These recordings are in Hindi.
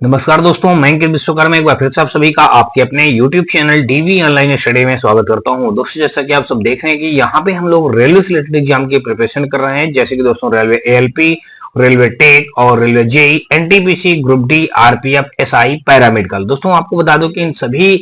नमस्कार दोस्तों, मैं अंकित विश्वकर्मा एक बार फिर से आप सभी का आपके अपने YouTube channel DV online study में स्वागत करता हूं। दोस्तों, जैसा कि आप सब देख रहे हैं कि यहाँ पे हम लोग रेलवे से रिलेटेड एग्जाम की प्रिपरेशन कर रहे हैं, जैसे कि दोस्तों रेलवे एएलपी, रेलवे टेक और railway JE, NTPC, group D, RPF, SI, paramedical. दोस्तों, आपको बता दो कि इन सभी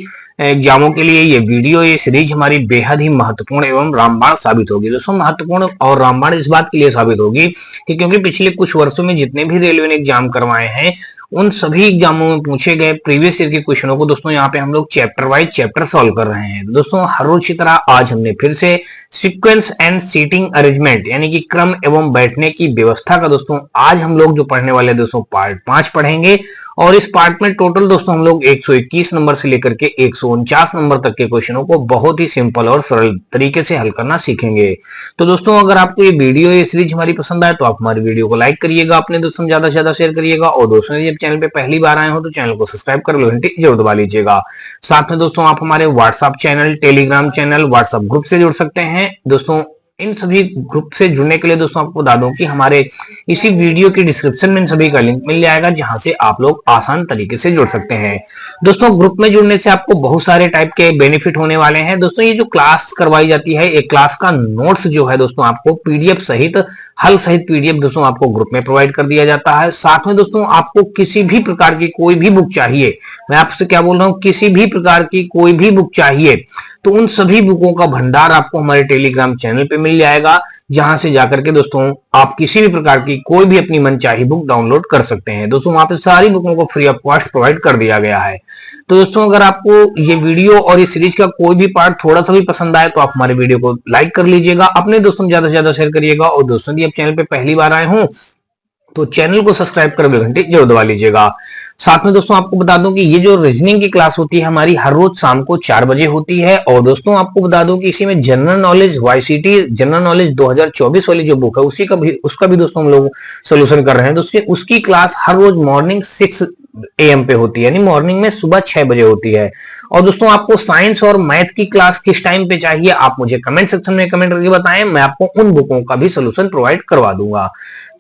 एग्जामों के लिए ये सीरीज हमारी बेहद ही महत्वपूर्ण एवं रामबाण साबित होगी। दोस्तों, महत्वपूर्ण और रामबाण इस बात के लिए साबित होगी कि क्योंकि पिछले कुछ वर्षों में जितने भी रेलवे ने एग्जाम करवाए हैं उन सभी एग्जामों में पूछे गए प्रीवियस ईयर के क्वेश्चनों को दोस्तों यहाँ पे हम लोग चैप्टर वाइज चैप्टर सॉल्व कर रहे हैं। दोस्तों, हर रोज की तरह आज हमने फिर से सीक्वेंस एंड सीटिंग अरेंजमेंट यानी कि क्रम एवं बैठने की व्यवस्था का दोस्तों आज हम लोग जो पढ़ने वाले हैं दोस्तों पार्ट 5 पढ़ेंगे। और इस पार्ट में टोटल दोस्तों हम लोग 121 नंबर से लेकर के 149 नंबर तक के क्वेश्चनों को बहुत ही सिंपल और सरल तरीके से हल करना सीखेंगे। तो दोस्तों, अगर आपको ये सीरीज हमारी पसंद आए तो आप हमारी वीडियो को लाइक करिएगा, अपने दोस्तों में ज्यादा से ज्यादा शेयर करिएगा और दोस्तों जब चैनल पे पहली बार आए हो तो चैनल को सब्सक्राइब कर लो, घंटी जरूर दबा लीजिएगा। साथ में दोस्तों आप हमारे WhatsApp channel, Telegram channel, WhatsApp group से जुड़ सकते हैं। दोस्तों, इन सभी ग्रुप से जुड़ने के लिए दोस्तों आपको बता दूं कि हमारे इसी वीडियो की डिस्क्रिप्शन में इन सभी का लिंक मिल जाएगा, जहां से आप लोग आसान तरीके से जुड़ सकते हैं। दोस्तों, ग्रुप में जुड़ने से आपको बहुत सारे टाइप के बेनिफिट होने वाले हैं। दोस्तों, ये जो क्लास करवाई जाती है, एक क्लास का नोट्स जो है दोस्तों आपको पीडीएफ सहित हल सहित पीडीएफ दोस्तों आपको ग्रुप में प्रोवाइड कर दिया जाता है। साथ में दोस्तों आपको किसी भी प्रकार की कोई भी बुक चाहिए, मैं आपसे क्या बोल रहा हूं, किसी भी प्रकार की कोई भी बुक चाहिए तो उन सभी बुकों का भंडार आपको हमारे टेलीग्राम चैनल पे मिल जाएगा, जहां से जाकर के दोस्तों आप किसी भी प्रकार की कोई भी अपनी मनचाही बुक डाउनलोड कर सकते हैं। दोस्तों, वहां पे सारी बुकों को फ्री ऑफ कॉस्ट प्रोवाइड कर दिया गया है। तो दोस्तों, अगर आपको ये वीडियो और इस सीरीज का कोई भी पार्ट थोड़ा सा भी पसंद आए तो आप हमारे वीडियो को लाइक कर लीजिएगा, अपने दोस्तों में ज्यादा से ज्यादा शेयर करिएगा और दोस्तों यदि आप चैनल पे पहली बार आए हो तो चैनल को सब्सक्राइब कर बेल घंटी जरूर दबा लीजिएगा। साथ में दोस्तों आपको बता दूं कि ये जो रीजनिंग की क्लास होती है हमारी हर रोज शाम को 4 बजे होती है। और दोस्तों आपको बता दूं कि इसी में general knowledge YCT general knowledge 2024 वाली जो बुक है उसका भी दोस्तों हम लोग सोल्यूशन कर रहे हैं। दोस्तों, उसकी क्लास हर रोज मॉर्निंग 6 AM पे होती है, यानी मॉर्निंग में सुबह 6 बजे होती है। और दोस्तों, आपको साइंस और मैथ की क्लास किस टाइम पे चाहिए आप मुझे कमेंट सेक्शन में कमेंट करके बताएं, मैं आपको उन बुकों का भी सोल्यूशन प्रोवाइड करवा दूंगा।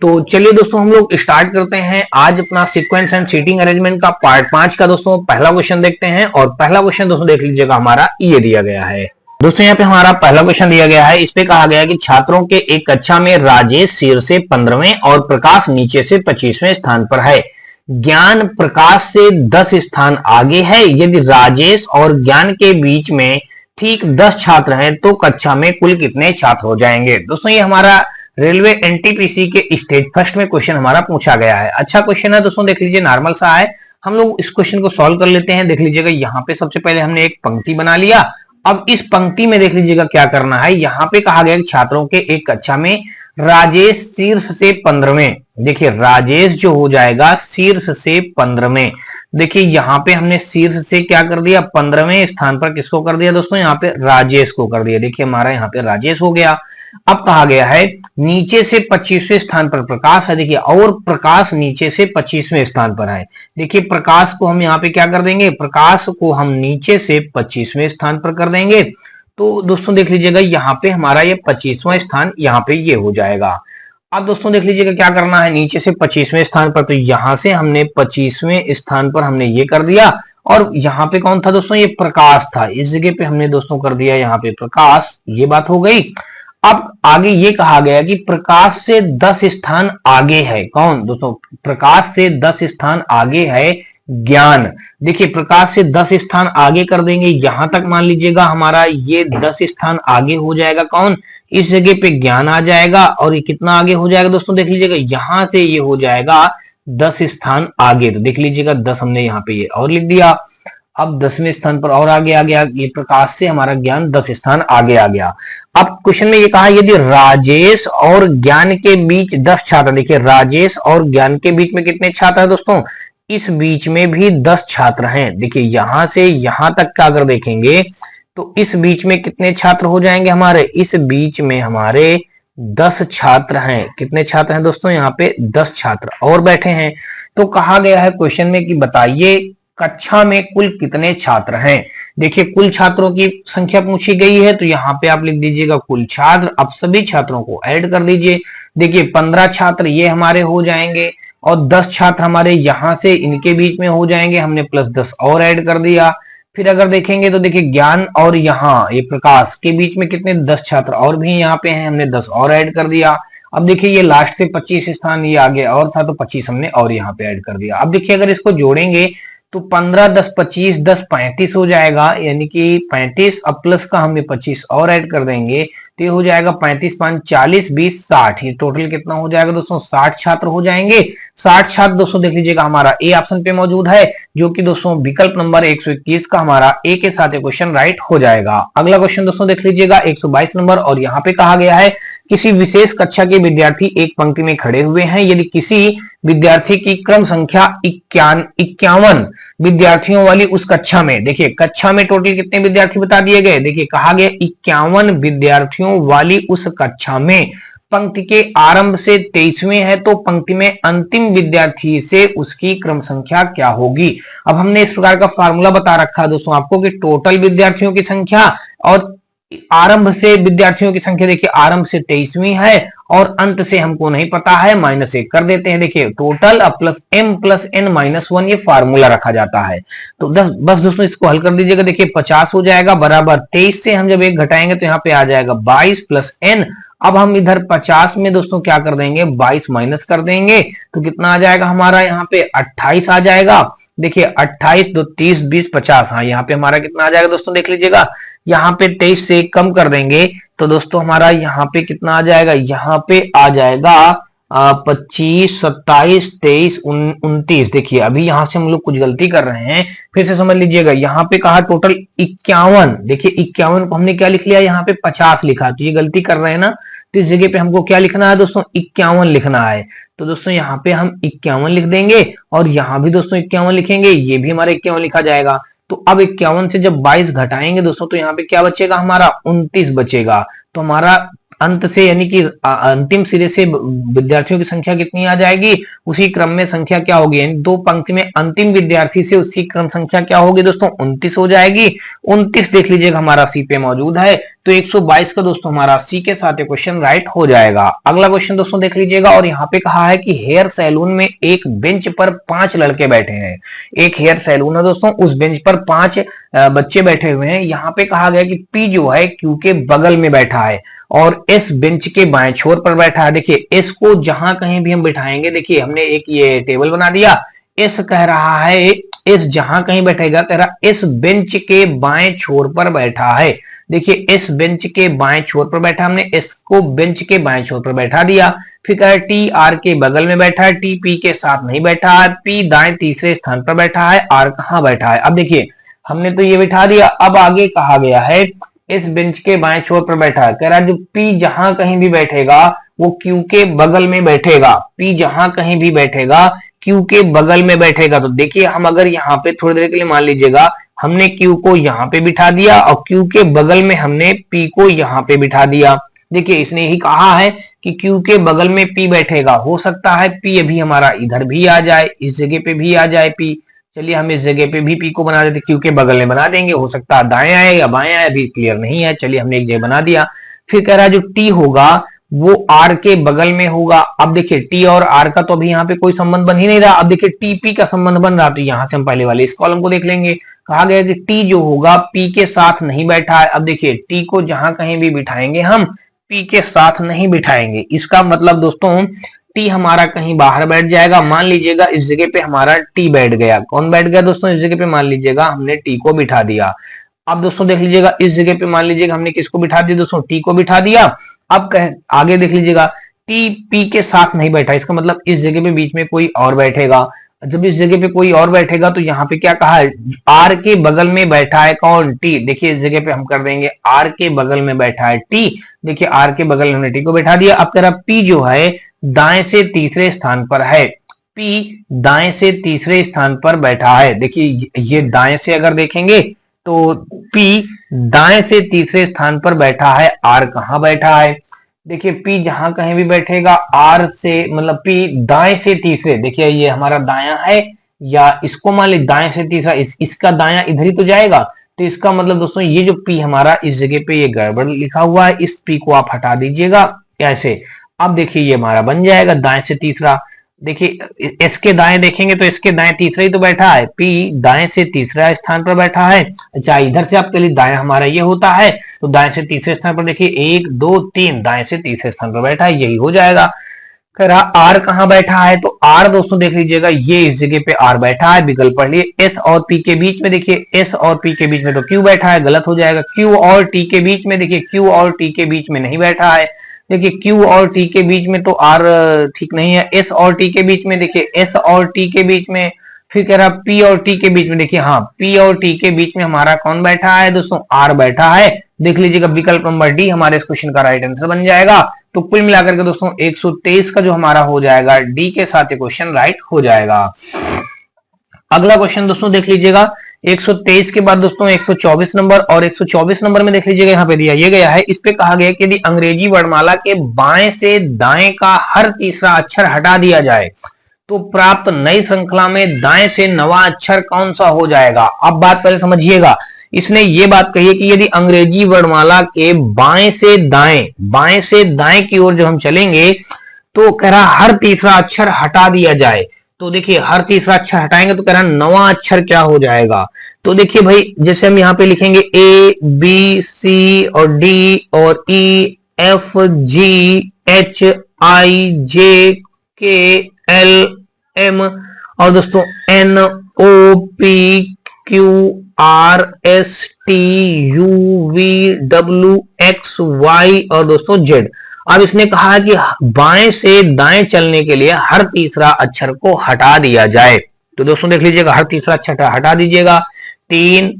तो चलिए दोस्तों, हम लोग स्टार्ट करते हैं आज अपना सीक्वेंस एंड सीटिंग अरेंजमेंट का पार्ट 5 का दोस्तों पहला क्वेश्चन देखते हैं। और पहला क्वेश्चन दोस्तों देख लीजिएगा, हमारा ये दिया गया है। दोस्तों, यहाँ पे हमारा पहला क्वेश्चन दिया गया है, इस पे कहा गया कि छात्रों के एक कक्षा में राजेश शीर्ष से 15वें और प्रकाश नीचे से 25वें स्थान पर है। ज्ञान प्रकाश से 10 स्थान आगे है। यदि राजेश और ज्ञान के बीच में ठीक 10 छात्र हैं तो कक्षा में कुल कितने छात्र हो जाएंगे। दोस्तों, ये हमारा रेलवे एनटीपीसी के स्टेज फर्स्ट में क्वेश्चन हमारा पूछा गया है। अच्छा क्वेश्चन है दोस्तों, देख लीजिए नॉर्मल सा है। हम लोग इस क्वेश्चन को सॉल्व कर लेते हैं। देख लीजिएगा, यहाँ पे सबसे पहले हमने एक पंक्ति बना लिया। अब इस पंक्ति में देख लीजिएगा क्या करना है। यहाँ पे कहा गया कि छात्रों के एक कक्षा में राजेश शीर्ष से 15वें, देखिए राजेश जो हो जाएगा शीर्ष से 15वें। देखिए यहाँ पे हमने शीर्ष से क्या कर दिया, 15वें स्थान पर किसको कर दिया दोस्तों, यहाँ पे राजेश को कर दिया। देखिए हमारा यहाँ पे राजेश हो गया। अब कहा गया है नीचे से 25वें स्थान पर प्रकाश है। देखिए, और प्रकाश नीचे से 25वें स्थान पर है। देखिए, प्रकाश को हम यहाँ पे क्या कर देंगे, प्रकाश को हम नीचे से 25वें स्थान पर कर देंगे। तो दोस्तों देख लीजिएगा, यहाँ पे हमारा ये 25वां स्थान यहाँ पे ये हो जाएगा। अब दोस्तों देख लीजिएगा क्या करना है, नीचे से 25वें स्थान पर, तो यहां से हमने 25वें स्थान पर हमने ये कर दिया। और यहाँ पे कौन था दोस्तों, ये प्रकाश था। इस जगह पे हमने दोस्तों कर दिया यहाँ पे प्रकाश, ये बात हो गई। अब आगे ये कहा गया कि प्रकाश से 10 स्थान आगे है कौन दोस्तों, प्रकाश से 10 स्थान आगे है ज्ञान। देखिए, प्रकाश से 10 स्थान आगे कर देंगे, यहां तक मान लीजिएगा हमारा ये 10 स्थान आगे हो जाएगा कौन, इस जगह पे ज्ञान आ जाएगा। और ये कितना आगे हो जाएगा दोस्तों, देख लीजिएगा यहां से ये हो जाएगा 10 स्थान आगे। तो देख लीजिएगा 10 हमने यहाँ पे ये और लिख दिया। अब 10वें स्थान पर और आगे आ गया, ये प्रकाश से हमारा ज्ञान 10 स्थान आगे आ गया। अब क्वेश्चन में ये कहा यदि राजेश और ज्ञान के बीच 10 छात्र, देखिए राजेश और ज्ञान के बीच में कितने छात्र हैं दोस्तों, इस बीच में भी 10 छात्र हैं। देखिए यहां से यहां तक का अगर देखेंगे तो इस बीच में कितने छात्र हो जाएंगे हमारे, इस बीच में हमारे 10 छात्र हैं। कितने छात्र हैं दोस्तों, यहाँ पे 10 छात्र और बैठे हैं। तो कहा गया है क्वेश्चन में कि बताइए कक्षा में कुल कितने छात्र हैं। देखिए, कुल छात्रों की संख्या पूछी गई है, तो यहाँ पे आप लिख दीजिएगा कुल छात्र। अब सभी छात्रों को ऐड कर दीजिए। देखिए 15 छात्र ये हमारे हो जाएंगे और 10 छात्र हमारे यहां से इनके बीच में हो जाएंगे, हमने +10 और ऐड कर दिया। फिर अगर देखेंगे तो देखिए ज्ञान और यहाँ ये प्रकाश के बीच में कितने 10 छात्र और भी यहाँ पे हैं, हमने 10 और ऐड कर दिया। अब देखिए ये लास्ट से 25 स्थान ये आगे और था तो 25 हमने और यहाँ पे ऐड कर दिया। अब देखिए अगर इसको जोड़ेंगे तो 15 10 25 10 35 हो जाएगा, यानी कि 35 अब प्लस का हमने 25 और ऐड कर देंगे तो ये हो जाएगा 35 5 40 20 60। ये टोटल कितना हो जाएगा दोस्तों, 60 छात्र हो जाएंगे। 60 छात्र दोस्तों देख लीजिएगा हमारा ए ऑप्शन पे मौजूद है, जो कि दोस्तों विकल्प नंबर 121 का हमारा ए के साथ क्वेश्चन राइट हो जाएगा। अगला क्वेश्चन दोस्तों देख लीजिएगा 122 नंबर, और यहाँ पे कहा गया है किसी विशेष कक्षा के विद्यार्थी एक पंक्ति में खड़े हुए हैं, यदि किसी विद्यार्थी की क्रम संख्या 51 विद्यार्थियों वाली उस कक्षा में, देखिए कक्षा में टोटल कितने विद्यार्थी बता दिए गए, देखिए कहा गया 51 विद्यार्थियों वाली उस कक्षा में पंक्ति के आरंभ से 23वें है, तो पंक्ति में अंतिम विद्यार्थी से उसकी क्रम संख्या क्या होगी। अब हमने इस प्रकार का फार्मूला बता रखा है दोस्तों आपको कि टोटल विद्यार्थियों की संख्या और आरंभ से विद्यार्थियों की संख्या, देखिए आरंभ से 23वीं है और अंत से हमको नहीं पता है, -1 कर देते हैं। देखिए total plus m plus n -1 ये फार्मूला रखा जाता है। तो बस दोस्तों इसको हल कर दीजिएगा। देखिए 50 हो जाएगा बराबर 23 से हम जब 1 घटाएंगे तो यहाँ पे आ जाएगा 22 प्लस n। अब हम इधर 50 में दोस्तों क्या कर देंगे, 22 माइनस कर देंगे तो कितना आ जाएगा हमारा यहाँ पे 28 आ जाएगा। देखिए 28 2 30 20 50, हाँ यहाँ पे हमारा कितना आ जाएगा दोस्तों देख लीजिएगा, यहाँ पे 23 से कम कर देंगे तो दोस्तों हमारा यहाँ पे कितना आ जाएगा, यहाँ पे आ जाएगा 25 27 23 29। देखिए अभी यहाँ से हम लोग कुछ गलती कर रहे हैं, फिर से समझ लीजिएगा। यहाँ पे कहा टोटल 51, देखिए 51 को हमने क्या लिख लिया, यहाँ पे 50 लिखा, तो ये गलती कर रहे हैं ना। तो इस जगह पे हमको क्या लिखना है दोस्तों, 51 लिखना है। तो दोस्तों यहाँ पे हम 51 लिख देंगे और यहाँ भी दोस्तों 51 लिखेंगे, ये भी हमारा 51 लिखा जाएगा। तो अब 51 से जब 22 घटाएंगे दोस्तों तो यहाँ पे क्या बचेगा हमारा, 29 बचेगा। तो हमारा अंत से यानी कि अंतिम सिरे से विद्यार्थियों की संख्या कितनी आ जाएगी, उसी क्रम में संख्या क्या होगी, यानी 2 पंक्ति में अंतिम विद्यार्थी से उसकी क्रम संख्या क्या होगी दोस्तों, 29 हो जाएगी। 29 देख लीजिएगा हमारा सी पे मौजूद है, तो 122 का दोस्तों हमारा सी के साथ क्वेश्चन राइट हो जाएगा। अगला क्वेश्चन दोस्तों देख लीजिएगा, और यहाँ पे कहा है कि हेयर सैलून में एक बेंच पर 5 लड़के बैठे हैं। एक हेयर सैलून है दोस्तों, उस बेंच पर 5 बच्चे बैठे हुए हैं। यहाँ पे कहा गया कि पी जो है क्यू के बगल में बैठा है और एस बेंच के बाएं छोर पर बैठा है। देखिए एस को जहां कहीं भी हम बिठाएंगे, देखिए हमने एक ये टेबल बना दिया, एस कह रहा है, एस जहां कहीं बैठेगा कह रहा एस बेंच के बाएं छोर पर बैठा है। देखिए एस बेंच के बाएं छोर पर बैठा, हमने एस को बेंच के बाएं छोर पर बैठा दिया। फिर कह टी आर के बगल में बैठा है, टी पी के साथ नहीं बैठा है, पी दाएं तीसरे स्थान पर बैठा है, आर कहां बैठा है। अब देखिए हमने तो ये बिठा दिया, अब आगे कहा गया है इस बेंच के बाएं छोर पर बैठा है, कह रहा है जो पी जहां कहीं भी बैठेगा वो क्यू के बगल में बैठेगा। पी जहां कहीं भी बैठेगा क्यू के बगल में बैठेगा। तो देखिए हम अगर यहाँ पे थोड़ी देर के लिए मान लीजिएगा हमने क्यू को यहाँ पे बिठा दिया और क्यू के बगल में हमने पी को यहाँ पे बिठा दिया। देखिए इसने ही कहा है कि क्यू के बगल में पी बैठेगा, हो सकता है पी अभी हमारा इधर भी आ जाए, इस जगह पे भी आ जाए पी। चलिए हम इस जगह पे भी पी को बना देते, क्यू के बगल में बना देंगे, हो सकता है दाएं आए या बाएं आए, अभी क्लियर नहीं है। चलिए हमने एक जगह बना दिया। फिर कह रहा है जो टी होगा वो आर के बगल में होगा। अब देखिए टी और आर का तो अभी यहाँ पे कोई संबंध बन ही नहीं रहा। अब देखिए टी पी का संबंध बन रहा, तो यहाँ से हम पहले वाले इस कॉलम को देख लेंगे। कहा गया कि टी जो होगा पी के साथ नहीं बैठा है। अब देखिए टी को जहां कहीं भी बिठाएंगे हम पी के साथ नहीं बिठाएंगे, इसका मतलब दोस्तों टी हमारा कहीं बाहर बैठ जाएगा। मान लीजिएगा इस जगह पे हमारा टी बैठ गया, कौन बैठ गया दोस्तों इस जगह पे, मान लीजिएगा हमने टी को बिठा दिया। अब दोस्तों देख लीजिएगा इस जगह पे मान लीजिएगा हमने किसको बिठा दिया दोस्तों, टी को बिठा दिया। अब आगे देख लीजिएगा टी पी के साथ नहीं बैठा, इसका मतलब इस जगह पे बीच में कोई और बैठेगा। जब इस जगह पे कोई और बैठेगा तो यहाँ पे क्या कहा है, आर के बगल में बैठा है कौन, टी। देखिए इस जगह पे हम कर देंगे आर के बगल में बैठा है टी। देखिए आर के बगल में हमने टी को बैठा दिया। अब कह रहा पी जो है दाएं से तीसरे स्थान पर है, पी दाएं से तीसरे स्थान पर बैठा है। देखिए ये दाएं से अगर देखेंगे तो पी दाएं से तीसरे स्थान पर बैठा है, आर कहां बैठा है। देखिए पी जहां कहीं भी बैठेगा आर से मतलब पी दाएं से तीसरे, देखिए ये हमारा दायां है या इसको मान ली दाएं से तीसरा, इसका दायां इधर ही तो जाएगा। तो इसका मतलब दोस्तों ये जो पी हमारा इस जगह पे ये गड़बड़ लिखा हुआ है, इस पी को आप हटा दीजिएगा ऐसे। अब देखिए ये हमारा बन जाएगा दाएं से तीसरा। देखिए इसके दाएं देखेंगे तो इसके दाएं तीसरा ही तो बैठा है, पी दाएं से तीसरा स्थान पर बैठा है। अच्छा इधर से आपके लिए दाएं हमारा ये होता है, तो दाएं से तीसरे स्थान पर देखिए 1 2 3 दाएं से तीसरे स्थान पर बैठा है, यही हो जाएगा। कह रहा आर कहां बैठा है, तो आर दोस्तों देख लीजिएगा ये इस जगह पे आर बैठा है, विकल्प पढ़ लिए। एस और पी के बीच में देखिए एस और पी के बीच में तो क्यू बैठा है, गलत हो जाएगा। क्यू और टी के बीच में देखिए क्यू और टी के बीच में नहीं बैठा है, देखिए क्यू और टी के बीच में तो आर ठीक नहीं है। एस और टी के बीच में देखिए एस और टी के बीच में, फिर कह रहा पी और टी के बीच में, देखिए हाँ पी और टी के बीच में हमारा कौन बैठा है दोस्तों, आर बैठा है। देख लीजिएगा विकल्प नंबर डी हमारे इस क्वेश्चन का राइट आंसर बन जाएगा। तो कुल मिलाकर के दोस्तों 123 का जो हमारा हो जाएगा डी के साथ क्वेश्चन राइट हो जाएगा। अगला क्वेश्चन दोस्तों देख लीजिएगा 123 के बाद दोस्तों 124 नंबर, और 124 नंबर में देख लीजिएगा यहाँ पे दिया ये गया है, इस पे कहा गया कि यदि अंग्रेजी वर्णमाला के बाएं से दाएं का हर तीसरा अक्षर हटा दिया जाए तो प्राप्त नई श्रृंखला में दाएं से नवा अक्षर कौन सा हो जाएगा। अब बात पहले समझिएगा, इसने ये बात कही है कि यदि अंग्रेजी वर्णमाला के बाएं से दाएं की ओर जब हम चलेंगे तो कह रहा हर तीसरा अक्षर हटा दिया जाए। तो देखिए हर तीसरा अक्षर हटाएंगे तो कह रहा नवा अक्षर क्या हो जाएगा। तो देखिए भाई जैसे हम यहाँ पे लिखेंगे ए बी सी और डी और E F G H I जे के एल एम और दोस्तों N O P Q R S T U V W X Y और दोस्तों जेड। अब इसने कहा है कि बाएं से दाएं चलने के लिए हर तीसरा अक्षर को हटा दिया जाए। तो दोस्तों देख लीजिएगा हर तीसरा अक्षर हटा दीजिएगा। 3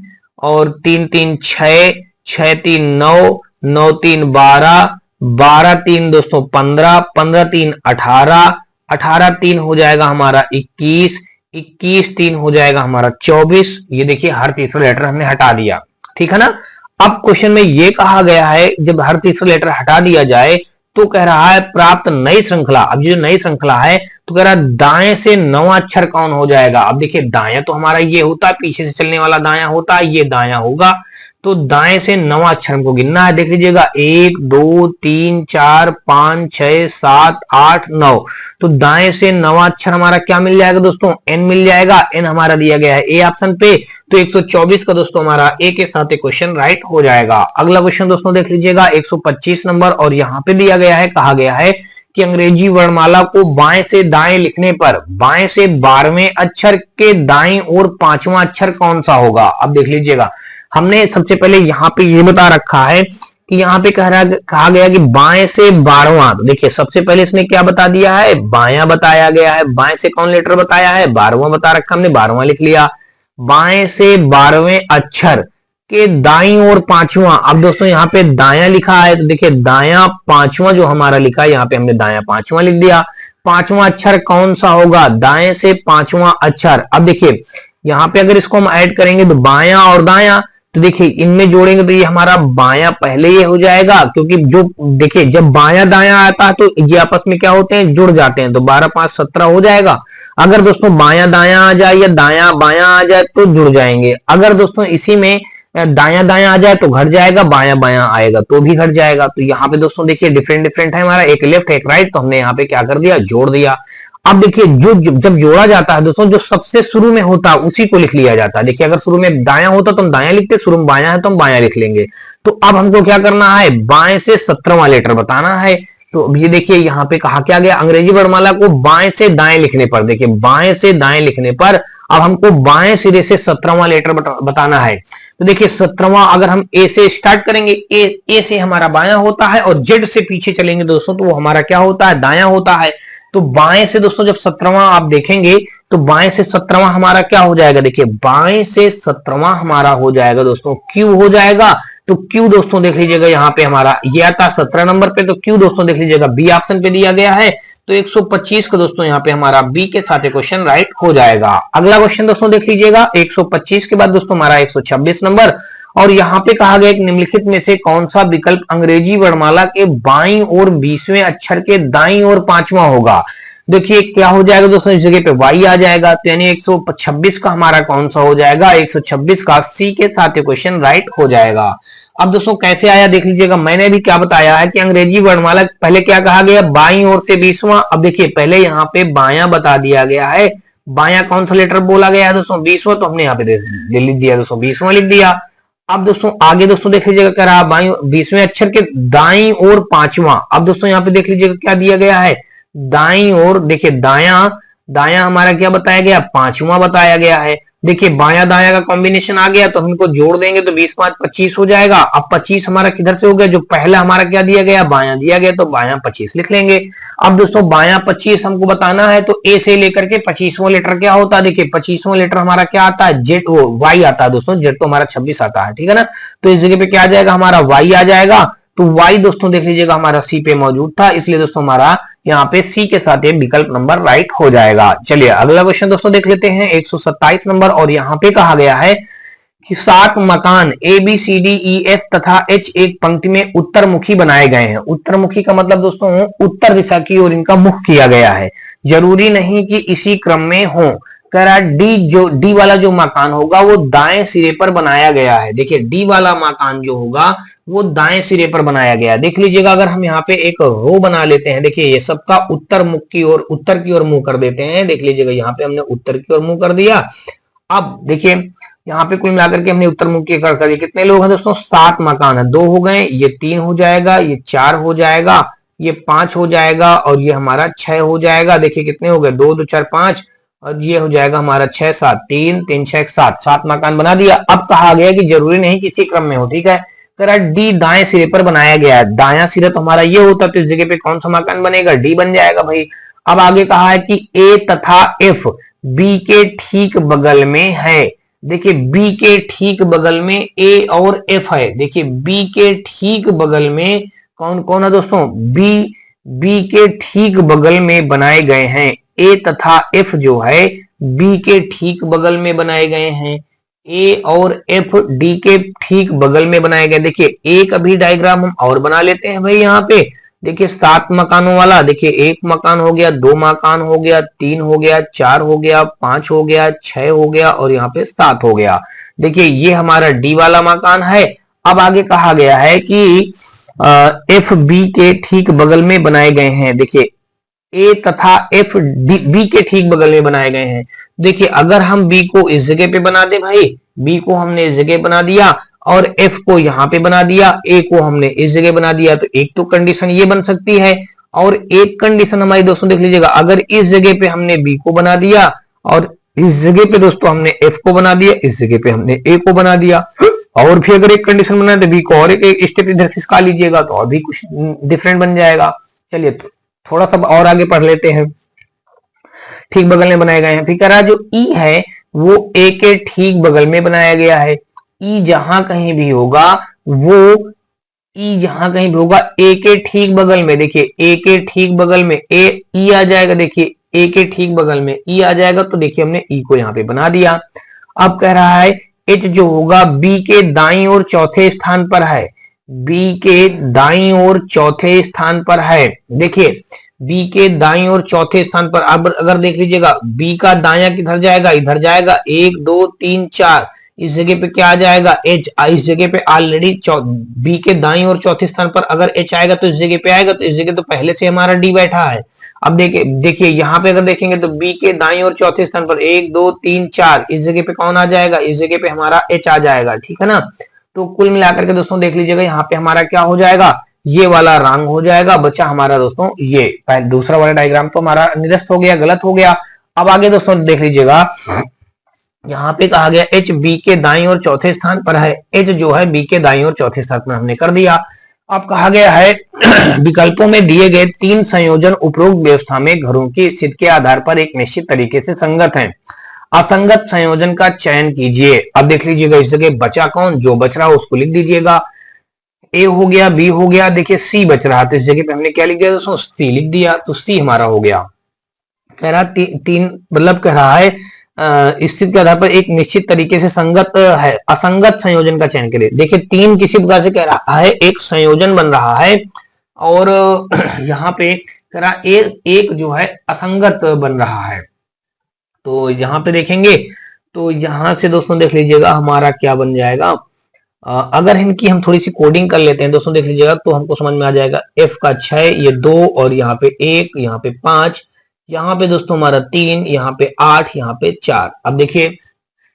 और 3 3 6, 6 3 9, 9 3 12, 12 3 दोस्तों 15, 15 3 18, 18 3 हो जाएगा हमारा 21, 21 3 हो जाएगा हमारा 24। ये देखिए हर तीसरा लेटर हमने हटा दिया, ठीक है ना। अब क्वेश्चन में ये कहा गया है जब हर तीसरा लेटर हटा दिया जाए तो कह रहा है प्राप्त नई श्रृंखला। अब ये जो नई श्रृंखला है तो कह रहा है दाएं से नवा अक्षर कौन हो जाएगा। अब देखिए दाया तो हमारा ये होता है, पीछे से चलने वाला दाया होता है, ये दाया होगा। तो दाएं से नवा अक्षर हमको गिनना है। देख लीजिएगा 1 2 3 4 5 6 7 8 9। तो दाएं से नवा अक्षर हमारा क्या मिल जाएगा दोस्तों, एन मिल जाएगा। एन हमारा दिया गया है ए ऑप्शन पे। तो 124 का दोस्तों हमारा ए के साथ क्वेश्चन राइट हो जाएगा। अगला क्वेश्चन दोस्तों देख लीजिएगा 125 नंबर, और यहाँ पे दिया गया है, कहा गया है कि अंग्रेजी वर्णमाला को बाएं से दाएं लिखने पर बाएं से 12वें अक्षर के दाएं और 5वां अक्षर कौन सा होगा। अब देख लीजिएगा हमने सबसे पहले यहाँ पे ये बता रखा है कि यहाँ पे कहा गया कि बाएं से 12वां। तो देखिए सबसे पहले इसने क्या बता दिया है, बायां बताया गया है। बाएं से कौन लेटर बताया है, 12वां बता रखा, हमने 12वां लिख लिया। बाएं से 12वें अक्षर के दाईं और 5वां। अब दोस्तों यहाँ पे दायां लिखा है तो देखिए दायां 5वां जो हमारा लिखा है, यहाँ पे हमने दायां 5वां लिख दिया। 5वां अक्षर कौन सा होगा, दाएं से 5वां अक्षर। अब देखिए यहाँ पे अगर इसको हम ऐड करेंगे तो बायां और दायां, तो देखिए इनमें जोड़ेंगे तो ये हमारा बायां पहले ये हो जाएगा, क्योंकि जो देखिए जब बायां दायां आता है तो ये आपस में क्या होते हैं, जुड़ जाते हैं। तो 12 5 17 हो जाएगा। अगर दोस्तों बायां दायां आ जाए या दायां बायां आ जाए तो जुड़ जाएंगे। अगर दोस्तों इसी में दायां दायां आ जाए तो घट जाएगा, बायां बायां आएगा तो भी घट जाएगा। तो यहाँ पे दोस्तों देखिए डिफरेंट डिफरेंट है हमारा, एक लेफ्ट एक राइट, तो हमने यहाँ पे क्या कर दिया, जोड़ दिया। अब देखिए जो जब जोड़ा जाता है दोस्तों, जो सबसे शुरू में होता है उसी को लिख लिया जाता है। देखिए अगर शुरू में दायां होता तो हम दायां लिखते, शुरू में बायां है तो हम बायां लिख लेंगे। तो अब हमको क्या करना है, बाएं से 17वां लेटर बताना है। तो अब ये देखिए यहाँ पे कहा क्या गया, अंग्रेजी वर्णमाला को बाएं से दाएं लिखने पर, देखिए बाएं से दाएं लिखने पर अब हमको बाएं सिरे से 17वां लेटर बताना है। तो देखिए 17वां अगर हम ए से स्टार्ट करेंगे, ए से हमारा बायां होता है, और जेड से पीछे चलेंगे दोस्तों तो वो हमारा क्या होता है, दायां होता है। तो बाएं से दोस्तों जब 17वां आप देखेंगे तो बाएं से 17वां हमारा क्या हो जाएगा, देखिए बाएं से 17वां हमारा हो जाएगा दोस्तों क्यू हो जाएगा। तो क्यू दोस्तों देख लीजिएगा यहाँ पे हमारा ये आता 17 नंबर पे, तो क्यू दोस्तों देख लीजिएगा बी ऑप्शन पे दिया गया है। तो 125 का दोस्तों यहाँ पे हमारा बी के साथ क्वेश्चन राइट हो जाएगा। अगला क्वेश्चन दोस्तों देख लीजिएगा 125 के बाद दोस्तों हमारा 126 नंबर, और यहाँ पे कहा गया कि निम्नलिखित में से कौन सा विकल्प अंग्रेजी वर्णमाला के बाईं और 20वें अक्षर के दाईं और 5वां होगा। देखिए क्या हो जाएगा दोस्तों, इस जगह पे y आ जाएगा, तो यानी 126 का हमारा कौन सा हो जाएगा, 126 का सी के साथ क्वेश्चन राइट हो जाएगा। अब दोस्तों कैसे आया देख लीजिएगा, मैंने भी क्या बताया है कि अंग्रेजी वर्णमाला पहले क्या कहा गया, बाईं ओर से 20वां। अब देखिए पहले यहाँ पे बायां बता दिया गया है, बायां कौन सा लेटर बोला गया है दोस्तों, 20वां, तो हमने यहाँ पे लिख दिया दोस्तों 20वां लिख दिया। अब दोस्तों आगे दोस्तों देख लीजिएगा क्या रहा, बाई 20वें अक्षर के दाईं ओर 5वां। अब दोस्तों यहाँ पे देख लीजिएगा क्या दिया गया है, दाईं ओर, देखिए दाया दाया हमारा क्या बताया गया, 5वां बताया गया है। देखिए बाया दाया का कॉम्बिनेशन आ गया तो हम इनको जोड़ देंगे तो 20 5 25 हो जाएगा। अब 25 हमारा किधर से हो गया, जो पहला हमारा क्या दिया गया, बाया दिया गया, तो बाया 25 लिख लेंगे। अब दोस्तों बाया 25 हमको बताना है तो ए से लेकर के 25वां लेटर क्या होता है, देखिए 25वां लेटर हमारा क्या आता है, जेड, वो वाई आता है दोस्तों, जेड तो हमारा 26 आता है, ठीक है ना। तो इस जगह पे क्या आ जाएगा, हमारा वाई आ जाएगा। तो वाई दोस्तों देख लीजिएगा हमारा सी पे मौजूद था, इसलिए दोस्तों हमारा यहाँ पे सी के साथ ये विकल्प नंबर राइट हो जाएगा। चलिए अगला क्वेश्चन दोस्तों देख लेते हैं, 127 नंबर, और यहाँ पे कहा गया है कि 7 मकान A B C D E F तथा एच एक पंक्ति में उत्तरमुखी बनाए गए हैं। उत्तरमुखी का मतलब दोस्तों उत्तर दिशा की ओर इनका मुख किया गया है, जरूरी नहीं कि इसी क्रम में हो। कह रहा है डी वाला जो मकान होगा वो दाएं सिरे पर बनाया गया है। देखिए डी वाला मकान जो होगा वो दाएं सिरे पर बनाया गया है। देख लीजिएगा अगर हम यहाँ पे एक रो बना लेते हैं, देखिए ये सबका उत्तर मुख की ओर, उत्तर की ओर मुंह कर देते हैं। देख लीजिएगा यहाँ पे हमने उत्तर की ओर मुंह कर दिया। अब देखिए यहाँ पे कुल मिलाकर के हमने उत्तर मुख की कर दिया। कितने लोग हैं दोस्तों, 7 मकान है, 2 हो गए, ये 3 हो जाएगा, ये 4 हो जाएगा, ये 5 हो जाएगा, और ये हमारा 6 हो जाएगा। देखिए कितने हो गए, 2 2 4 5, और ये हो जाएगा हमारा 6 7, 3 3 6 7, 7 मकान बना दिया। अब कहा गया कि जरूरी नहीं किसी क्रम में हो, ठीक है। डी दाएं सिरे पर बनाया गया है, दाया सिरा तो हमारा ये होता है, तो इस जगह पे कौन सा मकान बनेगा, डी बन जाएगा भाई। अब आगे कहा है कि ए तथा एफ बी के ठीक बगल में है। देखिए बी के ठीक बगल में ए और एफ है। देखिए बी के ठीक बगल में कौन कौन है दोस्तों, बी के ठीक बगल में बनाए गए हैं। ए तथा एफ जो है बी के ठीक बगल में बनाए गए हैं, ए और एफ डी के ठीक बगल में बनाए गए। देखिए ए का भी डायग्राम हम और बना लेते हैं भाई। यहाँ पे देखिए 7 मकानों वाला, देखिए 1 मकान हो गया, 2 मकान हो गया, 3 हो गया, 4 हो गया, 5 हो गया, 6 हो गया, और यहाँ पे 7 हो गया। देखिए ये हमारा डी वाला मकान है। अब आगे कहा गया है कि एफ बी के ठीक बगल में बनाए गए हैं। देखिए ए तथा एफ बी के ठीक बगल में बनाए गए हैं। देखिए अगर हम बी को इस जगह पे बना दे भाई, बी को हमने इस जगह बना दिया और एफ को यहां पे बना दिया, ए को हमने इस जगह बना दिया, तो एक तो कंडीशन ये बन सकती है। और एक कंडीशन हमारी दोस्तों देख लीजिएगा, अगर इस जगह पे हमने बी को बना दिया और इस जगह पे दोस्तों हमने एफ को बना दिया, इस जगह पे हमने ए को बना दिया, और फिर अगर एक कंडीशन बना दे बी को और एक स्टेप इधर खिसका लीजिएगा तो और भी कुछ डिफरेंट बन जाएगा। चलिए तो थोड़ा सा और आगे पढ़ लेते हैं। ठीक बगल में बनाए गए हैं, फिर कह रहा जो ई है वो ए के ठीक बगल में बनाया गया है। ई जहां कहीं भी होगा वो, ई जहां कहीं भी होगा ए के ठीक बगल में, देखिए ए के ठीक बगल में ए ई आ जाएगा। देखिए ए के ठीक बगल में ई आ जाएगा, तो देखिए हमने ई को यहाँ पे बना दिया। अब कह रहा है एच जो होगा बी के दाईं ओर चौथे स्थान पर है, बी के दाईं ओर चौथे स्थान पर है। देखिए बी के दाईं ओर चौथे स्थान पर, अब अगर देख लीजिएगा बी का दाया किधर जाएगा, इधर जाएगा, 1 2 3 4, इस जगह पे क्या आ जाएगा, एच। इस जगह पे ऑलरेडी बी के दाईं ओर चौथे स्थान पर अगर एच आएगा तो इस जगह पे आएगा, तो इस जगह तो पहले से हमारा डी बैठा है। अब देखिए यहाँ पे अगर देखेंगे तो बी के दाईं ओर चौथे स्थान पर 1 2 3 4, इस जगह पे कौन आ जाएगा, इस जगह पे हमारा एच आ जाएगा, ठीक है ना। तो कुल मिलाकर के दोस्तों देख लीजिएगा यहाँ पे हमारा क्या हो जाएगा, ये वाला रंग हो जाएगा। बच्चा हमारा दोस्तों ये दूसरा वाला डायग्राम तो हमारा निरस्त हो गया, गलत हो गया। अब आगे दोस्तों देख लीजिएगा, यहाँ पे कहा गया एच बी के दाईं ओर चौथे स्थान पर है। एच जो है बी के दाईं ओर चौथे स्थान पर हमने कर दिया। अब कहा गया है विकल्पों में दिए गए 3 संयोजन उपरोक्त व्यवस्था में घरों की स्थिति के आधार पर एक निश्चित तरीके से संगत हैं। असंगत संयोजन का चयन कीजिए। अब देख लीजिएगा इस जगह बचा कौन, जो बच रहा है उसको लिख दीजिएगा। ए हो गया, बी हो गया, देखिए सी बच रहा, तो इस जगह पे हमने क्या लिख दिया दोस्तों, सी लिख दिया, तो सी हमारा हो गया। कह रहा तीन मतलब कह रहा है स्थिति के आधार पर एक निश्चित तरीके से संगत है। असंगत संयोजन का चयन करें। देखिए 3 किसी प्रकार से कह रहा है एक संयोजन बन रहा है, और यहाँ पे कह रहा एक जो है असंगत बन रहा है। तो यहाँ पे देखेंगे तो यहां से दोस्तों देख लीजिएगा हमारा क्या बन जाएगा, अगर इनकी हम थोड़ी सी कोडिंग कर लेते हैं दोस्तों, देख लीजिएगा तो हमको समझ में आ जाएगा। f का 6, ये 2 और यहाँ पे 1, यहाँ पे 5, यहाँ पे दोस्तों हमारा 3, यहाँ पे 8, यहाँ पे 4। अब देखिए,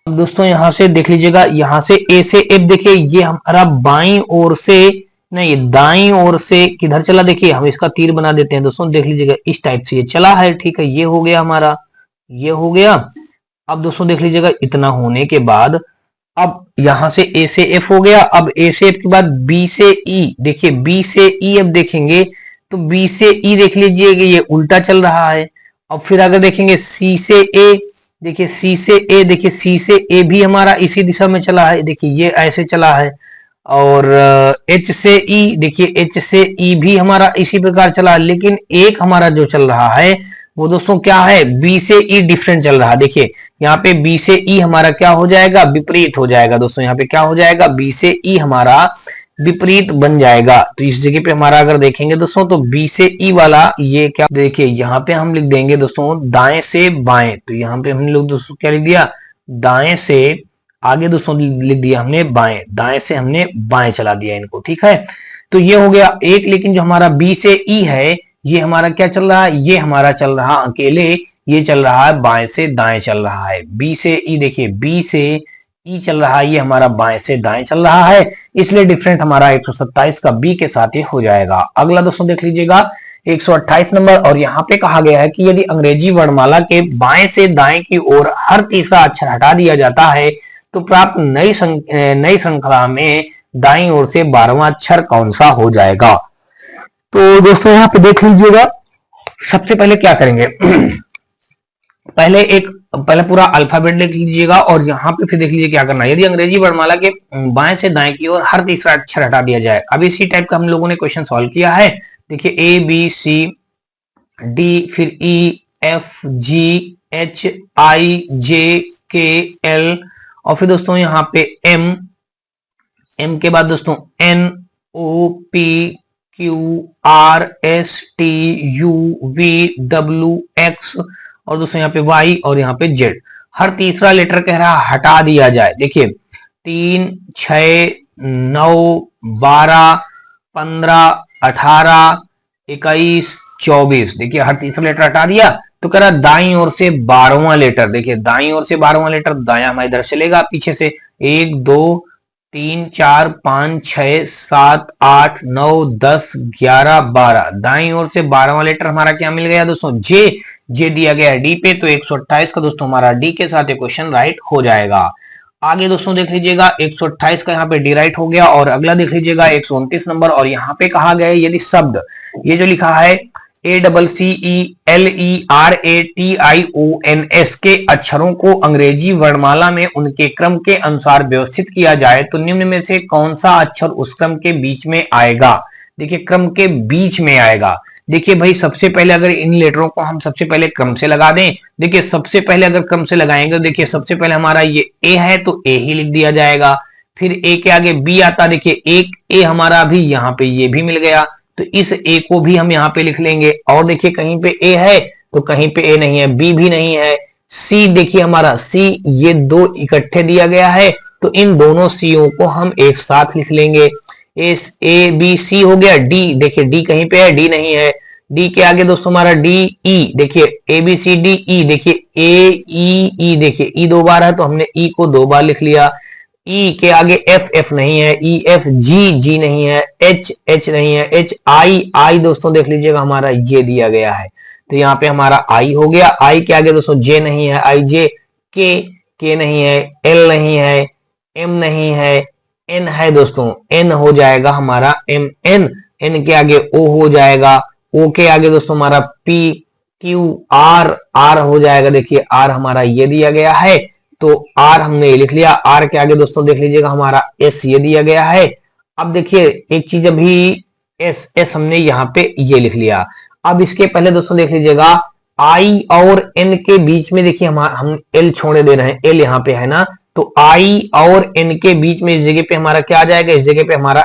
अब दोस्तों यहाँ से देख लीजिएगा, यहाँ से ए से एफ, देखिए ये हमारा बाईं ओर से नहीं, दाईं ओर से किधर चला, देखिए हम इसका तीर बना देते हैं दोस्तों, देख लीजिएगा इस टाइप से ये चला है। ठीक है, ये हो गया हमारा, ये हो गया। अब दोस्तों देख लीजिएगा, इतना होने के बाद अब यहां से ए से एफ हो गया। अब ए से एफ के बाद बी से ई, देखिए बी से ई अब देखेंगे तो बी से ई देख लीजिए कि ये उल्टा चल रहा है। अब फिर अगर देखेंगे सी से ए, देखिए सी से ए, देखिए सी से ए भी हमारा इसी दिशा में चला है, देखिए ये ऐसे चला है। और एच से ई, देखिए एच से ई भी हमारा इसी प्रकार चला है, लेकिन एक हमारा जो चल रहा है वो दोस्तों क्या है, बी से ई डिफरेंट चल रहा है। देखिए यहाँ पे बी से ई हमारा क्या हो जाएगा, विपरीत हो जाएगा दोस्तों। यहाँ पे क्या हो जाएगा, बी से ई हमारा विपरीत बन जाएगा। तो इस जगह पे हमारा अगर देखेंगे दोस्तों तो बी से ई वाला ये क्या, देखिए यहाँ पे हम लिख देंगे दोस्तों दाएं से बाएं। तो यहाँ पे हम लोग दोस्तों क्या लिख दिया, दाएं से आगे दोस्तों लिख दिया हमने बाएं, दाएं से हमने बाएं चला दिया इनको। ठीक है, तो ये हो गया एक। लेकिन जो हमारा बी से ई है ये हमारा क्या चल रहा है, ये हमारा चल रहा अकेले, ये चल रहा है बाएं से दाएं चल रहा है। बी से ई, देखिए बी से ई चल रहा है, ये हमारा बाएं से दाएं चल रहा है, इसलिए डिफरेंट हमारा 127 का बी के साथ ही हो जाएगा। अगला दोस्तों देख लीजिएगा 128 नंबर, और यहाँ पे कहा गया है कि यदि अंग्रेजी वर्णमाला के बाएं से दाएं की ओर हर तीसरा अक्षर हटा दिया जाता है तो प्राप्त नई श्रृंखला में दाईं ओर से 12वां अक्षर कौन सा हो जाएगा। तो दोस्तों यहाँ पे देख लीजिएगा, सबसे पहले क्या करेंगे पहले पूरा अल्फाबेट लिख लीजिएगा और यहाँ पे फिर देख लीजिए क्या करना है। यदि अंग्रेजी वर्णमाला के बाएं से दाएं की ओर हर तीसरा अक्षर हटा दिया जाए। अब इसी टाइप का हम लोगों ने क्वेश्चन सॉल्व किया है। देखिए ए बी सी डी, फिर ई एफ जी एच आई जे के एल, और फिर दोस्तों यहाँ पे एम के बाद दोस्तों N O P Q R S T U V W X, और दोस्तों यहाँ पे वाई और यहाँ पे जेड। हर तीसरा लेटर कह रहा है हटा दिया जाए। देखिए 3, 6, 9, 12, 15, 18, 21, 24, देखिए हर तीसरा लेटर हटा दिया तो कह रहा दाईं ओर से 12वां लेटर। देखिए दाईं ओर से 12वां लेटर दायां हमारी इधर चलेगा पीछे से, 1 2 3 4 5 6 7 8 9 10 11 12, दाईं ओर से 12वां लेटर हमारा क्या मिल गया दोस्तों, जे दिया गया है डी पे। तो 128 का दोस्तों हमारा डी के साथ क्वेश्चन राइट हो जाएगा। आगे दोस्तों देख लीजिएगा 128 का यहाँ पे डी राइट हो गया, और अगला देख लीजिएगा 129 नंबर, और यहाँ पे कहा गया है यदि शब्द ये जो लिखा है ACCELERATIONS के अक्षरों को अंग्रेजी वर्णमाला में उनके क्रम के अनुसार व्यवस्थित किया जाए तो निम्न में से कौन सा अक्षर उस क्रम के बीच में आएगा। देखिए क्रम के बीच में आएगा। देखिए भाई सबसे पहले अगर इन लेटरों को हम सबसे पहले क्रम से लगा दें, देखिए सबसे पहले अगर क्रम से लगाएंगे तो देखिए सबसे पहले हमारा ये ए है तो ए ही लिख दिया जाएगा, फिर ए के आगे बी आता, देखिए एक ए हमारा भी यहाँ पे ये भी मिल गया तो इस ए को भी हम यहाँ पे लिख लेंगे। और देखिए कहीं पे ए है तो कहीं पे ए नहीं है, बी भी नहीं है, सी देखिए हमारा सी ये दो इकट्ठे दिया गया है तो इन दोनों सीओ को हम एक साथ लिख लेंगे। ए बी सी हो गया। डी देखिए डी कहीं पे है, डी नहीं है। डी के आगे दोस्तों हमारा डी ई, देखिए ए बी सी डी ई, देखिए ए ई, देखिए ई 2 बार है तो हमने ई को 2 बार लिख लिया। ई के आगे एफ नहीं है, ई एफ जी नहीं है, एच नहीं है, एच आई दोस्तों देख लीजिएगा हमारा ये दिया गया है तो यहाँ पे हमारा आई हो गया। आई के आगे दोस्तों जे नहीं है, आई जे, के नहीं है, एल नहीं है, एम नहीं है, एन है दोस्तों, एन हो जाएगा हमारा एम एन के आगे ओ हो जाएगा, ओ के आगे दोस्तों हमारा पी क्यू आर हो जाएगा। देखिए आर हमारा ये दिया गया है तो आर हमने ये लिख लिया। आर के आगे दोस्तों देख लीजिएगा हमारा एस ये दिया गया है। अब देखिए एक चीज अभी एस हमने यहाँ पे ये लिख लिया। अब इसके पहले दोस्तों देख लीजिएगा आई और एन के बीच में देखिए हम एल छोड़े दे रहे हैं, एल यहाँ पे है ना, तो आई और एन के बीच में इस जगह पे हमारा क्या आ जाएगा, इस जगह पे हमारा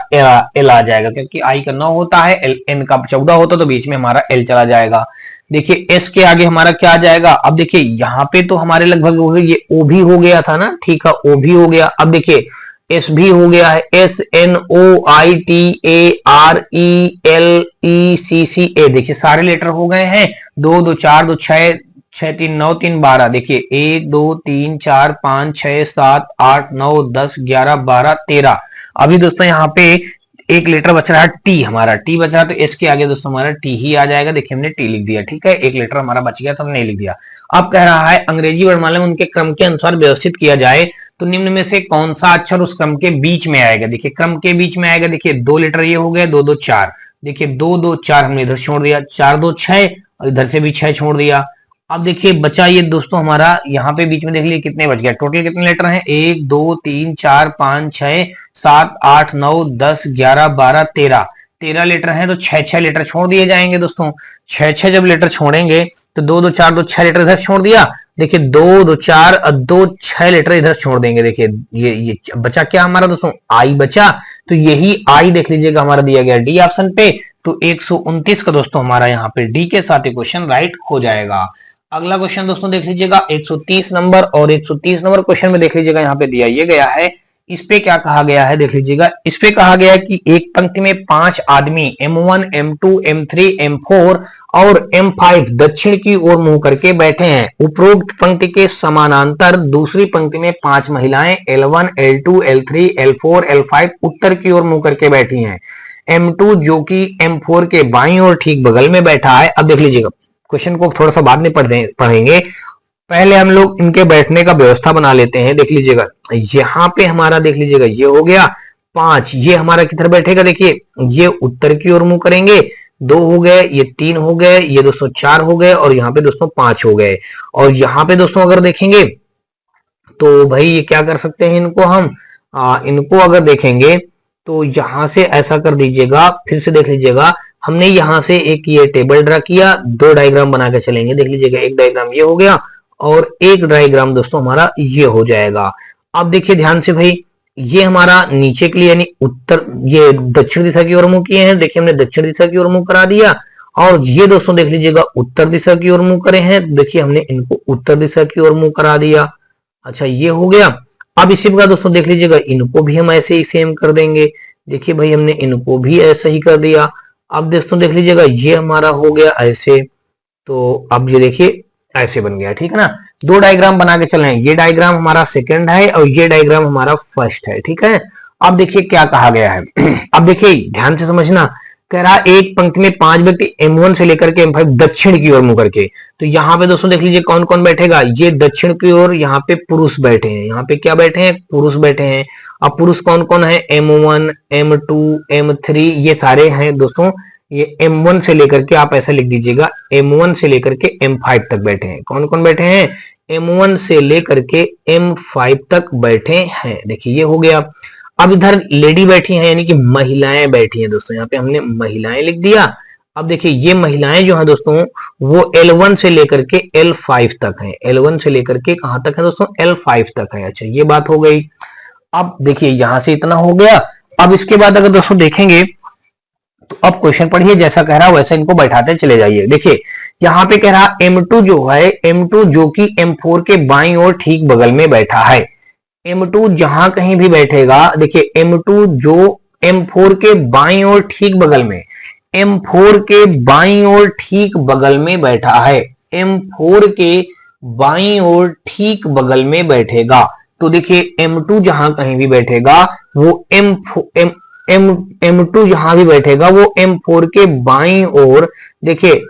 एल आ जाएगा क्योंकि आई का 9 होता है, एन का 14 होता है तो बीच में हमारा एल चला जाएगा। देखिए एस के आगे हमारा क्या आ जाएगा। अब देखिए यहाँ पे तो हमारे लगभग हो गए, ये ओ भी हो गया था ना, ठीक है ओ भी हो गया। अब देखिए एस भी हो गया है, SNOITARELECCA। देखिए सारे लेटर हो गए हैं। 2 2 4 2 6 6 3 9 3 12। देखिए 1 2 3 4 5 6 7 8 9 10 11 12 13। अभी दोस्तों यहाँ पे एक लेटर बच रहा है टी, हमारा टी बच रहा है, तो एस के आगे दोस्तों हमारा टी ही आ जाएगा। देखिए हमने टी लिख दिया, ठीक है, एक लेटर हमारा बच गया तो हमने लिख दिया। अब कह रहा है अंग्रेजी वर्णमाला में उनके क्रम के अनुसार व्यवस्थित किया जाए तो निम्न में से कौन सा अक्षर उस क्रम के बीच में आएगा। देखिए क्रम के बीच में आएगा, देखिए 2 लेटर ये हो गए, 2 2 4। देखिए 2 2 4 हमने इधर छोड़ दिया, 4 2 6 और इधर से भी 6 छोड़ दिया। अब देखिए बचा ये दोस्तों हमारा यहाँ पे बीच में देख लीजिए कितने बच गया, टोटल कितने लेटर हैं, 1 2 3 4 5 6 7 8 9 10 11 12 13। 13 लेटर हैं तो 6 लेटर छोड़ दिए जाएंगे दोस्तों। 6 जब लेटर छोड़ेंगे तो 2 2 4 2 6 लेटर इधर छोड़ दिया। देखिए 2 2 4 और 2 6 लेटर इधर छोड़ देंगे। देखिए ये बचा क्या हमारा दोस्तों, आई बचा। तो यही आई देख लीजिएगा हमारा दिया गया डी ऑप्शन पे। तो 129 का दोस्तों हमारा यहाँ पे डी के साथ क्वेश्चन राइट हो जाएगा। अगला क्वेश्चन दोस्तों देख लीजिएगा 130 नंबर, और 130 नंबर क्वेश्चन में देख लीजिएगा यहाँ पे दिया ये गया है। इस पे क्या कहा गया है देख लीजिएगा। इस पे कहा गया है कि एक पंक्ति में 5 आदमी M1 M2 M3 M4 और M5 दक्षिण की ओर मुंह करके बैठे हैं। उपरोक्त पंक्ति के समानांतर दूसरी पंक्ति में 5 महिलाएं L1 L2 L3 L4 L5 उत्तर की ओर मुंह करके बैठी हैं। M2 जो कि M4 के बाईं ओर ठीक बगल में बैठा है। अब देख लीजिएगा क्वेश्चन को थोड़ा सा बाद में पढ़ेंगे, पहले हम लोग इनके बैठने का व्यवस्था बना लेते हैं। देख लीजिएगा यहाँ पे हमारा देख लीजिएगा ये हो गया 5, ये हमारा किधर बैठेगा, देखिए ये उत्तर की ओर मुंह करेंगे। 2 हो गए, ये 3 हो गए, ये दोस्तों 4 हो गए, और यहाँ पे दोस्तों 5 हो गए। और यहाँ पे दोस्तों अगर देखेंगे तो भाई ये क्या कर सकते हैं, इनको हम इनको अगर देखेंगे तो यहां से ऐसा कर दीजिएगा, फिर से देख लीजिएगा हमने यहां से एक ये टेबल ड्रा किया, 2 डायग्राम बना के चलेंगे। देख लीजिएगा एक डायग्राम ये हो गया और एक डायग्राम दोस्तों हमारा ये हो जाएगा। अब देखिए ध्यान से भाई, ये हमारा नीचे के लिए यानी उत्तर, ये दक्षिण दिशा की ओर मुंह किए हैं। देखिए हमने दक्षिण दिशा की ओर मुंह करा दिया, और ये दोस्तों देख लीजिएगा उत्तर दिशा की ओर मुंह करे हैं। देखिए हमने इनको उत्तर दिशा की ओर मुंह करा दिया। अच्छा ये हो गया। अब इसी प्रकार दोस्तों देख लीजिएगा इनको भी हम ऐसे ही सेम कर देंगे। देखिए भाई हमने इनको भी ऐसे ही कर दिया। अब दोस्तों देख लीजिएगा ये हमारा हो गया ऐसे, तो अब ये देखिए ऐसे बन गया, ठीक है ना। 2 डायग्राम बना के चले, ये डायग्राम हमारा सेकंड है और ये डायग्राम हमारा फर्स्ट है, ठीक है। अब देखिए क्या कहा गया है। अब देखिए ध्यान से समझना, कह रहा एक पंक्ति में 5 व्यक्ति M1 से लेकर के M5 दक्षिण की ओर मुंह करके। तो यहाँ पे दोस्तों देख लीजिए कौन कौन बैठेगा, ये दक्षिण की ओर यहाँ पे पुरुष बैठे हैं। यहाँ पे क्या बैठे हैं, पुरुष बैठे हैं। अब पुरुष कौन कौन है, M1 M2 M3 ये सारे हैं दोस्तों। ये M1 से लेकर के आप ऐसा लिख दीजिएगा, M1 से लेकर के M5 तक बैठे हैं। कौन कौन बैठे हैं, M1 से लेकर के M5 तक बैठे हैं। देखिए ये हो गया। अब इधर लेडी बैठी हैं यानी कि महिलाएं बैठी हैं दोस्तों, यहाँ पे हमने महिलाएं लिख दिया। अब देखिए ये महिलाएं जो हैं दोस्तों वो L1 से लेकर के L5 तक हैं। L1 से लेकर के कहां तक है दोस्तों, L5 तक है। अच्छा ये बात हो गई। अब देखिए यहां से इतना हो गया। अब इसके बाद अगर दोस्तों देखेंगे तो अब क्वेश्चन पढ़िए, जैसा कह रहा है वैसा इनको बैठाते चले जाइए। देखिए यहाँ पे कह रहा M2 जो है, M2 जो कि M4 के बाईं ओर ठीक बगल में बैठा है। M2 जहां कहीं भी बैठेगा, देखिए M2 जो M4 के बाईं ओर ठीक बगल में, M4 के बाईं ओर ठीक बगल में बैठा है। M4 के बाईं ओर ठीक बगल में बैठेगा। तो देखिए M2 जहां कहीं भी बैठेगा वो M2 जहां भी बैठेगा वो M4 के बाईं ओर, देखिए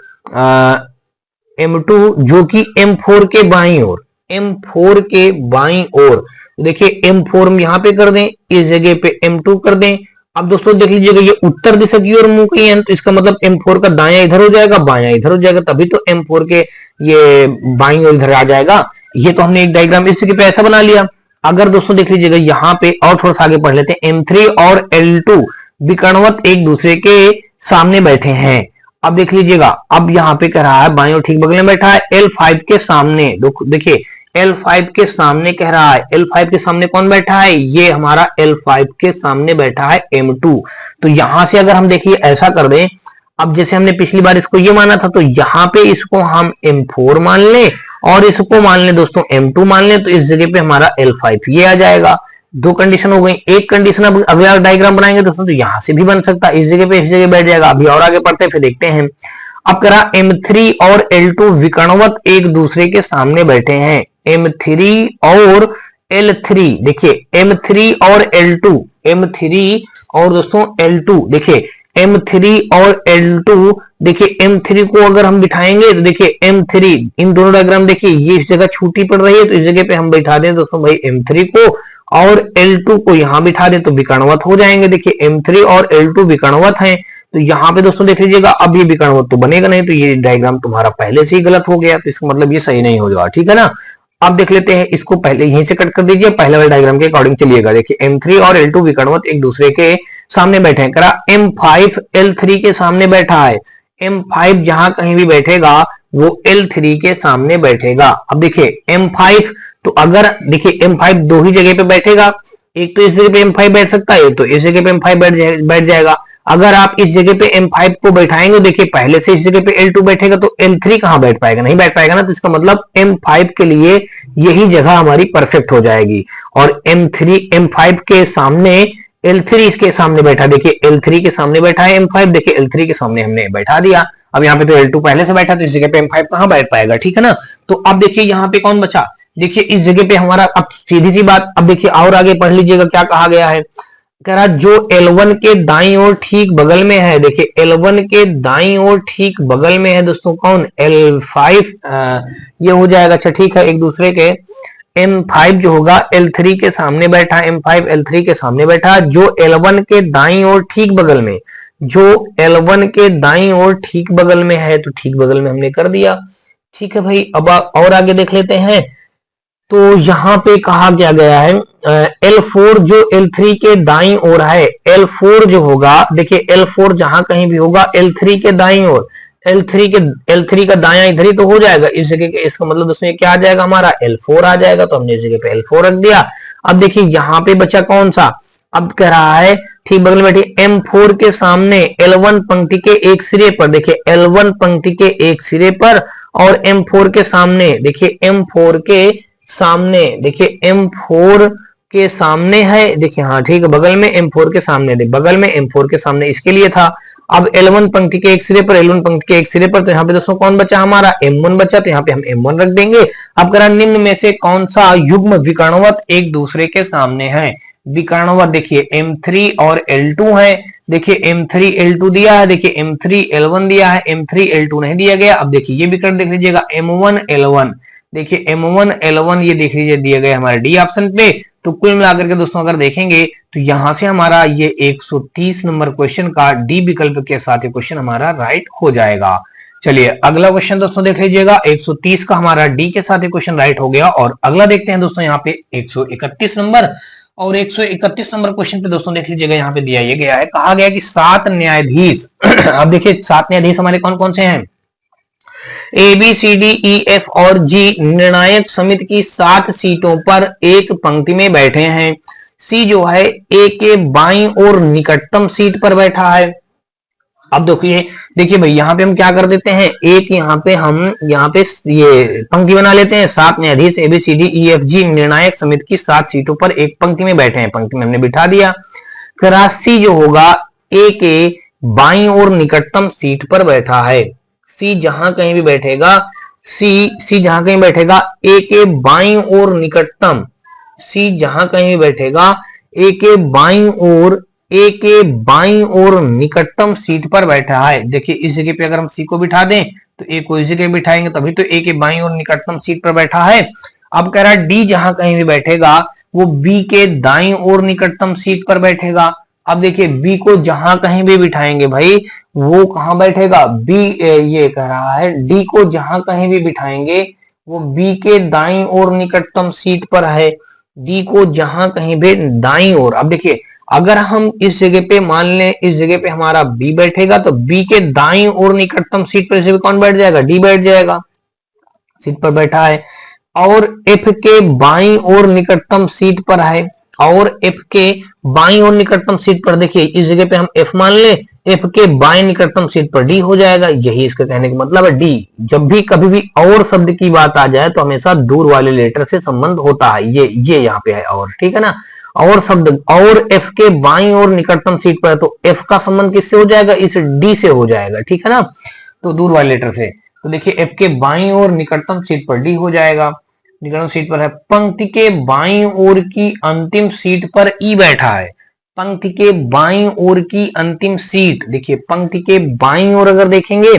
M2 जो कि M4 के बाईं ओर, M4 के बाईं ओर, देखिए M4 हम यहां पे कर दें, इस जगह पे M2 कर दें। अब दोस्तों देख लीजिएगा ये उत्तर दिशा की ओर मुंह किए हैं, तो इसका मतलब M4 का दायां इधर हो जाएगा, बायां इधर हो जाएगा, तभी तो M4 के ये बाईं ओर इधर आ जाएगा। ये तो हमने एक डायग्राम इस जगह पे ऐसा बना लिया। अगर दोस्तों देख लीजिएगा यहाँ पे और थोड़ा सा आगे पढ़ लेते हैं, M3 और L2 विकर्णवत एक दूसरे के सामने बैठे हैं। अब देख लीजिएगा, अब यहाँ पे कह रहा है बाईं ओर ठीक बगल में बैठा है, L5 के सामने। देखिए L5 के सामने कह रहा है, L5 के सामने कौन बैठा है, ये हमारा L5 के सामने बैठा है M2। तो यहां से अगर हम देखिए ऐसा कर दें, अब जैसे हमने पिछली बार इसको ये माना था, तो यहाँ पे इसको हम M4 मान लें और इसको मान लें दोस्तों M2 मान लें, तो इस जगह पे हमारा L5 ये आ जाएगा। दो कंडीशन हो गई। एक कंडीशन अब अगला डायग्राम बनाएंगे दोस्तों तो यहां से भी बन सकता है, इस जगह पे इस जगह बैठ जाएगा। अभी और आगे पढ़ते हैं फिर देखते हैं। अब करा M3 और L2 विकर्णवत एक दूसरे के सामने बैठे हैं। M3 और L3 देखिए, M3 और L2, M3 और दोस्तों L2 देखिए, M3 और L2 देखिए, M3 को अगर हम बिठाएंगे तो देखिए M3, इन दोनों डायग्राम देखिए ये इस जगह छूटी पड़ रही है तो इस जगह पे हम बैठा दें दोस्तों भाई M3 को, और L2 को यहां बिठा दें तो विकर्णवत हो जाएंगे। देखिए M3 और L2 विकर्णवत हैं तो यहाँ पे दोस्तों देख लीजिएगा, अब ये विकर्णवत तो बनेगा नहीं, तो ये डायग्राम तुम्हारा पहले से ही गलत हो गया, तो इसका मतलब ये सही नहीं हो जाएगा, ठीक है ना। अब देख लेते हैं, इसको पहले यहीं से कट कर दीजिए, पहले वाले डायग्राम के अकॉर्डिंग चलिएगा। देखिए M3 और L2 विकर्णवत एक दूसरे के सामने बैठे हैं। करा M5 L3 के सामने बैठा है। M5 जहां कहीं भी बैठेगा वो L3 के सामने बैठेगा। अब देखिए M5, तो अगर देखिए M5 दो ही जगह पे बैठेगा, एक तो इस जगह पे M5 बैठ सकता है, तो इस जगह पे M5 बैठ जाएगा। अगर आप इस जगह पे M5 को बैठाएंगे, देखिए पहले से इस जगह पे L2 बैठेगा तो L3 कहां बैठ पाएगा, नहीं बैठ पाएगा ना, तो इसका मतलब M5 के लिए यही जगह हमारी परफेक्ट हो जाएगी। और M5 के सामने L3 इसके सामने बैठा, देखिए L3 के सामने बैठा है M5, देखिए L3 के सामने हमने बैठा दिया। अब यहाँ पे तो L2 पहले से बैठा तो इस जगह पे M5 कहां बैठ पाएगा, ठीक है ना। तो अब देखिए यहाँ पे कौन बचा, देखिए इस जगह पे हमारा, अब सीधी सी बात, अब देखिए और आगे पढ़ लीजिएगा क्या कहा गया है। कह रहा जो L1 के दाईं ओर ठीक बगल में है, देखिए L1 के दाईं ओर ठीक बगल में है दोस्तों कौन, L5, ये हो जाएगा, अच्छा ठीक है, एक दूसरे के M5 जो होगा L3 के सामने बैठा, M5 L3 के सामने बैठा, जो L1 के दाईं ओर ठीक बगल में, जो L1 के दाईं ओर ठीक बगल में है, तो ठीक बगल में हमने कर दिया, ठीक है भाई। अब और आगे देख लेते हैं, तो यहां पे कहा क्या गया है, L4 जो L3 के दाईं ओर है, L4 जो होगा, देखिए L4 जहां कहीं भी होगा L3 के दाईं ओर, L3 का दायां इधर ही तो हो जाएगा इस जगह के, इसका मतलब दोस्तों ये क्या आ जाएगा हमारा L4 आ जाएगा, तो हमने इस जगह पे L4 रख दिया। अब देखिए यहाँ पे बचा कौन सा, अब कह रहा है ठीक बगल में बैठे M4 के सामने L1 पंक्ति के एक सिरे पर, देखिए L1 पंक्ति के एक सिरे पर, और M4 के सामने, देखिए M4 के सामने, देखिए M4 के सामने है, देखिए हाँ ठीक है, बगल में M4 के सामने, बगल में M4 के सामने इसके लिए था। अब L1 पंक्ति के एक सिरे पर, L1 पंक्ति के एक सिरे पर, तो यहाँ पे दोस्तों कौन बचा हमारा M1 बचा, तो यहाँ पे हम M1 रख देंगे। अब करा निम्न में से कौन सा युग्म विकर्णवत एक दूसरे के सामने है, विकर्णवत देखिए M3 और L2 है, देखिए M3 L2 दिया है, देखिए M3 L1 दिया है, M3 L2 नहीं दिया गया। अब देखिए ये विकर्ण देख लीजिएगा M1 L1, देखिए M1 L1 ये देख लीजिए दिया गया हमारे डी ऑप्शन पे। तो कुल मिलाकर के दोस्तों अगर देखेंगे तो यहां से हमारा ये 130 नंबर क्वेश्चन का डी विकल्प के साथ ये क्वेश्चन हमारा राइट हो जाएगा। चलिए अगला क्वेश्चन दोस्तों देख लीजिएगा, 130 का हमारा डी के साथ ये क्वेश्चन राइट हो गया। और अगला देखते हैं दोस्तों यहाँ पे 131 नंबर, और 131 नंबर क्वेश्चन पे दोस्तों देख लीजिएगा यहाँ पे दिया ये गया है, कहा गया कि 7 न्यायाधीश अब देखिए 7 न्यायाधीश हमारे कौन कौन से हैं, ABCDEF और G निर्णायक समिति की 7 सीटों पर एक पंक्ति में बैठे हैं। C जो है A के बाईं ओर निकटतम सीट पर बैठा है। अब देखिए भाई यहाँ पे हम क्या कर देते हैं, एक यहाँ पे हम यहाँ पे ये पंक्ति बना लेते हैं, 7 न्यायाधीश ABCDEFG निर्णायक समिति की 7 सीटों पर एक पंक्ति में बैठे हैं, पंक्ति में हमने बिठा दिया। C जो होगा A के बाईं ओर निकटतम सीट पर बैठा है। C जहां कहीं भी बैठेगा, C जहां कहीं बैठेगा A के बाईं ओर निकटतम, C जहां कहीं भी बैठेगा A के बाईं ओर निकटतम सीट पर बैठा है। देखिए इस जगह पे अगर हम C को बिठा दें तो A को इस जगह बिठाएंगे तभी तो A के बाईं ओर निकटतम सीट पर बैठा है। अब कह रहा है D जहां कहीं भी बैठेगा वो B के दाईं ओर निकटतम सीट पर बैठेगा। अब देखिए B को जहां कहीं भी बिठाएंगे भाई वो कहां बैठेगा, B ये कह रहा है D को जहां कहीं भी बिठाएंगे वो B के दाईं ओर निकटतम सीट पर है, D को जहां कहीं भी दाईं ओर। अब देखिए अगर हम इस जगह पे मान लें इस जगह पे हमारा B बैठेगा तो B के दाईं ओर निकटतम सीट पर इसे कौन बैठ जाएगा, D बैठ जाएगा, सीट पर बैठा है। और F के बाईं ओर निकटतम सीट पर है, और F के बाईं ओर निकटतम सीट पर, देखिए इस जगह पे हम F मान ले, F के बाईं निकटतम सीट पर D हो जाएगा। यही इसका कहने का मतलब है। D जब भी कभी भी और शब्द की बात आ जाए तो हमेशा दूर वाले लेटर से संबंध होता है, ये यहाँ पे है और, ठीक है ना। और शब्द और F के बाईं ओर निकटतम सीट पर है, तो F का संबंध किससे हो जाएगा, इस D से हो जाएगा, ठीक है ना, तो दूर वाले लेटर से। तो देखिए F के बाईं ओर निकटतम सीट पर D हो जाएगा, निकटतम सीट पर है। पंक्ति के बाईं ओर की अंतिम सीट पर E बैठा है, पंक्ति के बाईं ओर की अंतिम सीट, देखिए पंक्ति के बाईं ओर अगर देखेंगे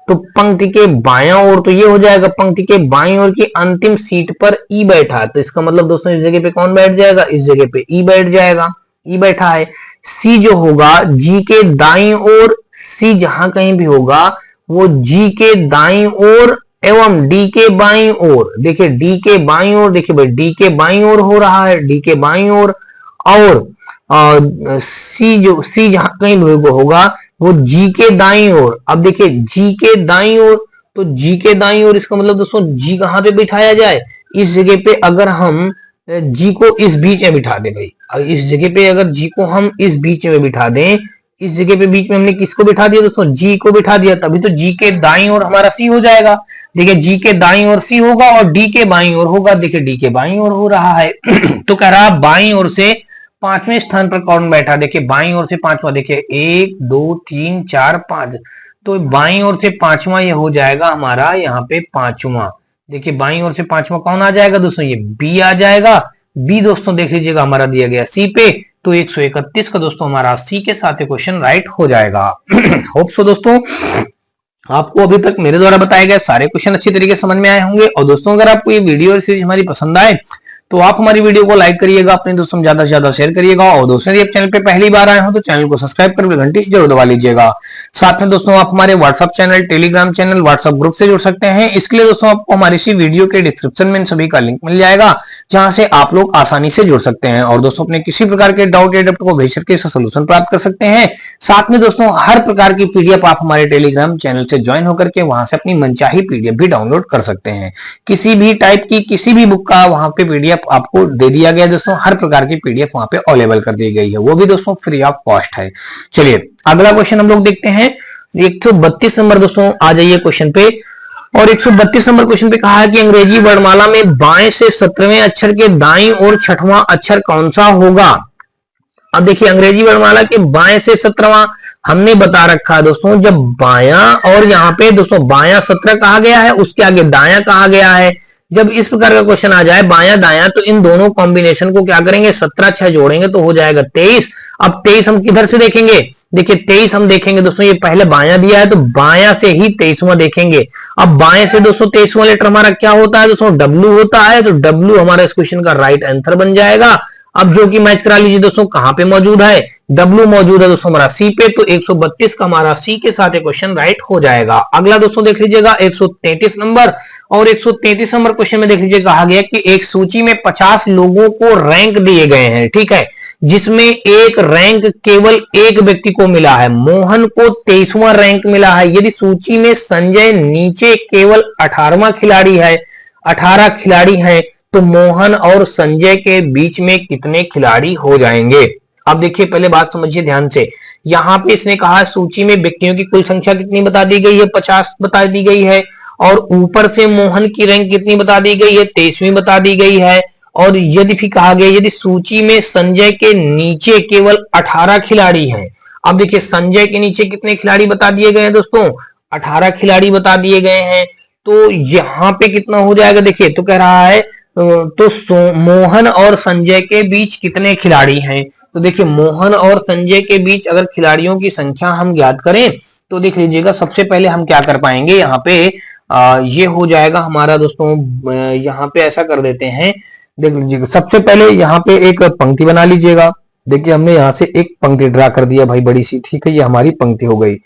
तो पंक्ति के बायां ओर तो ये हो जाएगा, पंक्ति के बाईं ओर की अंतिम सीट पर ई बैठा है, तो इसका मतलब दोस्तों इस जगह पे कौन बैठ जाएगा, इस जगह पे ई बैठ जाएगा, ई बैठा है। सी जो होगा जी के दाईं ओर, सी जहां कहीं भी होगा वो जी के दाईं ओर एवं डी के बाईं ओर, देखिए डी के बाईं ओर, देखिए भाई डी के बाईं ओर हो रहा है, डी के बाईं ओर। और सी जहां कहीं भी होगा वो जी के दाईं ओर। अब देखिए जी के दाईं ओर, तो जी के दाईं ओर इसका मतलब दोस्तों जी कहां पे बिठाया जाए, इस जगह पे अगर हम जी को इस बीच में बिठा दें भाई, इस जगह पे अगर जी को हम इस बीच में बिठा दें, इस जगह पे बीच में हमने किसको बिठा दिया दोस्तों, जी को बिठा दिया, तभी तो जी के दाईं ओर हमारा सी हो जाएगा। देखिए जी के दाईं ओर सी होगा और डी के बाईं ओर होगा, देखिए डी के बाईं ओर हो रहा है। तो कह रहा बाईं ओर से पांचवें स्थान पर कौन बैठा, देखिए बाईं ओर से पांचवा, देखिए 1 2 3 4 5, तो बाईं ओर से पांचवा ये हो जाएगा हमारा यहाँ पे पांचवा। देखिए बाईं ओर से पांचवा कौन आ जाएगा दोस्तों, ये बी आ जाएगा। बी दोस्तों देख लीजिएगा हमारा दिया गया सी पे, तो 131 का दोस्तों हमारा सी के साथ क्वेश्चन राइट हो जाएगा। होप सो दोस्तों आपको अभी तक मेरे द्वारा बताए गए सारे क्वेश्चन अच्छी तरीके से समझ में आए होंगे। और दोस्तों अगर आपको ये वीडियो सीरीज हमारी पसंद आए तो आप हमारी वीडियो को लाइक करिएगा, अपने दोस्तों में ज्यादा से ज्यादा शेयर करिएगा, और दोस्तों यदि आप चैनल पे पहली बार आए हो तो चैनल को सब्सक्राइब करके घंटी जरूर दबा लीजिएगा। साथ में दोस्तों आप हमारे WhatsApp channel, Telegram channel, WhatsApp group से जुड़ सकते हैं। इसके लिए दोस्तों आपको हमारी इसी वीडियो के डिस्क्रिप्शन में सभी का लिंक मिल जाएगा, जहां से आप लोग आसानी से जुड़ सकते हैं और दोस्तों अपने किसी प्रकार के डाउट या डप्ट को भेज करके इसका सोल्यूशन प्राप्त कर सकते हैं। साथ में दोस्तों हर प्रकार की पीडीएफ आप हमारे टेलीग्राम चैनल से ज्वाइन होकर के वहां से अपनी मनचाही पीडीएफ भी डाउनलोड कर सकते हैं। किसी भी टाइप की किसी भी बुक का वहां पे पीडीएफ आपको दे दिया गया दोस्तों, हर प्रकार की पीडीएफ वहां पे अवेलेबल कर दी गई है, वो भी दोस्तों फ्री ऑफ कॉस्ट है। चलिए अगला क्वेश्चन हम लोग देखते हैं। 132 नंबर दोस्तों आ जाइए क्वेश्चन पे। और 132 नंबर क्वेश्चन पे कहा है कि अंग्रेजी वर्णमाला में बाएं से 17वें अक्षर के दाईं और 6वां अक्षर कौन सा होगा। अब देखिए अंग्रेजी वर्णमाला के बाएं से 17वां हमने बता रखा है दोस्तों, जब बायां और यहाँ पे दोस्तों बायां 17 कहा गया है, उसके आगे दायां कहा गया है। जब इस प्रकार का क्वेश्चन आ जाए बायां दायां, तो इन दोनों कॉम्बिनेशन को क्या करेंगे, 17 6 जोड़ेंगे तो हो जाएगा 23। अब 23 हम किधर से देखेंगे, देखिए 23 हम देखेंगे दोस्तों, ये पहले बायां दिया है तो बायां से ही 23वां देखेंगे। अब बाएं से दोस्तों 23वां लेटर हमारा क्या होता है दोस्तों, डब्ल्यू होता है, तो डब्ल्यू हमारा इस क्वेश्चन का राइट आंसर बन जाएगा। अब जो कि मैच करा लीजिए दोस्तों, कहां पे मौजूद है, डब्ल्यू मौजूद है दोस्तों हमारा सी पे, तो 132 का हमारा सी के साथ क्वेश्चन राइट हो जाएगा। अगला दोस्तों देख लीजिएगा 133 नंबर। और 133 नंबर क्वेश्चन में देख लीजिए कहा गया कि एक सूची में 50 लोगों को रैंक दिए गए हैं, ठीक है, जिसमें एक रैंक केवल एक व्यक्ति को मिला है। मोहन को 23वां रैंक मिला है। यदि सूची में संजय नीचे केवल 18वां खिलाड़ी है, 18 खिलाड़ी हैं, तो मोहन और संजय के बीच में कितने खिलाड़ी हो जाएंगे। अब देखिए पहले बात समझिए ध्यान से, यहां पे इसने कहा सूची में व्यक्तियों की कुल संख्या कितनी बता दी गई है, 50 बता दी गई है, और ऊपर से मोहन की रैंक कितनी बता दी गई है, 23वीं बता दी गई है। और यदि फिर कहा गया यदि सूची में संजय के नीचे केवल 18 खिलाड़ी हैं। अब देखिए संजय के नीचे कितने खिलाड़ी बता दिए गए हैं दोस्तों, 18 खिलाड़ी बता दिए गए हैं, तो यहां पे कितना हो जाएगा, देखिए तो कह रहा है तो मोहन और संजय के बीच कितने खिलाड़ी हैं। तो देखिए मोहन और संजय के बीच अगर खिलाड़ियों की संख्या हम ज्ञात करें तो देख लीजिएगा सबसे पहले हम क्या कर पाएंगे, यहाँ पे ये हो जाएगा हमारा दोस्तों, यहाँ पे ऐसा कर देते हैं, देख लीजिएगा सबसे पहले यहाँ पे एक पंक्ति बना लीजिएगा। देखिए हमने यहाँ से एक पंक्ति ड्रा कर दिया भाई बड़ी सी, ठीक है, ये हमारी पंक्ति हो गई।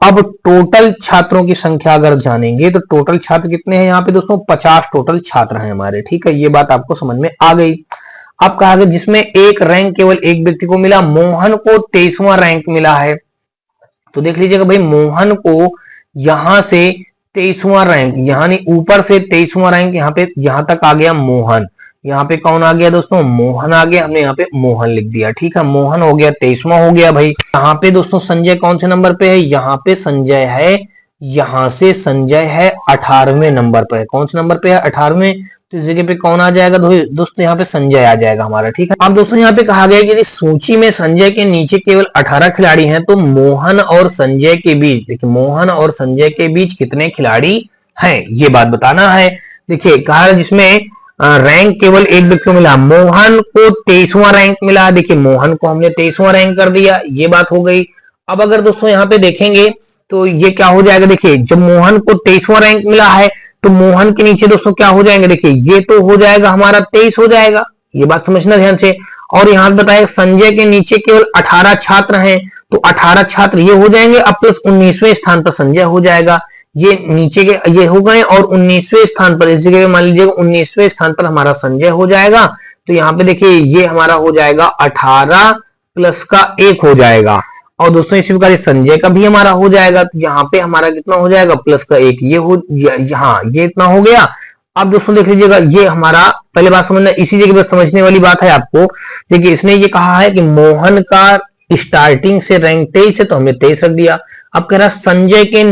अब टोटल छात्रों की संख्या अगर जानेंगे तो टोटल छात्र कितने हैं यहाँ पे दोस्तों, 50 टोटल छात्र हैं हमारे, ठीक है, ये बात आपको समझ में आ गई। अब कहा गया जिसमें एक रैंक केवल एक व्यक्ति को मिला, मोहन को 23वां रैंक मिला है, तो देख लीजिएगा भाई मोहन को यहां से 23वां रैंक, यानी ऊपर से 23वां रैंक यहाँ पे यहां तक आ गया मोहन, यहाँ पे कौन आ गया दोस्तों, मोहन आ गया, हमने यहाँ पे मोहन लिख दिया, ठीक है, मोहन हो गया 23वां हो गया भाई। यहाँ पे दोस्तों संजय कौन से नंबर पे है, यहाँ पे संजय है, यहां से संजय है 18वें नंबर पे है, कौन से नंबर पे है, 18वें, तो इस जगह पे कौन आ जाएगा दोस्तों, यहाँ पे संजय आ जाएगा हमारा। ठीक है। अब दोस्तों यहाँ पे कहा गया कि यदि सूची में संजय के नीचे केवल 18 खिलाड़ी हैं तो मोहन और संजय के बीच, देखिए मोहन और संजय के बीच कितने खिलाड़ी हैं, ये बात बताना है। देखिए कहा जिसमें रैंक केवल एक व्यक्ति को मिला, मोहन को 23वां रैंक मिला। देखिए मोहन को हमने 23वां रैंक कर दिया, ये बात हो गई। अब अगर दोस्तों यहाँ पे देखेंगे तो ये क्या हो जाएगा, देखिए जब मोहन को 23वां रैंक मिला है तो मोहन के नीचे दोस्तों क्या हो जाएंगे, देखिए ये तो हो जाएगा हमारा 23 हो जाएगा, ये बात समझना ध्यान से। और यहाँ बताया संजय के नीचे केवल 18 छात्र हैं तो 18 छात्र ये हो जाएंगे, अब प्लस 19वें स्थान पर संजय हो जाएगा, ये नीचे के ये हो गए। और 19वें स्थान पर इस जगह मान लीजिएगा 19वें स्थान पर हमारा संजय हो जाएगा। तो यहाँ पे देखिए ये हमारा हो जाएगा 18 प्लस का 1 हो जाएगा। और दोस्तों इसी प्रकार संजय का भी हमारा हो जाएगा, तो यहाँ पे हमारा कितना हो जाएगा, प्लस का 1, ये हो यहाँ ये इतना हो गया। अब दोस्तों देख लीजिएगा ये हमारा पहले बात समझना, इसी जगह बस समझने वाली बात है आपको। देखिए इसने ये कहा है कि मोहन का स्टार्टिंग से रैंक 23 है तो हमने 23 रख दिया। अब कह रहा संजय के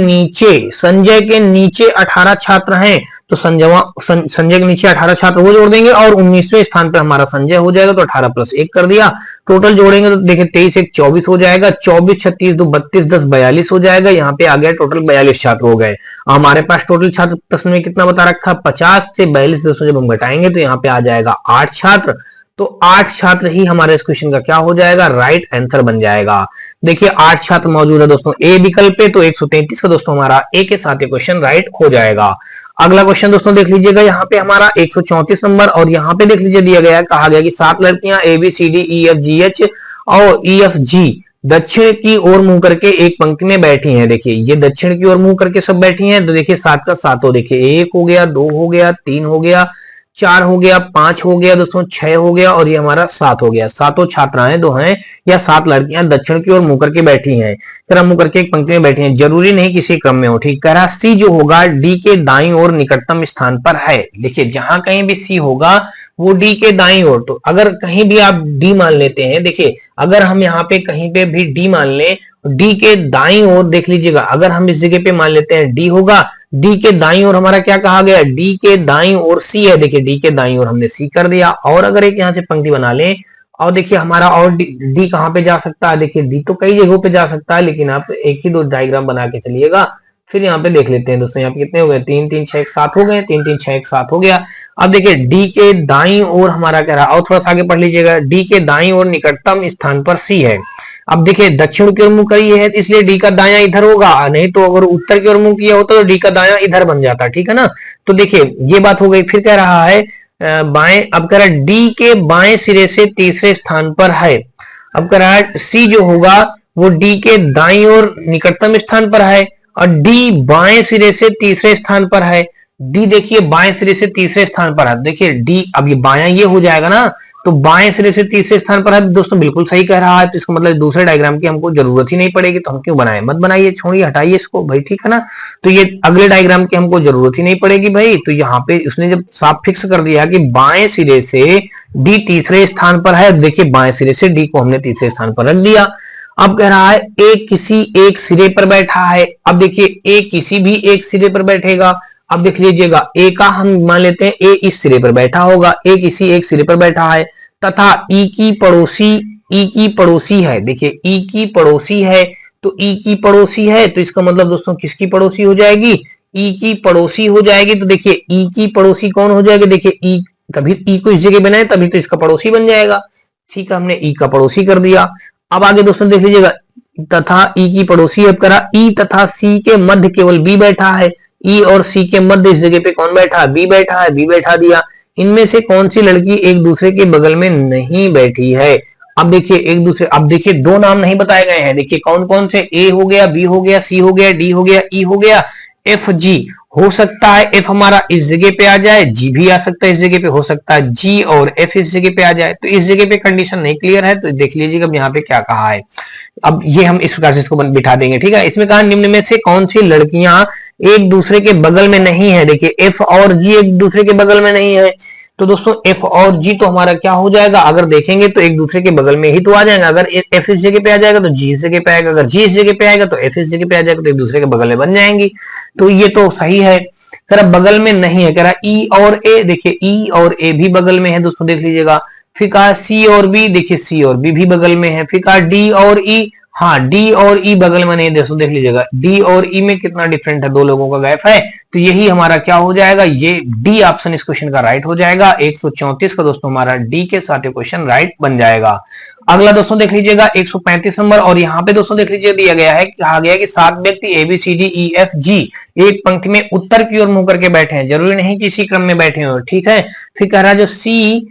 नीचे 18 छात्र हैं तो संजय के नीचे 18 छात्र वो जोड़ देंगे और 19वें स्थान पर हमारा संजय हो जाएगा, तो 18 प्लस 1 कर दिया। टोटल जोड़ेंगे तो देखिए 23 1 24 हो जाएगा, 24 36 2 32 10 42 हो जाएगा। यहाँ पे आ गया टोटल 42 छात्र हो गए। हमारे पास टोटल छात्र प्रश्न में कितना बता रखा, 50 से 42 दोस्तों जब हम घटाएंगे तो यहाँ पे आ जाएगा 8 छात्र। तो 8 छात्र ही हमारे इस क्वेश्चन का क्या हो जाएगा, राइट आंसर बन जाएगा। देखिए 8 छात्र मौजूद है दोस्तों ए विकल्प पे, तो 133 का दोस्तों हमारा ए के साथ ये क्वेश्चन राइट हो जाएगा। अगला क्वेश्चन दोस्तों देख लीजिएगा, यहाँ पे हमारा 134 नंबर, और यहाँ पे देख लीजिए दिया गया है, कहा गया कि 7 लड़कियां A B C D E F G H और ई एफ जी दक्षिण की ओर मुंह करके एक पंक्ति में बैठी हैं। देखिए ये दक्षिण की ओर मुंह करके सब बैठी हैं, तो देखिए 7 का 7 हो, देखिए 1 हो गया, 2 हो गया, 3 हो गया, 4 हो गया, 5 हो गया दोस्तों, 6 हो गया और ये हमारा 7 हो गया। सातों छात्राएं दो हैं या 7 लड़कियां दक्षिण की ओर मुंह करके बैठी हैं, तरह मुंह करके एक पंक्ति में बैठी हैं, जरूरी नहीं किसी क्रम में हो। ठीक कह रहा, सी जो होगा डी के दाईं ओर निकटतम स्थान पर है। देखिए जहां कहीं भी सी होगा वो डी के दाईं ओर, तो अगर कहीं भी आप डी मान लेते हैं, देखिए अगर हम यहाँ पे कहीं पे भी डी मान लें, डी के दाईं ओर देख लीजिएगा, अगर हम इस जगह पे मान लेते हैं डी होगा, डी के दाईं ओर हमारा क्या कहा गया, डी के दाईं ओर सी है। देखिए डी के दाईं ओर हमने सी कर दिया। और अगर एक यहाँ से पंक्ति बना लें, और देखिए हमारा और डी कहाँ पे जा सकता है, देखिए डी तो कई जगहों पे जा सकता है, लेकिन आप एक ही 2 डायग्राम बना के चलिएगा। फिर यहाँ पे देख लेते हैं दोस्तों, यहाँ पे कितने हो गए, 3 3 6 1 7 हो गए, 3 3 6 1 7 हो गया। अब देखिए डी के दाईं ओर हमारा क्या रहा, और थोड़ा सा आगे पढ़ लीजिएगा, डी के दाईं ओर निकटतम स्थान पर सी है। अब देखिए दक्षिण की ओर मुंह करी है, इसलिए डी का दायां इधर होगा, नहीं तो अगर उत्तर की ओर मुंह किया होता तो डी का दायां इधर बन जाता, ठीक है ना। तो देखिए ये बात हो गई। फिर कह रहा है बाएं, अब कह रहा है डी के बाएं सिरे से तीसरे स्थान पर है। अब कह रहा है सी जो होगा वो डी के दाईं ओर निकटतम स्थान पर है, और डी बाएं सिरे से तीसरे स्थान पर है। डी देखिए बाएं सिरे से तीसरे स्थान पर है, देखिए डी अब ये बायां ये हो जाएगा ना, तो बाएं सिरे से तीसरे स्थान पर है। दोस्तों बिल्कुल सही कह रहा है, तो इसका मतलब दूसरे डायग्राम की हमको जरूरत ही नहीं पड़ेगी, तो हम क्यों बनाए, मत बनाइए, छोड़िए, हटाइए इसको भाई, ठीक है ना। तो ये अगले डायग्राम की हमको जरूरत ही नहीं पड़ेगी भाई। तो यहाँ पे उसने जब साफ फिक्स कर दिया कि बाएं सिरे से डी तीसरे स्थान पर है, देखिए बाएं सिरे से डी को हमने तीसरे स्थान पर रख दिया। अब कह रहा है ए किसी एक सिरे पर बैठा है। अब देखिए ए किसी भी एक सिरे पर बैठेगा। अब देख लीजिएगा ए का हम मान लेते हैं ए इस सिरे पर बैठा होगा, ए किसी एक सिरे पर बैठा है, तथा ई की पड़ोसी है। देखिए ई की पड़ोसी है, तो ई की पड़ोसी है, तो इसका मतलब दोस्तों किसकी पड़ोसी हो जाएगी, ई की पड़ोसी हो जाएगी। तो देखिए ई की पड़ोसी कौन हो जाएगी, देखिए ई, तभी ई को इस जगह बनाए तभी तो इसका पड़ोसी बन जाएगा। ठीक है, हमने ई का पड़ोसी कर दिया। अब आगे दोस्तों देख लीजिएगा, तथा ई की पड़ोसी, अब करा ई तथा सी के मध्य केवल बी बैठा है। ई और सी के मध्य इस जगह पे कौन बैठा है, बी बैठा है, बी बैठा दिया। इनमें से कौन सी लड़की एक दूसरे के बगल में नहीं बैठी है। अब देखिए एक दूसरे, अब देखिए 2 नाम नहीं बताए गए हैं, देखिए कौन कौन से, ए हो गया, बी हो गया, सी हो गया, डी हो गया, ई हो गया, एफ जी। हो सकता है एफ हमारा इस जगह पे आ जाए, जी भी आ सकता है इस जगह पे, हो सकता है जी और एफ इस जगह पे आ जाए। तो इस जगह पे कंडीशन नहीं क्लियर है, तो देख लीजिएगा अब यहाँ पे क्या कहा है। अब ये हम इस प्रकार से इसको बिठा देंगे, ठीक है। इसमें कहा निम्न में से कौन सी लड़कियां एक दूसरे के बगल में नहीं है। देखिए एफ और जी एक दूसरे के बगल में नहीं है, तो दोस्तों एफ और जी तो हमारा क्या हो जाएगा, अगर देखेंगे तो एक दूसरे के बगल में ही तो आ जाएगा। अगर एफ इस जगह पे आ जाएगा तो जी इस जगह पे आएगा, अगर जी इस जगह पे आएगा तो एफ इस जगह पे आ जाएगा, तो एक दूसरे के बगल में बन जाएंगी। तो ये तो सही है। कह रहा बगल में नहीं है, कह रहा ई और ए, देखिए ई और ए भी बगल में है दोस्तों, देख लीजिएगा। फिर कहा सी और बी, देखिए सी और बी भी बगल में है। फिर कहा डी और ई, हाँ डी और ई बगल में नहीं दोस्तों, देख लीजिएगा डी और ई में कितना डिफरेंट है, दो लोगों का गैप है। तो यही हमारा क्या हो जाएगा, ये डी ऑप्शन इस क्वेश्चन का राइट हो जाएगा। 134 का दोस्तों हमारा डी के साथ क्वेश्चन राइट बन जाएगा। अगला दोस्तों देख लीजिएगा 135 नंबर, और यहाँ पे दोस्तों देख लीजिए दिया गया है, कहा गया है कि 7 व्यक्ति A B C D E F G एक पंक्ति में उत्तर की ओर मुंह करके बैठे हैं, जरूरी नहीं कि इसी क्रम में बैठे हो, ठीक है। फिर कह रहा है जो सी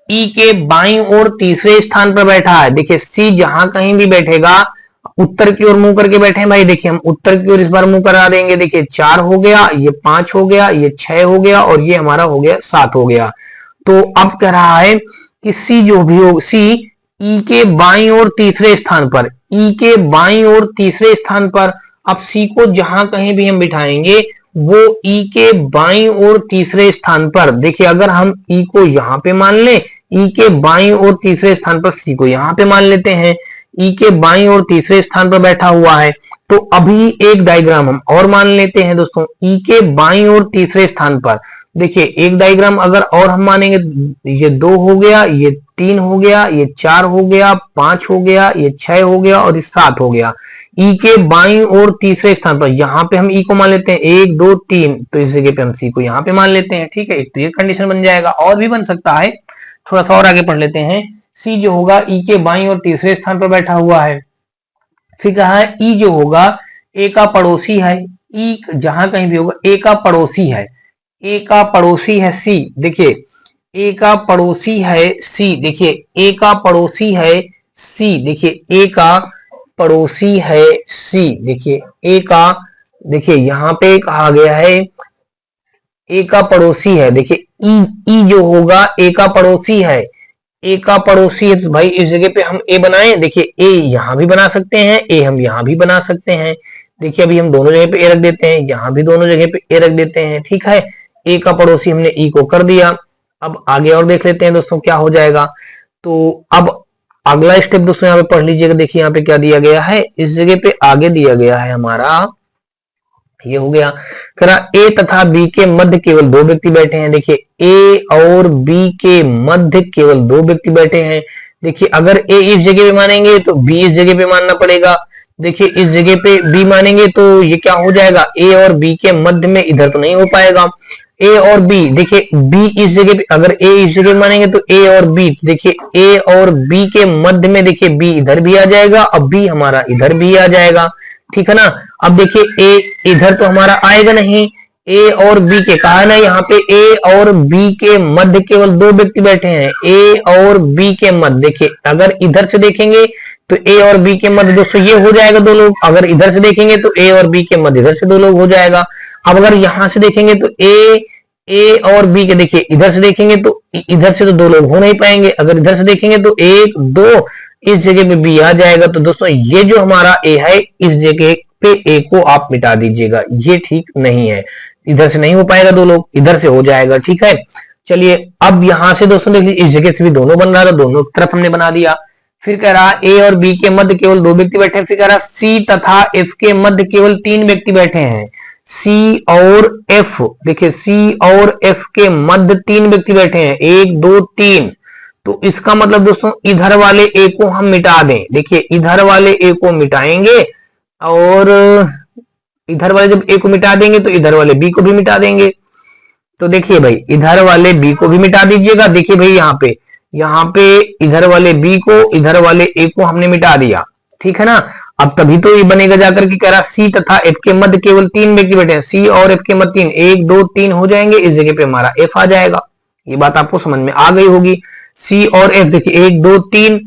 ई के बाईं ओर तीसरे स्थान पर बैठा है, देखिए सी जहां कहीं भी बैठेगा उत्तर की ओर मुंह करके बैठे हैं भाई, देखिए हम उत्तर की ओर इस बार मुंह करा देंगे। देखिए 4 हो गया, ये 5 हो गया, ये 6 हो गया, और ये हमारा हो गया 7 हो गया। तो अब कह रहा है कि सी जो भी हो, सी ई के बाईं ओर तीसरे स्थान पर, ई के बाईं ओर तीसरे स्थान पर, अब सी को जहां कहीं भी हम बिठाएंगे वो ई के बाईं ओर तीसरे स्थान पर, देखिए अगर हम ई को यहां पे मान लें, ई के बाईं ओर तीसरे स्थान पर सी को यहां पे मान लेते हैं, ई के बाईं ओर तीसरे स्थान पर बैठा हुआ है। तो अभी एक डायग्राम हम और मान लेते हैं दोस्तों, ई के बाईं ओर तीसरे स्थान पर, देखिए एक डायग्राम अगर और हम मानेंगे, ये 2 हो गया, ये 3 हो गया, ये 4 हो गया, 5 हो गया, ये 6 हो गया, और ये 7 हो गया। ई के बाईं ओर तीसरे स्थान पर, यहां पे हम ई को मान लेते हैं 1 2 3, तो इस जगह पे हम सी को यहां पे मान लेते हैं, ठीक है। एक तो ये कंडीशन बन जाएगा, और भी बन सकता है, थोड़ा सा और आगे पढ़ लेते हैं। सी जो होगा ई के बाईं ओर तीसरे स्थान पर बैठा हुआ है। फिर कहा है ई जो होगा ए का पड़ोसी है, ई जहां कहीं भी होगा ए का पड़ोसी है, ए का पड़ोसी है सी, देखिए ए का पड़ोसी है सी, देखिए ए का पड़ोसी है सी, देखिए ए का पड़ोसी है सी, देखिए ए का, देखिए यहां पे कहा गया है ए का पड़ोसी है, देखिए ई जो होगा ए का पड़ोसी है, ए का पड़ोसी है, तो भाई इस जगह पे हम ए बनाएं, देखिए ए यहां भी बना सकते हैं, ए हम यहां भी बना सकते हैं, देखिए अभी हम दोनों जगह पे ए रख देते हैं, यहां भी दोनों जगह पे ए रख देते हैं, ठीक है। ए का पड़ोसी हमने ई को कर दिया। अब आगे और देख लेते हैं दोस्तों क्या हो जाएगा। तो अब अगला स्टेप दोस्तों यहाँ पे पढ़ लीजिएगा, देखिए यहाँ पे क्या दिया गया है, इस जगह पे आगे दिया गया है हमारा, ये हो गया, करा ए तथा बी के मध्य केवल 2 व्यक्ति बैठे हैं, देखिए ए और बी के मध्य केवल 2 व्यक्ति बैठे हैं। देखिए अगर ए इस जगह पे मानेंगे तो बी इस जगह पे मानना पड़ेगा, देखिए इस जगह पे बी मानेंगे तो ये क्या हो जाएगा, ए और बी के मध्य में, इधर तो नहीं हो पाएगा, ए और बी, देखिए बी इस जगह पे, अगर ए इस जगह मानेंगे तो ए और बी, देखिए ए और बी के मध्य में, देखिए बी इधर भी आ जाएगा, अब बी हमारा इधर भी आ जाएगा, ठीक है ना। अब देखिए ए इधर तो हमारा आएगा नहीं, ए और बी के, कहा ना यहाँ पे ए और बी के मध्य केवल 2 व्यक्ति बैठे हैं, ए और बी के मध्य, देखिए अगर इधर से देखेंगे तो ए और बी के मध्य दोस्तों ये हो जाएगा 2 लोग, अगर इधर से देखेंगे तो ए और बी के मध्य इधर से 2 लोग हो जाएगा। अब अगर यहां से देखेंगे तो ए और बी के, देखिए इधर से देखेंगे तो इधर से तो 2 लोग हो नहीं पाएंगे, अगर इधर से देखेंगे तो 1 2, इस जगह पे बी आ जाएगा। तो दोस्तों ये जो हमारा ए है, इस जगह पे ए को आप मिटा दीजिएगा, ये ठीक नहीं है, इधर से नहीं हो पाएगा 2 लोग, इधर से हो जाएगा, ठीक है। चलिए अब यहां से दोस्तों देख लीजिए, इस जगह से भी दोनों बन रहा था, दोनों तरफ हमने बना दिया। फिर कह रहा ए और बी के मध्य केवल 2 व्यक्ति बैठे हैं, फिर कह रहा सी तथा एफ के मध्य केवल 3 व्यक्ति बैठे हैं, सी और एफ, देखिए सी और एफ के मध्य 3 व्यक्ति बैठे हैं, 1 2 3, तो इसका मतलब दोस्तों इधर वाले ए को हम मिटा दें, देखिए इधर वाले ए को मिटाएंगे, और इधर वाले जब ए को मिटा देंगे तो इधर वाले बी को भी मिटा देंगे। तो देखिए भाई इधर वाले बी को भी मिटा दीजिएगा, देखिए भाई यहाँ पे इधर वाले बी को, इधर वाले ए को हमने मिटा दिया, ठीक है ना। अब तभी तो ये बनेगा जाकर कि कह रहा सी तथा एफ के मध्य केवल 3 व्यक्ति बैठे हैं, सी और एफ के मध्य 3, 1 2 3 हो जाएंगे, इस जगह पे हमारा एफ आ जाएगा। ये बात आपको समझ में आ गई होगी। सी और एफ, देखिए 1 2 3,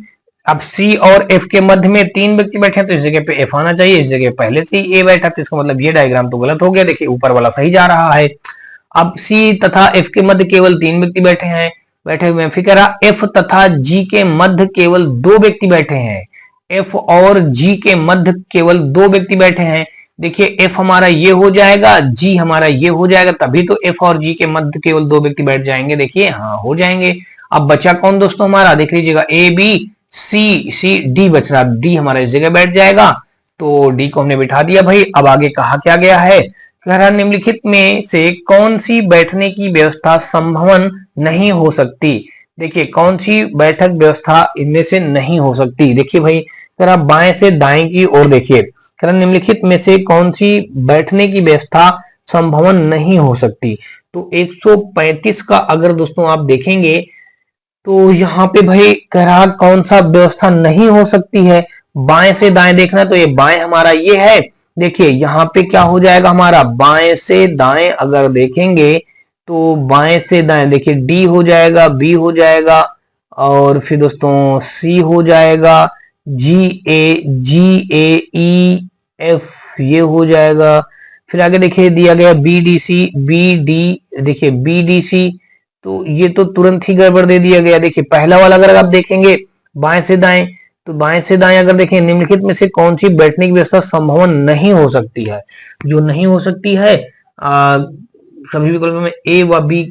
अब सी और एफ के मध्य में 3 व्यक्ति बैठे हैं, तो इस जगह पे एफ आना चाहिए, इस जगह पहले से ही ए बैठा, तो इसका मतलब ये डायग्राम तो गलत हो गया, देखिए ऊपर वाला सही जा रहा है। अब सी तथा एफ के मध्य केवल 3 व्यक्ति बैठे हुए हैं, फिर कह रहा एफ तथा जी के मध्य केवल 2 व्यक्ति बैठे हैं, एफ और जी के मध्य केवल 2 व्यक्ति बैठे हैं, देखिए एफ हमारा ये हो जाएगा, जी हमारा ये हो जाएगा, तभी तो एफ और जी के मध्य केवल दो व्यक्ति बैठ जाएंगे। देखिए हाँ हो जाएंगे। अब बचा कौन दोस्तों हमारा, देख लीजिएगा ए बी सी डी बच रहा, डी हमारा इस जगह बैठ जाएगा। तो डी को हमने बिठा दिया भाई। अब आगे कहा क्या गया है, निम्नलिखित में से कौन सी बैठने की व्यवस्था संभवन नहीं हो सकती। देखिए कौन सी बैठक व्यवस्था इनमें से नहीं हो सकती। देखिए भाई अगर आप बाएं से दाएं की ओर देखिए, निम्नलिखित में से कौन सी बैठने की व्यवस्था संभवन नहीं हो सकती। तो 135 का अगर दोस्तों आप देखेंगे तो यहाँ पे भाई कह रहा कौन सा व्यवस्था नहीं हो सकती है। बाएं से दाएं देखना, तो ये बाएं हमारा ये है। देखिए यहाँ पे क्या हो जाएगा हमारा, बाएं से दाएं अगर देखेंगे तो बाएं से दाएं देखिए डी हो जाएगा, बी हो जाएगा, और फिर दोस्तों सी हो जाएगा, जी ए ई एफ ये हो जाएगा। फिर आगे देखिए दिया गया B D C, B D, देखिए बी डी सी, तो ये तो तुरंत ही गड़बड़ दे दिया गया। देखिए पहला वाला अगर आप देखेंगे बाएं से दाएं, तो बाएं से दाएं अगर देखें निम्नलिखित में से कौन सी बैठने की व्यवस्था संभव नहीं हो सकती है। जो नहीं हो सकती है, सभी विकल्पों में ए व बी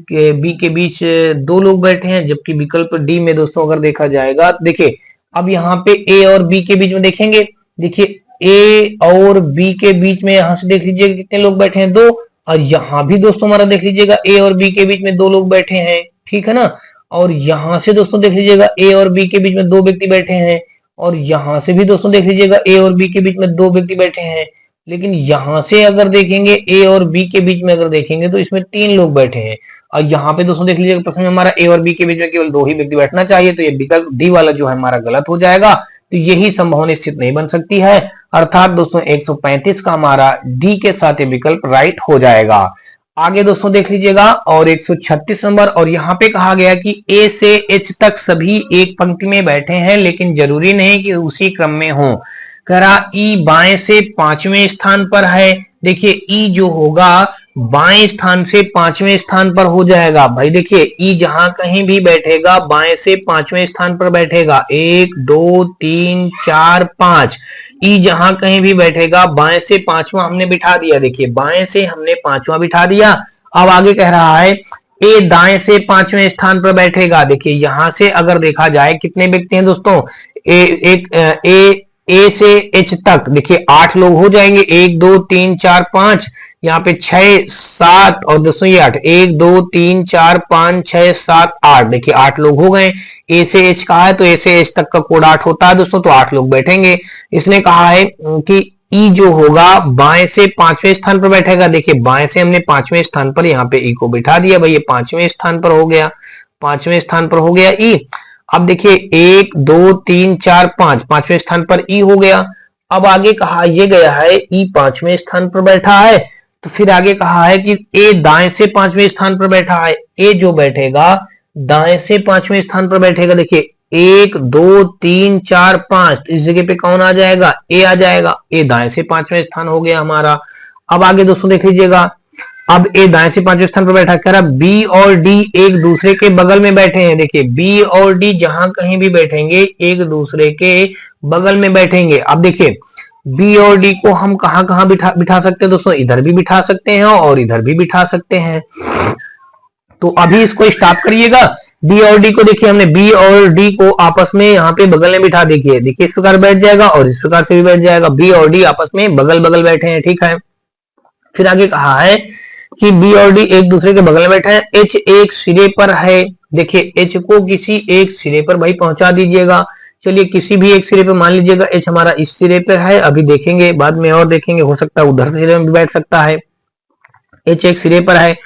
के बीच दो लोग बैठे हैं, जबकि विकल्प डी में दोस्तों अगर देखा जाएगा, देखिए अब यहाँ पे ए और बी के बीच में देखेंगे, देखिए ए और बी के बीच में यहां से देख लीजिएगा कितने लोग बैठे हैं, दो। और यहां भी दोस्तों हमारा देख लीजिएगा ए और बी के बीच में दो लोग बैठे हैं, ठीक है ना। और यहां से दोस्तों देख लीजिएगा ए और बी के बीच में दो व्यक्ति बैठे हैं, और यहां से भी दोस्तों देख लीजिएगा ए और बी के बीच में दो व्यक्ति बैठे हैं। लेकिन यहां से अगर देखेंगे ए और बी के बीच में अगर देखेंगे तो इसमें तीन लोग बैठे हैं। और यहाँ पे दोस्तों देख लीजिएगा प्रश्न में हमारा ए और बी के बीच में केवल दो ही व्यक्ति बैठना चाहिए, तो ये विकल्प डी वाला जो है हमारा गलत हो जाएगा। तो यही संभावना निश्चित नहीं बन सकती है, अर्थात दोस्तों 135 का हमारा डी के साथ ये विकल्प राइट हो जाएगा। आगे दोस्तों देख लीजिएगा और 136 नंबर, और यहाँ पे कहा गया कि ए से एच तक सभी एक पंक्ति में बैठे हैं, लेकिन जरूरी नहीं कि उसी क्रम में हो। कह रहा ई बाएं से पांचवें स्थान पर है। देखिए ई जो होगा बाएं स्थान से पांचवें स्थान पर हो जाएगा। भाई देखिए ई जहां कहीं भी बैठेगा बाएं से पांचवें स्थान पर बैठेगा, 1 2 3 4 5। ई जहां कहीं भी बैठेगा बाएं से पांचवा हमने बिठा दिया। देखिए बाएं से हमने पांचवा बिठा दिया। अब आगे कह रहा है ए दाएं से पांचवें स्थान पर बैठेगा। देखिए यहां से अगर देखा जाए कितने व्यक्ति हैं दोस्तों, ए से एच तक देखिए 8 लोग हो जाएंगे, 1 2 3 4 5, यहाँ पे 6 7 और दोस्तों ये 8, 1 2 3 4 5 6 7 8, देखिए 8 लोग हो गए। ए से एच कहा है तो ए से एच तक का कोड 8 होता है दोस्तों, तो 8 लोग बैठेंगे। इसने कहा है कि ई जो होगा बाएं से पांचवें स्थान पर बैठेगा। देखिए बाएं से हमने पांचवें स्थान पर यहाँ पे ई को बिठा दिया, भाई ये पांचवें स्थान पर हो गया, पांचवें स्थान पर हो गया ई। अब देखिए 1 2 3 4 5, पांचवें स्थान पर ई हो गया। अब आगे कहा ये गया है ई पांचवें स्थान पर बैठा है, तो फिर आगे कहा है कि ए दाएं से पांचवें स्थान पर बैठा है। ए जो बैठेगा दाएं से पांचवें स्थान पर बैठेगा। देखिए 1 2 3 4 5, तो इस जगह पे कौन आ जाएगा, ए आ जाएगा। ए दाएं से पांचवें स्थान हो गया हमारा। अब आगे दोस्तों देख लीजिएगा, अब ए दाएं से पांचवें स्थान पर बैठा, कह रहा बी और डी एक दूसरे के बगल में बैठे हैं। देखिए बी और डी जहां कहीं भी बैठेंगे एक दूसरे के बगल में बैठेंगे। अब देखिए बी और डी को हम कहां कहां बिठा सकते हैं दोस्तों, इधर भी बिठा सकते हैं और इधर भी बिठा सकते हैं। तो अभी इसको स्टॉप करिएगा। बी और डी को देखिए हमने बी और डी को आपस में यहाँ पे बगल में बिठा देखिए, देखिए इस प्रकार बैठ जाएगा और इस प्रकार से भी बैठ जाएगा। बी और डी आपस में बगल बगल बैठे हैं, ठीक है। फिर आगे कहा है कि बी और डी एक दूसरे के बगल में बैठे हैं, एच एक सिरे पर है। देखिए एच को किसी एक सिरे पर भाई पहुंचा दीजिएगा। चलिए किसी भी एक सिरे पे मान लीजिएगा एच हमारा इस सिरे पे है, अभी देखेंगे बाद में और देखेंगे, हो सकता है उधर सिरे में भी बैठ सकता है। एच एक सिरे पर है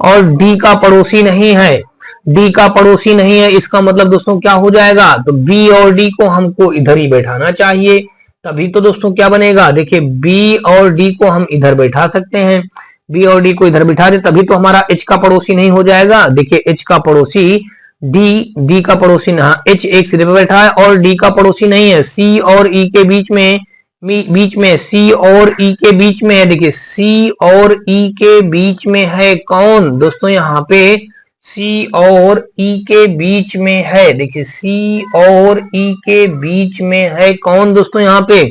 और डी का पड़ोसी नहीं है, डी का पड़ोसी नहीं है, इसका मतलब दोस्तों क्या हो जाएगा, तो बी और डी को हमको इधर ही बैठाना चाहिए, तभी तो दोस्तों क्या बनेगा। देखिए बी और डी को हम इधर बैठा सकते हैं, बी और डी को इधर बिठा दे, तभी तो हमारा एच का पड़ोसी नहीं हो जाएगा। देखिए एच का पड़ोसी डी का पड़ोसी ना, एच एक सिरे पे बैठा है और डी का पड़ोसी नहीं है। सी और ई के बीच में सी और ई के बीच में है। देखिए सी और ई के बीच में है कौन दोस्तों, यहाँ पे सी और ई के बीच में है। देखिए सी और ई के बीच में है कौन दोस्तों, यहाँ पे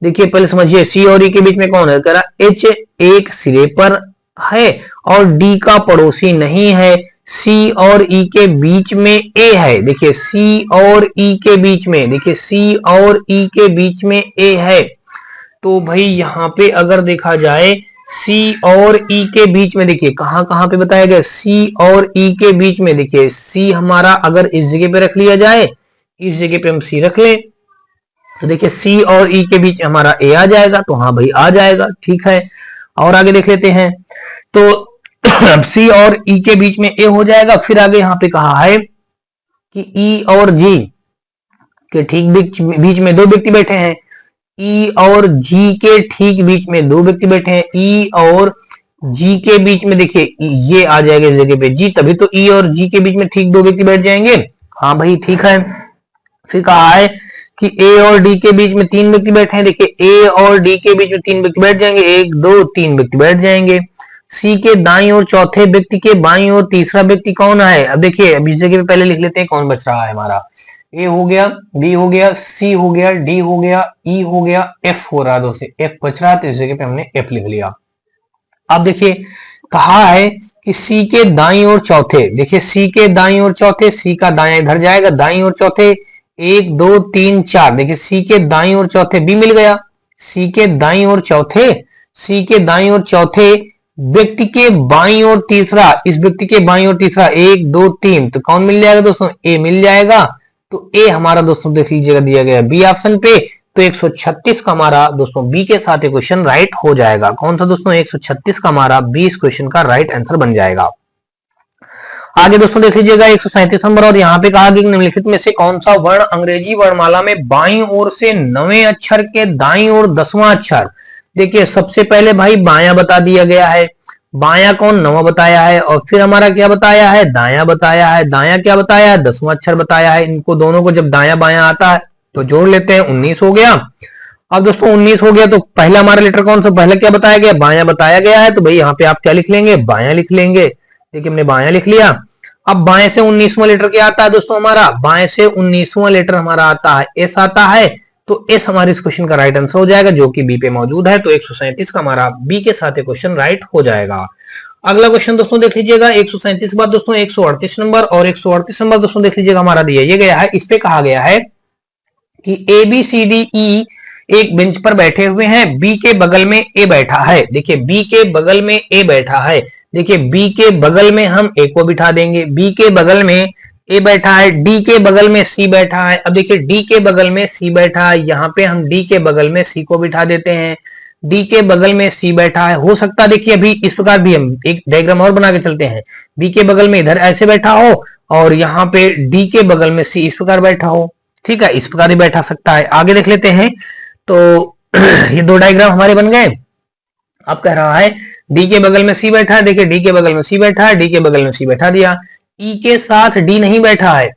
देखिए पहले समझिए, सी और ई के बीच में कौन है, कह रहा एच एक सिरे पर है और डी का पड़ोसी नहीं है। सी और ई के बीच में ए है, देखिए सी और ई के बीच में, देखिए सी और ई के बीच में ए है। तो भाई यहां पे अगर देखा जाए सी और ई के बीच में, देखिए कहां कहां पे बताया गया, सी और ई के बीच में, देखिए सी हमारा अगर इस जगह पे रख लिया जाए, इस जगह पे हम सी रख लें, तो देखिए सी और ई के बीच हमारा ए आ जाएगा, तो हाँ भाई आ जाएगा, ठीक है। और आगे देख लेते हैं, तो सी और ई के बीच में ए हो जाएगा। फिर आगे यहाँ पे कहा है कि ई और जी के ठीक बीच में दो व्यक्ति बैठे हैं, ई और जी के ठीक बीच में दो व्यक्ति बैठे हैं, ई और जी के बीच में देखिए ये आ जाएगा इस जगह पे जी, तभी तो ई और जी के बीच में ठीक दो व्यक्ति बैठ जाएंगे, हाँ भाई ठीक है। फिर कहा है कि ए और डी के बीच में तीन व्यक्ति बैठे हैं, देखिए ए और डी के बीच में तीन व्यक्ति बैठ जाएंगे, एक दो तीन व्यक्ति बैठ जाएंगे। सी के दाईं और चौथे व्यक्ति के बाईं और तीसरा व्यक्ति कौन है, अब देखिए अब इस जगह पे पहले लिख लेते हैं कौन बच रहा है हमारा, ए हो गया, बी हो गया, सी हो गया, डी हो गया, ई हो गया, एफ हो रहा है दोस्तों, एफ बच रहा है, तो इस जगह पे हमने एफ लिख लिया। अब देखिए कहा है कि सी के दाईं और चौथे, देखिए सी के दाईं और चौथे, सी का दायां इधर जाएगा, दाईं और चौथे एक दो तीन चार, देखिए सी के दाईं और चौथे बी मिल गया, सी के दाईं और चौथे, सी के दाईं और चौथे व्यक्ति के बाईं और तीसरा, इस व्यक्ति के बाईं और तीसरा एक दो तीन, तो कौन मिल जाएगा दोस्तों, ए मिल जाएगा। तो ए हमारा दोस्तों देख लीजिएगा दिया गया बी ऑप्शन पे, तो 136 का हमारा दोस्तों बी के साथ क्वेश्चन राइट हो जाएगा। कौन सा दोस्तों, 136 का हमारा बी इस क्वेश्चन का राइट आंसर बन जाएगा। आगे दोस्तों देख लीजिएगा 137 नंबर, और यहाँ पे कहा गया निम्नलिखित में से कौन सा वर्ण अंग्रेजी वर्णमाला में बाईं ओर से 9वें अक्षर के दाईं ओर 10वां अक्षर, देखिए सबसे पहले भाई बायां बता दिया गया है, बायां कौन 9वां बताया है, और फिर हमारा क्या बताया है, दायां बताया है, दायां क्या बताया है, 10वां अक्षर बताया है। इनको दोनों को जब दायां बायां आता है तो जोड़ लेते हैं, 19 हो गया। अब दोस्तों 19 हो गया तो पहला हमारा लेटर कौन सा, पहले क्या बताया गया, बायां बताया गया है, तो भाई यहाँ पे आप क्या लिख लेंगे, बायां लिख लेंगे। देखिए हमने बायां लिख लिया। अब बाएं से 19वां लेटर क्या आता है दोस्तों, हमारा बाएं से 19वां लेटर हमारा आता है एस आता है, तो एस हमारे इस क्वेश्चन का राइट आंसर हो जाएगा, जो कि बी पे मौजूद है। तो 137 का हमारा बी के साथ क्वेश्चन राइट हो जाएगा। अगला क्वेश्चन दोस्तों देख लीजिएगा 137 के बाद दोस्तों 138 नंबर, और 138 नंबर दोस्तों देख लीजिएगा हमारा दिया ये गया है, इस पे कहा गया है कि ए बी सी डी ई एक बेंच पर बैठे हुए हैं, बी के बगल में ए बैठा है, देखिए बी के बगल में ए बैठा है, देखिए बी के बगल में हम ए को बिठा देंगे, बी के बगल में ए बैठा है, डी के बगल में सी बैठा है। अब देखिए डी के बगल में सी बैठा है, यहाँ पे हम डी के बगल में सी को बिठा देते हैं, डी के बगल में सी बैठा है। हो सकता है देखिए अभी इस प्रकार भी हम एक डायग्राम और बना के चलते हैं, बी के बगल में इधर ऐसे बैठा हो और यहाँ पे डी के बगल में सी इस प्रकार बैठा हो, ठीक है, इस प्रकार ही बैठा सकता है। आगे देख लेते हैं, तो ये दो डायग्राम हमारे बन गए। अब कह रहा है डी के बगल में सी बैठा है, देखिए डी के बगल में सी बैठा है, डी के बगल में सी बैठा दिया, ई के साथ डी नहीं बैठा है।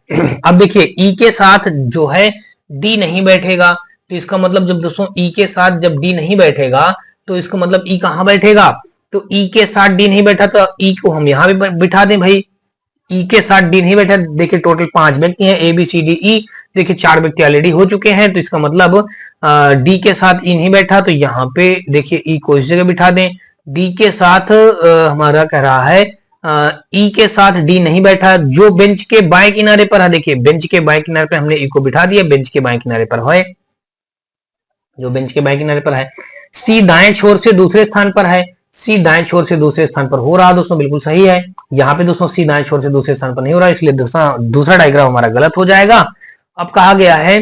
अब देखिए ई के साथ जो है डी नहीं बैठेगा, तो इसका मतलब जब दोस्तों ई के साथ जब डी नहीं बैठेगा तो इसका मतलब ई कहां बैठेगा, तो ई के साथ डी नहीं बैठा तो ई को हम यहां भी बिठा दें भाई, ई के साथ डी नहीं बैठा, देखिए टोटल 5 व्यक्ति हैं, ए बी सी डी ई, देखिए 4 व्यक्ति ऑलरेडी हो चुके हैं, तो इसका मतलब डी के साथ ई नहीं बैठा, तो यहाँ पे देखिए ई को इस जगह बिठा दें। डी के साथ हमारा कह रहा है ई के साथ डी नहीं बैठा, जो बेंच के बाएं किनारे पर है, देखिए बेंच के बाएं किनारे पर हमने ई को बिठा दिया, बेंच के बाएं किनारे पर है, जो बेंच के बाएं किनारे पर है। सी दाएं छोर से दूसरे स्थान पर है, सी दाएं छोर से दूसरे स्थान पर हो रहा दोस्तों, बिल्कुल सही है। यहाँ पे दोस्तों सी दाएं छोर से दूसरे स्थान पर नहीं हो रहा, इसलिए दूसरा डायग्राम हमारा गलत हो जाएगा। अब कहा गया है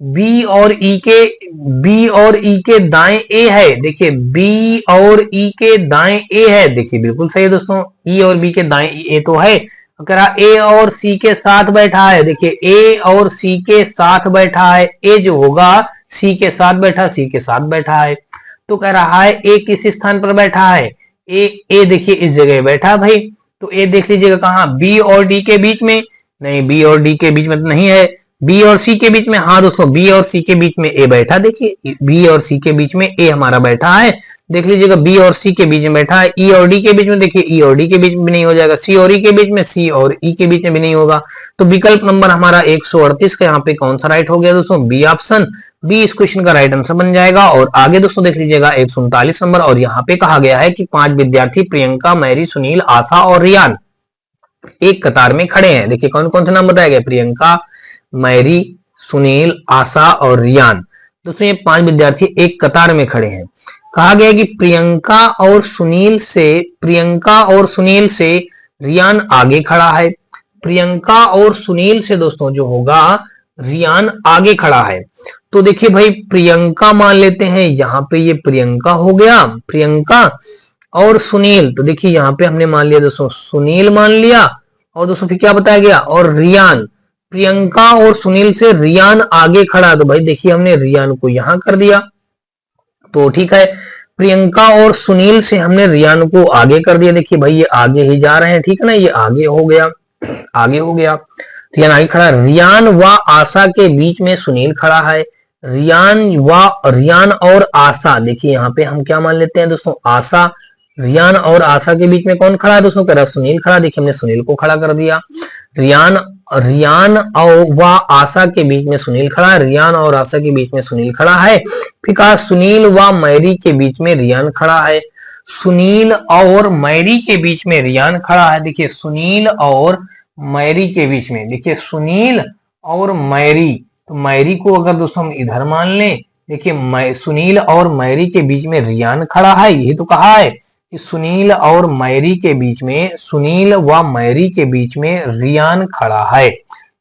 बी और ई के दाएं ए है, देखिए बी और ई के दाएं ए है, देखिए बिल्कुल सही है दोस्तों, ई और बी के दाएं ए तो है। कह रहा ए और सी के साथ बैठा है, देखिए ए और सी के साथ बैठा है, ए जो होगा सी के साथ बैठा, सी के साथ बैठा है, तो कह रहा है ए किस स्थान पर बैठा है, ए देखिए इस जगह बैठा भाई, तो ए देख लीजिएगा कहां, बी और डी के बीच में, नहीं बी और डी के बीच में तो नहीं है, बी और सी के बीच में, हाँ दोस्तों बी और सी के बीच में ए बैठा, देखिए बी और सी के बीच में ए हमारा बैठा है, देख लीजिएगा बी और सी के बीच में बैठा है, ई और डी के बीच में, देखिए ई और डी के बीच में भी नहीं हो जाएगा, सी और ई के बीच में, सी और ई के बीच में भी नहीं होगा। तो विकल्प नंबर हमारा 138 का यहाँ पे कौन सा राइट हो गया दोस्तों, बी ऑप्शन, बी इस क्वेश्चन का राइट आंसर बन जाएगा। और आगे दोस्तों देख लीजिएगा 139 नंबर, और यहाँ पे कहा गया है कि 5 विद्यार्थी प्रियंका, मैरी, सुनील, आशा और रियान एक कतार में खड़े हैं। देखिए कौन कौन से नाम बताया गया, प्रियंका, मैरी, सुनील, आशा और रियान। दोस्तों ये 5 विद्यार्थी एक कतार में खड़े हैं। कहा गया कि प्रियंका और सुनील से रियान आगे खड़ा है। प्रियंका और सुनील से दोस्तों जो होगा रियान आगे खड़ा है। तो देखिए भाई प्रियंका मान लेते हैं, यहां पे ये प्रियंका हो गया, प्रियंका और सुनील, तो देखिए यहां पे हमने मान लिया दोस्तों सुनील मान लिया, और दोस्तों फिर क्या बताया गया, और रियान। प्रियंका और सुनील से रियान आगे खड़ा, तो भाई देखिए हमने रियान को यहां कर दिया, तो ठीक है। प्रियंका और सुनील से हमने रियान को आगे कर दिया, देखिए भाई ये आगे ही जा रहे हैं, ठीक है ना, ये आगे हो गया, आगे हो गया, रियान आगे खड़ा। रियान व आशा के बीच में सुनील खड़ा है। रियान और आशा, देखिए यहाँ पे हम क्या मान लेते हैं दोस्तों, आशा। रियान और आशा के बीच में कौन खड़ा है दोस्तों, कह रहा सुनील खड़ा, देखिए हमने सुनील को खड़ा कर दिया। रियान और व आशा के बीच में सुनील खड़ा है, रियान और आशा के बीच में सुनील खड़ा है। फिर कहा सुनील व मैरी के बीच में रियान खड़ा है। सुनील और मैरी के बीच में रियान खड़ा है। देखिए सुनील और मैरी के बीच में, देखिए सुनील और मैरी, तो मैरी को अगर दोस्तों हम इधर मान लें, देखिए सुनील और मैरी के बीच में रियान खड़ा है, यही तो कहा है कि सुनील और मैरी के बीच में, सुनील व मैरी के बीच में रियान खड़ा है।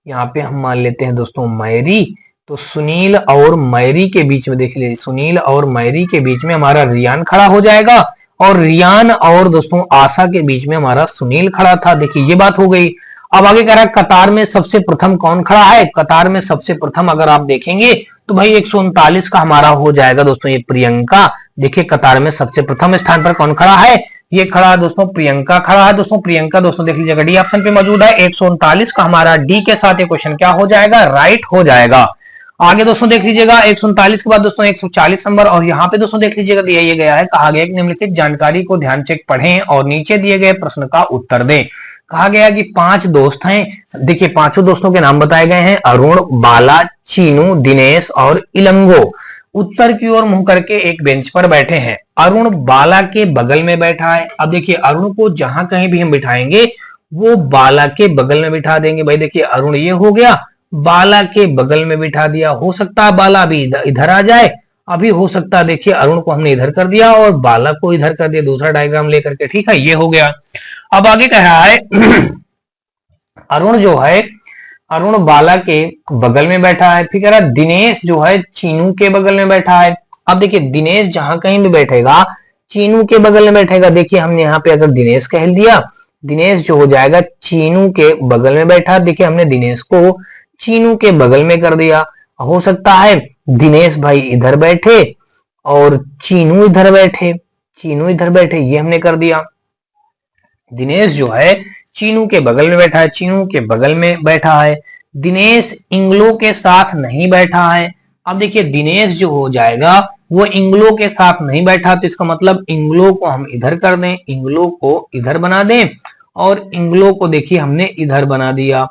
यहाँ पे हम मान लेते हैं दोस्तों मैरी, तो सुनील और मैरी के बीच में, देख लीजिए सुनील और मैरी के बीच में हमारा रियान खड़ा हो जाएगा, और रियान और दोस्तों आशा के बीच में हमारा सुनील खड़ा था। देखिए ये बात हो गई। अब आगे कह रहा है कतार में सबसे प्रथम कौन खड़ा है। कतार में सबसे प्रथम अगर आप देखेंगे तो भाई 139 का हमारा हो जाएगा दोस्तों ये प्रियंका। देखिए कतार में सबसे प्रथम स्थान पर कौन खड़ा है, ये खड़ा है दोस्तों प्रियंका खड़ा है। दोस्तों प्रियंका दोस्तों देख लीजिएगा डी ऑप्शन पे मौजूद है। 139 का हमारा डी के साथ ये क्वेश्चन क्या हो जाएगा, राइट हो जाएगा। आगे दोस्तों देख लीजिएगा 139 के बाद दोस्तों 140 नंबर, और यहाँ पे दोस्तों देख लीजिएगा दिया गया है, कहा गया कि निम्नलिखित जानकारी को ध्यान से पढ़ें और नीचे दिए गए प्रश्न का उत्तर दें। कहा गया कि 5 दोस्त हैं। देखिए 5 दोस्तों के नाम बताए गए हैं, अरुण, बाला, चीनू, दिनेश और इलंगो। उत्तर की ओर मुंह करके एक बेंच पर बैठे हैं। अरुण बाला के बगल में बैठा है। अब देखिए अरुण को जहां कहीं भी हम बिठाएंगे वो बाला के बगल में बिठा देंगे। भाई देखिए अरुण ये हो गया, बाला के बगल में बिठा दिया। हो सकता है बाला अभी इधर आ जाए, अभी हो सकता है देखिए अरुण को हमने इधर कर दिया और बाला को इधर कर दिया, दूसरा डायग्राम लेकर के, ठीक है, ये हो गया। अब आगे कह रहा है अरुण जो है, अरुण बाला के बगल में बैठा है। फिर कह रहा है दिनेश जो है चीनू के बगल में बैठा है। अब देखिए दिनेश जहां कहीं भी बैठेगा चीनू के बगल में बैठेगा। देखिए हमने यहाँ पे अगर दिनेश कह दिया, दिनेश जो हो जाएगा चीनू के बगल में बैठा। देखिए हमने दिनेश को चीनू के बगल में कर दिया। हो सकता है दिनेश भाई इधर बैठे और चीनू इधर बैठे, चीनू इधर बैठे, ये हमने कर दिया। दिनेश जो है चीनू के बगल में बैठा है, चीनू के बगल में बैठा है। दिनेश इंग्लो के साथ नहीं बैठा है। अब देखिए दिनेश जो हो जाएगा वो इंग्लो के साथ नहीं बैठा, तो इसका मतलब इंग्लो को हम इधर कर दें, इंग्लो को इधर बना दें, और इंग्लो को देखिए हमने इधर बना दिया।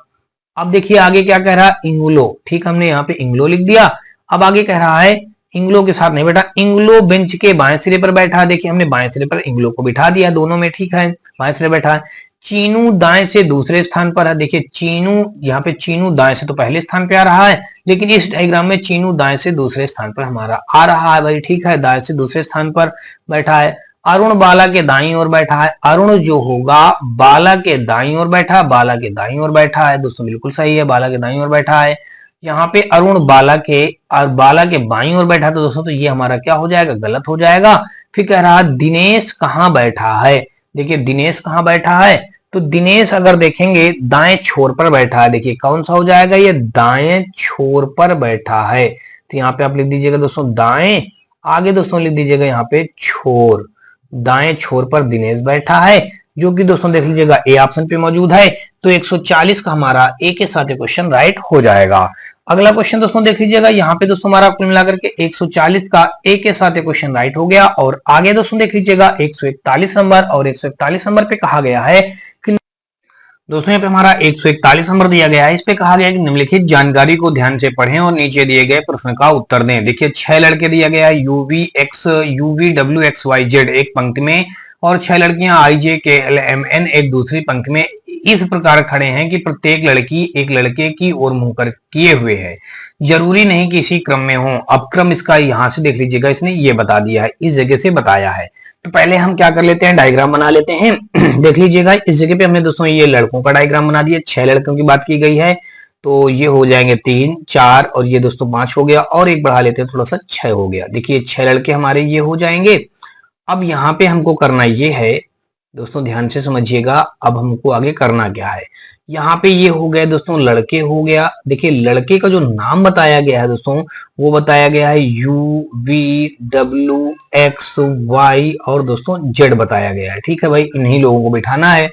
अब देखिए आगे क्या कह रहा है, इंग्लो, ठीक, हमने यहाँ पे इंग्लो लिख दिया। अब आगे कह रहा है इंग्लो के साथ नहीं बैठा, इंग्लो बेंच के बाएं सिरे पर बैठा है। देखिए हमने बाएं सिरे पर इंग्लो को बिठा दिया, दोनों में ठीक है, बाएं सिरे बैठा है। चीनू दाएं से दूसरे स्थान पर है। देखिए चीनू, यहाँ पे चीनू दाएं से तो पहले स्थान पे आ रहा है, लेकिन इस डायग्राम में चीनू दाएं से दूसरे स्थान पर हमारा आ रहा है। भाई ठीक है, दाएं से दूसरे स्थान पर बैठा है। अरुण बाला के दाईं ओर बैठा है। अरुण जो होगा बाला के दाईं ओर बैठा है, बाला के दाईं ओर बैठा है। दोस्तों बिल्कुल सही है, बाला के दाईं ओर बैठा है। यहाँ पे अरुण बाला के बाईं ओर बैठा, तो दोस्तों तो ये हमारा क्या हो जाएगा, गलत हो जाएगा। फिर कह रहा है दिनेश कहाँ बैठा है। देखिए दिनेश कहाँ बैठा है, तो दिनेश अगर देखेंगे दाएं छोर पर बैठा है। देखिए कौन सा हो जाएगा, ये दाएं छोर पर बैठा है। तो यहाँ पे आप लिख दीजिएगा दोस्तों दाएं, आगे दोस्तों लिख दीजिएगा यहाँ पे छोर, दाएं छोर पर दिनेश बैठा है, जो कि दोस्तों देख लीजिएगा ए ऑप्शन पे मौजूद है। तो 140 का हमारा ए के साथ क्वेश्चन राइट हो जाएगा। अगला क्वेश्चन दोस्तों देख लीजिएगा, यहाँ पे दोस्तों हमारा कुल मिलाकर के 140 का ए के साथ क्वेश्चन राइट हो गया। और आगे दोस्तों देख लीजिएगा 141 नंबर, और 141 नंबर पे कहा गया है कि दोस्तों यहाँ पे हमारा 141 नंबर दिया गया है। इस पे कहा गया है कि निम्नलिखित जानकारी को ध्यान से पढ़ें और नीचे दिए गए प्रश्न का उत्तर दें। देखिए 6 लड़के दिया गया है, UV W X Y Z एक पंक्ति में, और 6 लड़कियां आई जे के एल एम एन एक दूसरी पंक्ति में इस प्रकार खड़े हैं कि प्रत्येक लड़की एक लड़के की ओर मुंह कर किए हुए है। जरूरी नहीं कि इसी क्रम में हो। अब क्रम इसका यहां से देख लीजिएगा, इसने ये बता दिया है, इस जगह से बताया है। तो पहले हम क्या कर लेते हैं, डायग्राम बना लेते हैं। देख लीजिएगा इस जगह पे हमने दोस्तों ये लड़कों का डायग्राम बना दिया, 6 लड़कों की बात की गई है, तो ये हो जाएंगे 3 4 और ये दोस्तों 5 हो गया, और एक बढ़ा लेते हैं थोड़ा सा 6 हो गया। देखिए 6 लड़के हमारे ये हो जाएंगे। अब यहाँ पे हमको करना ये है दोस्तों, ध्यान से समझिएगा, अब हमको आगे करना क्या है। यहाँ पे ये हो गए दोस्तों लड़के हो गया। देखिए लड़के का जो नाम बताया गया है दोस्तों, वो बताया गया है UVWXY और दोस्तों जेड बताया गया है। ठीक है भाई, इन्हीं लोगों को बिठाना है।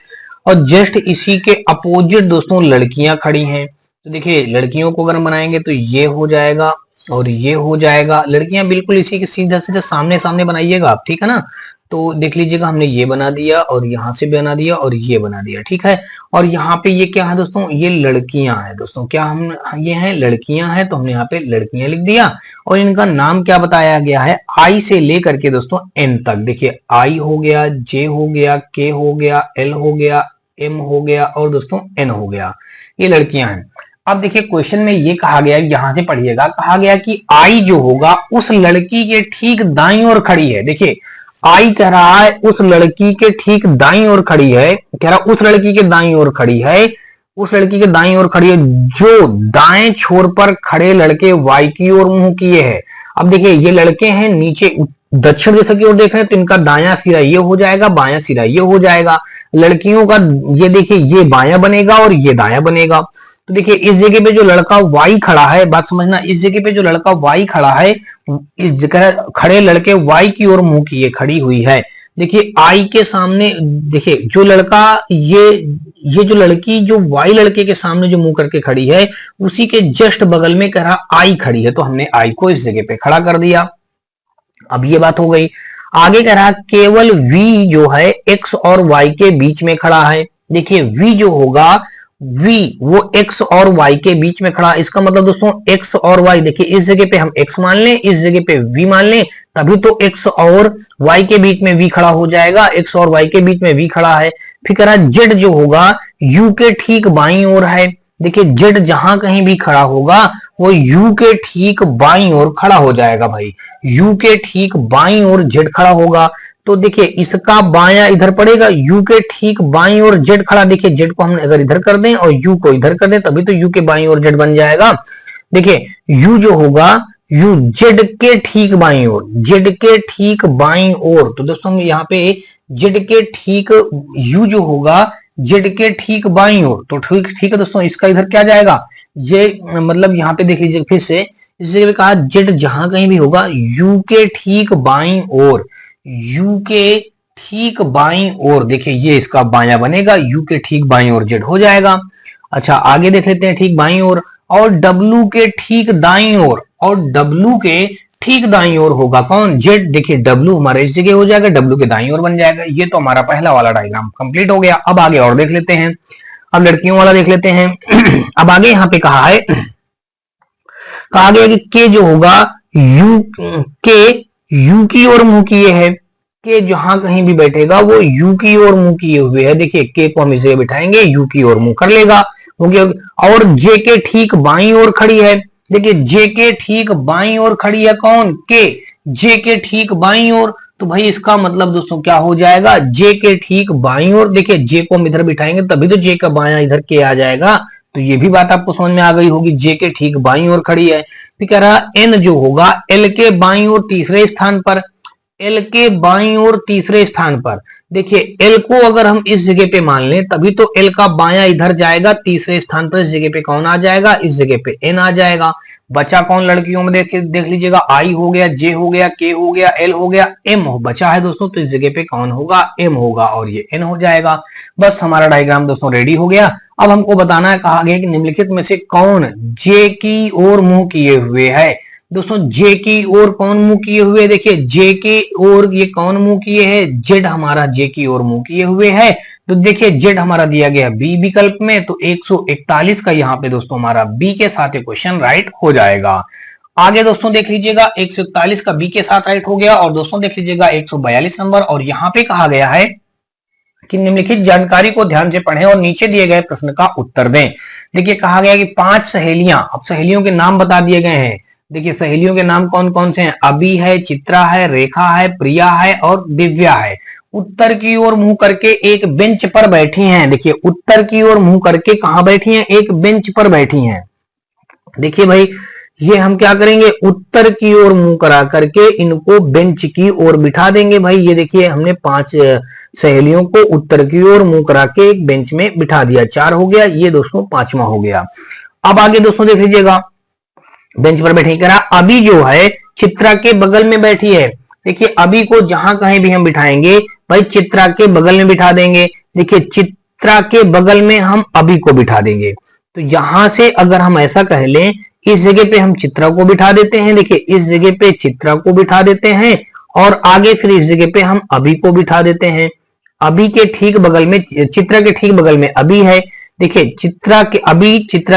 और जस्ट इसी के अपोजिट दोस्तों लड़कियां खड़ी हैं। तो देखिए लड़कियों को अगर बनाएंगे तो ये हो जाएगा और ये हो जाएगा। लड़कियां बिल्कुल इसी के सीधा सीधा सामने सामने बनाइएगा आप, ठीक है ना। तो देख लीजिएगा हमने ये बना दिया और यहाँ से बना दिया और ये बना दिया, ठीक है। और यहाँ पे ये क्या है दोस्तों, ये लड़कियां हैं दोस्तों, क्या हम ये हैं लड़कियां हैं, तो हमने यहाँ पे लड़कियां लिख दिया। और इनका नाम क्या बताया गया है, आई से लेकर के दोस्तों एन तक। देखिए आई हो गया, जे हो गया, के हो गया, एल हो गया, एम हो गया और दोस्तों एन हो गया, ये लड़कियां हैं। अब देखिए क्वेश्चन में ये कहा गया, यहां से पढ़िएगा, कहा गया कि आई जो होगा उस लड़की के ठीक दाईं ओर खड़ी है। देखिए आई कह रहा है उस लड़की के ठीक दाईं ओर खड़ी है, कह रहा उस लड़की के दाईं ओर खड़ी है, उस लड़की के दाईं ओर खड़ी है जो दाएं छोर पर खड़े लड़के वाई की ओर मुंह किए हैं। अब देखिए ये लड़के हैं नीचे दक्षिण दिशा की ओर देख रहे हैं, तो इनका दायां सिरा ये हो जाएगा, बायां सिरा ये हो जाएगा। लड़कियों का ये देखिए ये बायां बनेगा और ये दायां बनेगा। तो देखिए इस जगह पे जो लड़का वाई खड़ा है, बात समझना, इस जगह पे जो लड़का वाई खड़ा है, इस जगह खड़े लड़के वाई की ओर मुंह किए खड़ी हुई है। देखिए आई के सामने देखिए जो लड़का ये जो लड़की जो वाई लड़के के सामने जो मुंह करके खड़ी है, उसी के जस्ट बगल में कह रहा आई खड़ी है, तो हमने आई को इस जगह पे खड़ा कर दिया। अब ये बात हो गई। आगे कह रहा केवल V जो है X और Y के बीच में खड़ा है। देखिए V जो होगा, V वो X और Y के बीच में खड़ा, इसका मतलब दोस्तों X और Y, देखिए इस जगह पे हम X मान लें, इस जगह पे V मान लें, तभी तो X और Y के बीच में V खड़ा हो जाएगा। X और Y के बीच में V खड़ा है। फिर कह रहा Z जो होगा U के ठीक बाईं ओर है। देखिए Z जहां कहीं भी खड़ा होगा वो U के ठीक बाईं ओर खड़ा हो जाएगा भाई, U के ठीक बाईं ओर Z खड़ा होगा। तो देखिए इसका बायां इधर पड़ेगा, U के ठीक बाईं ओर Z खड़ा। देखिए Z को हम अगर इधर कर दें और U को इधर कर दें, तभी तो U के बाईं ओर Z बन जाएगा। देखिए U जो होगा U Z के ठीक बाईं ओर, Z के ठीक बाईं ओर। तो दोस्तों यहाँ पे Z के ठीक U जो होगा Z के ठीक बाईं ओर, तो ठीक है दोस्तों, इसका इधर क्या जाएगा, ये मतलब यहाँ पे देख लीजिए फिर से, इस जगह पे कहा Z जहां कहीं भी होगा U के ठीक बाईं ओर, U के ठीक बाईं ओर। देखिए ये इसका बायां बनेगा, U के ठीक बाईं ओर Z हो जाएगा। अच्छा आगे देख लेते हैं ठीक बाईं ओर, और W के ठीक दाईं ओर, और W के ठीक दाईं ओर होगा कौन, Z। देखिए W हमारा इस जगह हो जाएगा, W के दाईं ओर बन जाएगा। ये तो हमारा पहला वाला डायग्राम कंप्लीट हो गया। अब आगे और देख लेते हैं, अब लड़कियों वाला देख लेते हैं। अब आगे यहाँ पे कहा है, कहा गया कि के जो होगा U की ओर मुंह किए है, के जहां कहीं भी बैठेगा वो U की ओर मुंह किए हुए है। देखिए के को हम इसे बिठाएंगे, U की ओर मुंह कर लेगा, हो गया। और J के ठीक बाईं ओर खड़ी है। देखिए J के ठीक बाईं ओर खड़ी है कौन, के, J के ठीक बाईं ओर। तो भाई इसका मतलब दोस्तों क्या हो जाएगा, J के ठीक बाईं ओर। देखिए J को हम इधर बिठाएंगे तभी तो J का बायां इधर के आ जाएगा। तो ये भी बात आपको समझ में आ गई होगी, J के ठीक बाईं ओर खड़ी है। फिर कह रहा N जो होगा L के बाईं ओर तीसरे स्थान पर, L के बाईं ओर तीसरे स्थान पर। देखिए एल को अगर हम इस जगह पे मान लें तभी तो एल का बायां इधर जाएगा, तीसरे स्थान पर इस जगह पे कौन आ जाएगा, इस जगह पे एन आ जाएगा। बचा कौन लड़कियों में, देख लीजिएगा, आई हो गया, जे हो गया, के हो गया, एल हो गया, एम बचा है दोस्तों, तो इस जगह पे कौन होगा, एम होगा और ये एन हो जाएगा। बस हमारा डायग्राम दोस्तों रेडी हो गया। अब हमको बताना है, कहा गया कि निम्नलिखित में से कौन जे की ओर मुंह किए हुए है। दोस्तों जे की ओर कौन मुंह किए हुए, देखिए जे की ओर ये कौन मुंह किए है, जेड हमारा जे की ओर मुंह किए हुए है। तो देखिए जेड हमारा दिया गया बी विकल्प में, तो 141 का यहाँ पे दोस्तों हमारा बी के साथ क्वेश्चन राइट हो जाएगा। आगे दोस्तों देख लीजिएगा 141 का बी के साथ राइट हो गया। और दोस्तों देख लीजिएगा 142 नंबर, और यहाँ पे कहा गया है कि निम्नलिखित जानकारी को ध्यान से पढ़ें और नीचे दिए गए प्रश्न का उत्तर दें। देखिए कहा गया कि 5 सहेलियां, अब सहेलियों के नाम बता दिए गए हैं। देखिए सहेलियों के नाम कौन कौन से हैं, अभी है, चित्रा है, रेखा है, प्रिया है और दिव्या है। उत्तर की ओर मुंह करके एक बेंच पर बैठी हैं। देखिए उत्तर की ओर मुंह करके कहां बैठी हैं, एक बेंच पर बैठी हैं। देखिए भाई ये हम क्या करेंगे, उत्तर की ओर मुंह करा करके इनको बेंच की ओर बिठा देंगे। भाई ये देखिए हमने 5 सहेलियों को उत्तर की ओर मुंह करा के एक बेंच में बिठा दिया, 4 हो गया, ये दोस्तों 5वां हो गया। अब आगे दोस्तों देख लीजिएगा, बेंच पर बैठी करा, अभी जो है चित्रा के बगल में बैठी है। देखिए अभी को जहां कहीं भी हम बिठाएंगे भाई चित्रा के बगल में बिठा देंगे। देखिए चित्रा के बगल में हम अभी को बिठा देंगे। तो यहां से अगर हम ऐसा कह लें, इस जगह पे हम चित्रा को बिठा देते हैं, देखिए इस जगह पे चित्रा को बिठा देते हैं और आगे फिर इस जगह पे हम अभी को बिठा देते हैं। अभी के ठीक बगल में, चित्रा के ठीक बगल में अभी है। देखिए चित्रा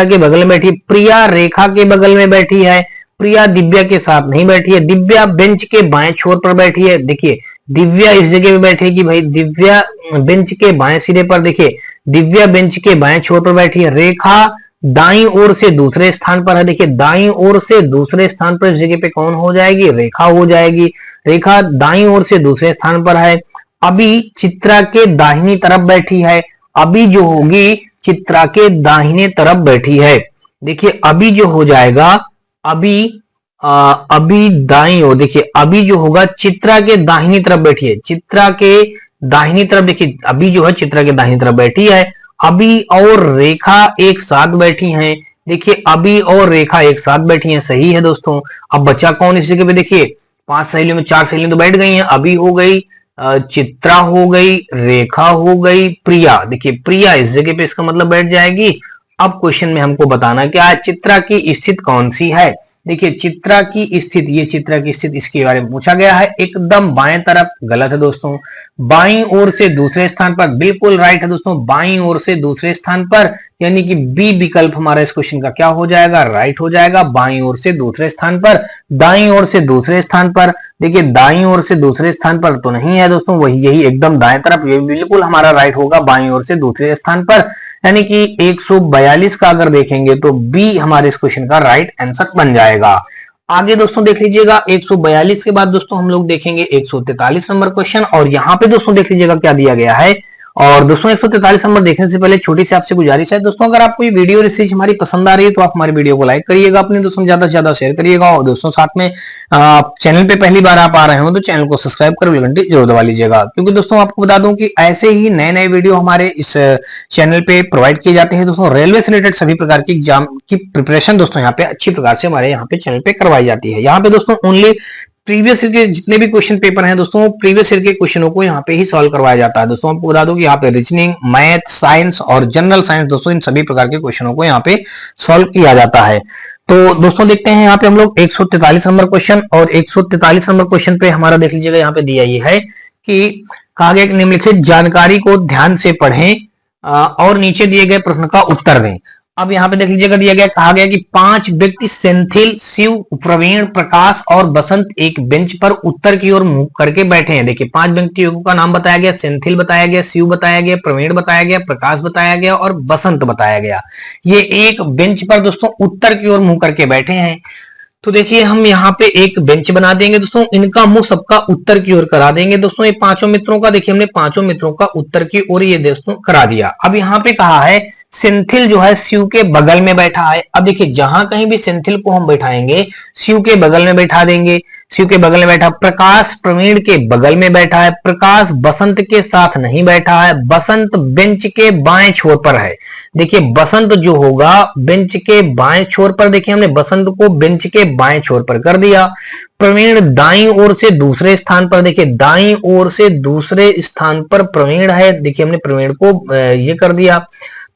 के बगल में बैठी, प्रिया रेखा के बगल में बैठी है, प्रिया दिव्या के साथ नहीं बैठी है, दिव्या बेंच के बाएं छोर पर बैठी है। देखिए दिव्या इस जगह पे बैठेगी, भाई दिव्या बेंच के बाएं सिरे पर, देखिए दिव्या बेंच के बाएं छोर पर बैठी है। रेखा दाईं ओर से दूसरे स्थान पर है। देखिए दाईं ओर से दूसरे स्थान पर इस जगह पे कौन हो जाएगी, रेखा हो जाएगी। रेखा दाईं ओर से दूसरे स्थान पर है। अभी चित्रा के दाहिनी तरफ बैठी है, अभी जो होगी चित्रा के दाहिने तरफ बैठी है। देखिए अभी जो हो जाएगा, अभी दाईं ओर, देखिए अभी जो होगा चित्रा के दाहिनी तरफ बैठी है, चित्रा के दाहिनी तरफ, देखिए अभी जो है चित्रा के दाहिनी तरफ बैठी है। अभी और रेखा एक साथ बैठी हैं। देखिए अभी और रेखा एक साथ बैठी हैं, सही है दोस्तों। अब बचा कौन इस जगह पे, देखिए 5 सहेलियों में 4 सहेलियां तो बैठ गई हैं, अभी हो गई, चित्रा हो गई, रेखा हो गई, प्रिया। देखिए प्रिया इस जगह पे इसका मतलब बैठ जाएगी। अब क्वेश्चन में हमको बताना क्या है, चित्रा की स्थिति कौन सी है। देखिए चित्रा की स्थिति, ये चित्रा की स्थिति, इसके बारे में पूछा गया है। एकदम बाएं तरफ, गलत है दोस्तों। बाईं ओर से दूसरे स्थान पर, बिल्कुल राइट है दोस्तों, बाईं ओर से दूसरे स्थान पर, यानी कि बी विकल्प हमारा इस क्वेश्चन का क्या हो जाएगा, राइट हो जाएगा। बाईं ओर से दूसरे स्थान पर, दाईं ओर से दूसरे स्थान पर, देखिए दाईं ओर से दूसरे स्थान पर तो नहीं है दोस्तों, वही यही एकदम दाएं तरफ, ये बिल्कुल हमारा राइट होगा, बाईं ओर से दूसरे स्थान पर। यानी कि 142 का अगर देखेंगे तो बी हमारे इस क्वेश्चन का राइट आंसर बन जाएगा। आगे दोस्तों देख लीजिएगा 142 के बाद दोस्तों हम लोग देखेंगे 143 नंबर क्वेश्चन। और यहाँ पे दोस्तों देख लीजिएगा क्या दिया गया है। और दोस्तों 143 नंबर देखने से पहले छोटी सी आपसे गुजारिश है दोस्तों, अगर आपको ये वीडियो रिसर्च हमारी पसंद आ रही है तो आप हमारी वीडियो को लाइक करिएगा, अपने दोस्तों ज्यादा से ज्यादा शेयर करिएगा। और दोस्तों साथ में चैनल पे पहली बार आप आ रहे हो तो चैनल को सब्सक्राइब कर बेल घंटी जरूर दबा लीजिएगा, क्योंकि दोस्तों आपको बता दूं कि ऐसे ही नए नए वीडियो हमारे इस चैनल पे प्रोवाइड किए जाते हैं दोस्तों। रेलवे से रिलेटेड सभी प्रकार की एग्जाम की प्रिपरेशन दोस्तों यहाँ पे अच्छी प्रकार से हमारे यहाँ पे चैनल पे करवाई जाती है। यहाँ पे दोस्तों ओनली प्रीवियस ईयर के जितने भी क्वेश्चन पेपर हैं दोस्तों, प्रीवियस ईयर के क्वेश्चनों को यहाँ पे ही सॉल्व करवाया जाता है दोस्तों। आपको बता दूं कि यहाँ पे रीजनिंग, मैथ, साइंस और जनरल साइंस दोस्तों, इन सभी प्रकार के क्वेश्चनों को यहाँ पे सॉल्व किया जाता है। तो दोस्तों देखते हैं यहाँ पे हम लोग 143 नंबर क्वेश्चन। और 143 नंबर क्वेश्चन पे हमारा देख लीजिएगा यहाँ पे दिया ये है कि कहा गया कि निम्नलिखित जानकारी को ध्यान से पढ़ें और नीचे दिए गए प्रश्न का उत्तर दें। अब यहाँ पे देख लीजिएगा दिया गया, कहा गया कि 5 व्यक्ति सेंथिल, शिव, प्रवीण, प्रकाश और बसंत एक बेंच पर उत्तर की ओर मुंह करके बैठे हैं। देखिए 5 व्यक्तियों का नाम बताया गया, सेंथिल बताया गया, शिव बताया गया, प्रवीण बताया गया, प्रकाश बताया गया और बसंत बताया गया। ये एक बेंच पर दोस्तों उत्तर की ओर मुंह करके बैठे हैं। तो देखिए हम यहाँ पे एक बेंच बना देंगे दोस्तों, इनका मुंह सबका उत्तर की ओर करा देंगे दोस्तों। ये 5 मित्रों का, देखिए हमने 5 मित्रों का उत्तर की ओर ये दोस्तों करा दिया। अब यहाँ पे कहा है सेंथिल जो है शिव के बगल में बैठा है। अब देखिए जहां कहीं भी सेंथिल को हम बैठाएंगे शिव के बगल में बैठा देंगे। शिव के बगल में बैठा। प्रकाश प्रवीण के बगल में बैठा है। प्रकाश बसंत के साथ नहीं बैठा है। बसंत बेंच के बाएं छोर पर है। देखिए बसंत जो होगा बेंच के बाएं छोर पर, देखिए हमने बसंत को बेंच के बाएं छोर पर कर दिया। प्रवीण दाईं ओर से दूसरे स्थान पर, देखिए दाईं ओर से दूसरे स्थान पर प्रवीण है। देखिए हमने प्रवीण को ये कर दिया,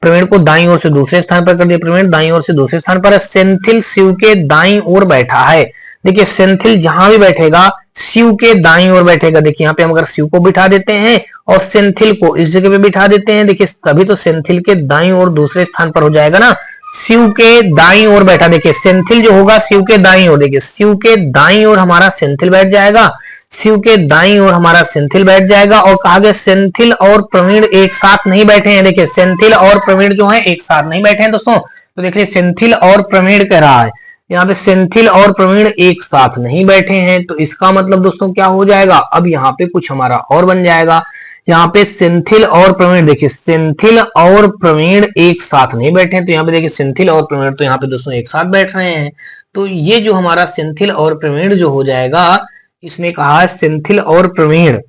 प्रवीण को दाईं ओर से दूसरे स्थान पर कर दिया। प्रवीण दाईं ओर से दूसरे स्थान पर है। सेंथिल शिव के दाईं ओर बैठा है। देखिए सेंथिल जहां भी बैठेगा शिव के दाईं ओर बैठेगा। देखिए यहाँ पे हम अगर शिव को बिठा देते हैं और सेंथिल को इस जगह पे बिठा देते हैं, देखिए तभी तो सेंथिल के दाईं ओर दूसरे स्थान पर हो जाएगा ना। शिव के दाईं ओर बैठा, देखिए सेंथिल जो होगा शिव के दाईं ओर, देखिए शिव के दाईं ओर हमारा सेंथिल बैठ जाएगा। शिव के दाईं ओर हमारा सेंथिल बैठ जाएगा। और कहा गया सेंथिल और प्रवीण एक साथ नहीं बैठे हैं। देखिए सेंथिल और प्रवीण जो है एक साथ नहीं बैठे हैं दोस्तों। तो देखिए सेंथिल और प्रवीण कह रहा है, यहाँ पे सेंथिल और प्रवीण एक साथ नहीं बैठे हैं। तो इसका मतलब दोस्तों क्या हो जाएगा, अब यहाँ पे कुछ हमारा और बन जाएगा। यहाँ पे सेंथिल और प्रवीण, देखिए सेंथिल और प्रवीण एक साथ नहीं बैठे हैं। तो यहाँ पे देखिए सेंथिल और प्रवीण तो यहाँ पे दोस्तों एक साथ बैठ रहे हैं। तो ये जो हमारा सेंथिल और प्रवीण जो हो जाएगा, इसने कहा सेंथिल और प्रवीण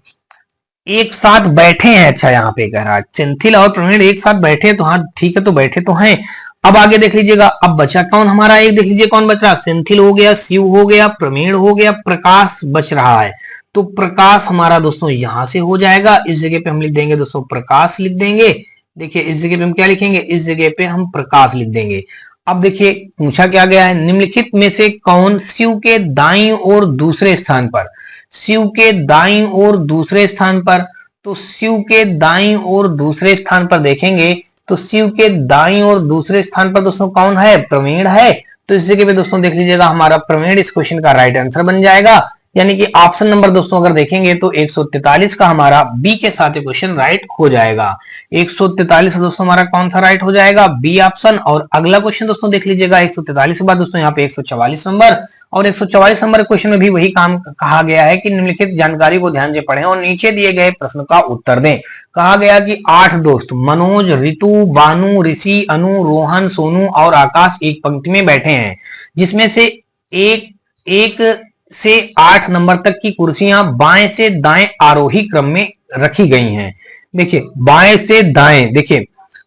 एक साथ बैठे हैं। अच्छा यहाँ पे कह रहा है सेंथिल और प्रवीण एक साथ बैठे हैं, तो हाँ ठीक है, तो बैठे तो हैं। अब आगे देख लीजिएगा, अब बचा कौन हमारा, एक देख लीजिए कौन बच रहा, सेंथिल हो गया, शिव हो गया, प्रवीण हो गया, प्रकाश बच रहा है। तो प्रकाश हमारा दोस्तों यहां से हो जाएगा। इस जगह पे हम लिख देंगे दोस्तों प्रकाश लिख देंगे। देखिए इस जगह पे हम क्या लिखेंगे, इस जगह पे हम प्रकाश लिख देंगे। अब देखिए पूछा क्या गया है, निम्नलिखित में से कौन शिव के दाईं ओर दूसरे स्थान पर, शिव के दाईं ओर दूसरे स्थान पर, तो शिव के दाईं ओर दूसरे स्थान पर देखेंगे तो शिव के दाईं ओर दूसरे स्थान पर दोस्तों कौन है, प्रवीण है। तो इस जगह पे दोस्तों देख लीजिएगा हमारा प्रवीण इस क्वेश्चन का राइट आंसर बन जाएगा। यानी कि ऑप्शन नंबर दोस्तों अगर देखेंगे तो 143 का हमारा बी के साथ क्वेश्चन राइट हो जाएगा। 143 दोस्तों हमारा कौन सा राइट हो जाएगा, बी ऑप्शन। और अगला क्वेश्चन दोस्तों देख लीजिएगा 143 के बाद दोस्तों यहाँ पे 144 नंबर, और 144 नंबर क्वेश्चन में भी वही काम कहा गया है कि निम्नलिखित जानकारी को ध्यान से पढ़ें और नीचे दिए गए प्रश्न का उत्तर दें। कहा गया कि 8 दोस्त मनोज, रितु, बानू, ऋषि, अनु, रोहन, सोनू और आकाश एक पंक्ति में बैठे हैं, जिसमें से एक से 8 नंबर तक की कुर्सियां बाएं से दाएं आरोही क्रम में रखी गई हैं। देखिए बाएं से दाएं, देखिए